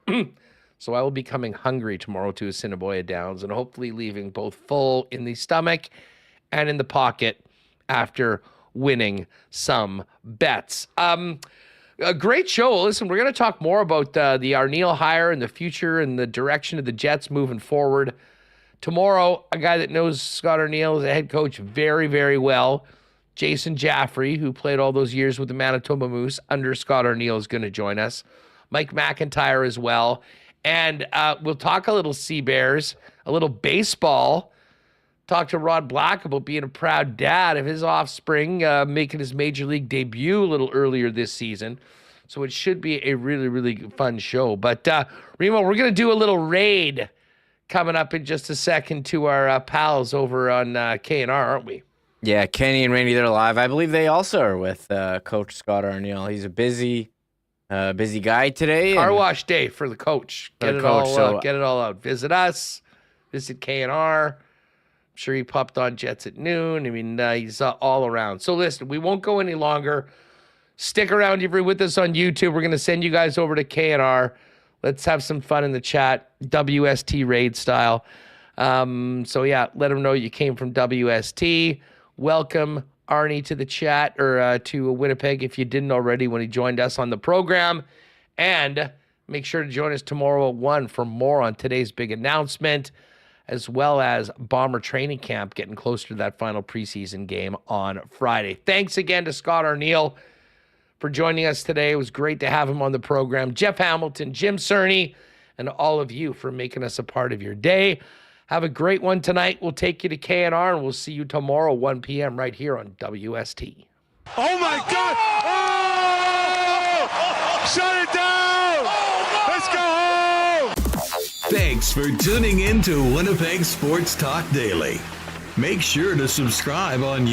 So I will be coming hungry tomorrow to Assiniboia Downs and hopefully leaving both full in the stomach and in the pocket after winning some bets. A great show. Listen, we're going to talk more about the Arniel hire and the future and the direction of the Jets moving forward. Tomorrow, a guy that knows Scott Arniel as a head coach very, very well, Jason Jaffrey, who played all those years with the Manitoba Moose under Scott Arniel, is going to join us. Mike McIntyre as well. And we'll talk a little Sea Bears, a little baseball. Talk to Rod Black about being a proud dad of his offspring, making his major league debut a little earlier this season. So it should be a really, really fun show. But, Remo, we're going to do a little raid coming up in just a second to our pals over on K&R, aren't we? Yeah, Kenny and Randy, they're live. I believe they also are with Coach Scott Arniel. He's a busy guy today. Car wash day for the coach. Get it all out. Visit us. Visit K&R. I'm sure he popped on Jets at noon. I mean, he's all around. So listen, we won't go any longer. Stick around if you're with us on YouTube. We're going to send you guys over to K&R. Let's have some fun in the chat, WST raid style. So yeah, let them know you came from WST. Welcome Arnie to the chat, or to Winnipeg if you didn't already when he joined us on the program. And make sure to join us tomorrow at 1 for more on today's big announcement, as well as Bomber training camp getting closer to that final preseason game on Friday. Thanks again to Scott Arniel for joining us today. It was great to have him on the program. Jeff Hamilton, Jim Cerny, and all of you for making us a part of your day. Have a great one tonight. We'll take you to K&R, and we'll see you tomorrow, 1 p.m. right here on WST. Oh, my God! Oh! Shut it down! Let's go home! Thanks for tuning in to Winnipeg Sports Talk Daily. Make sure to subscribe on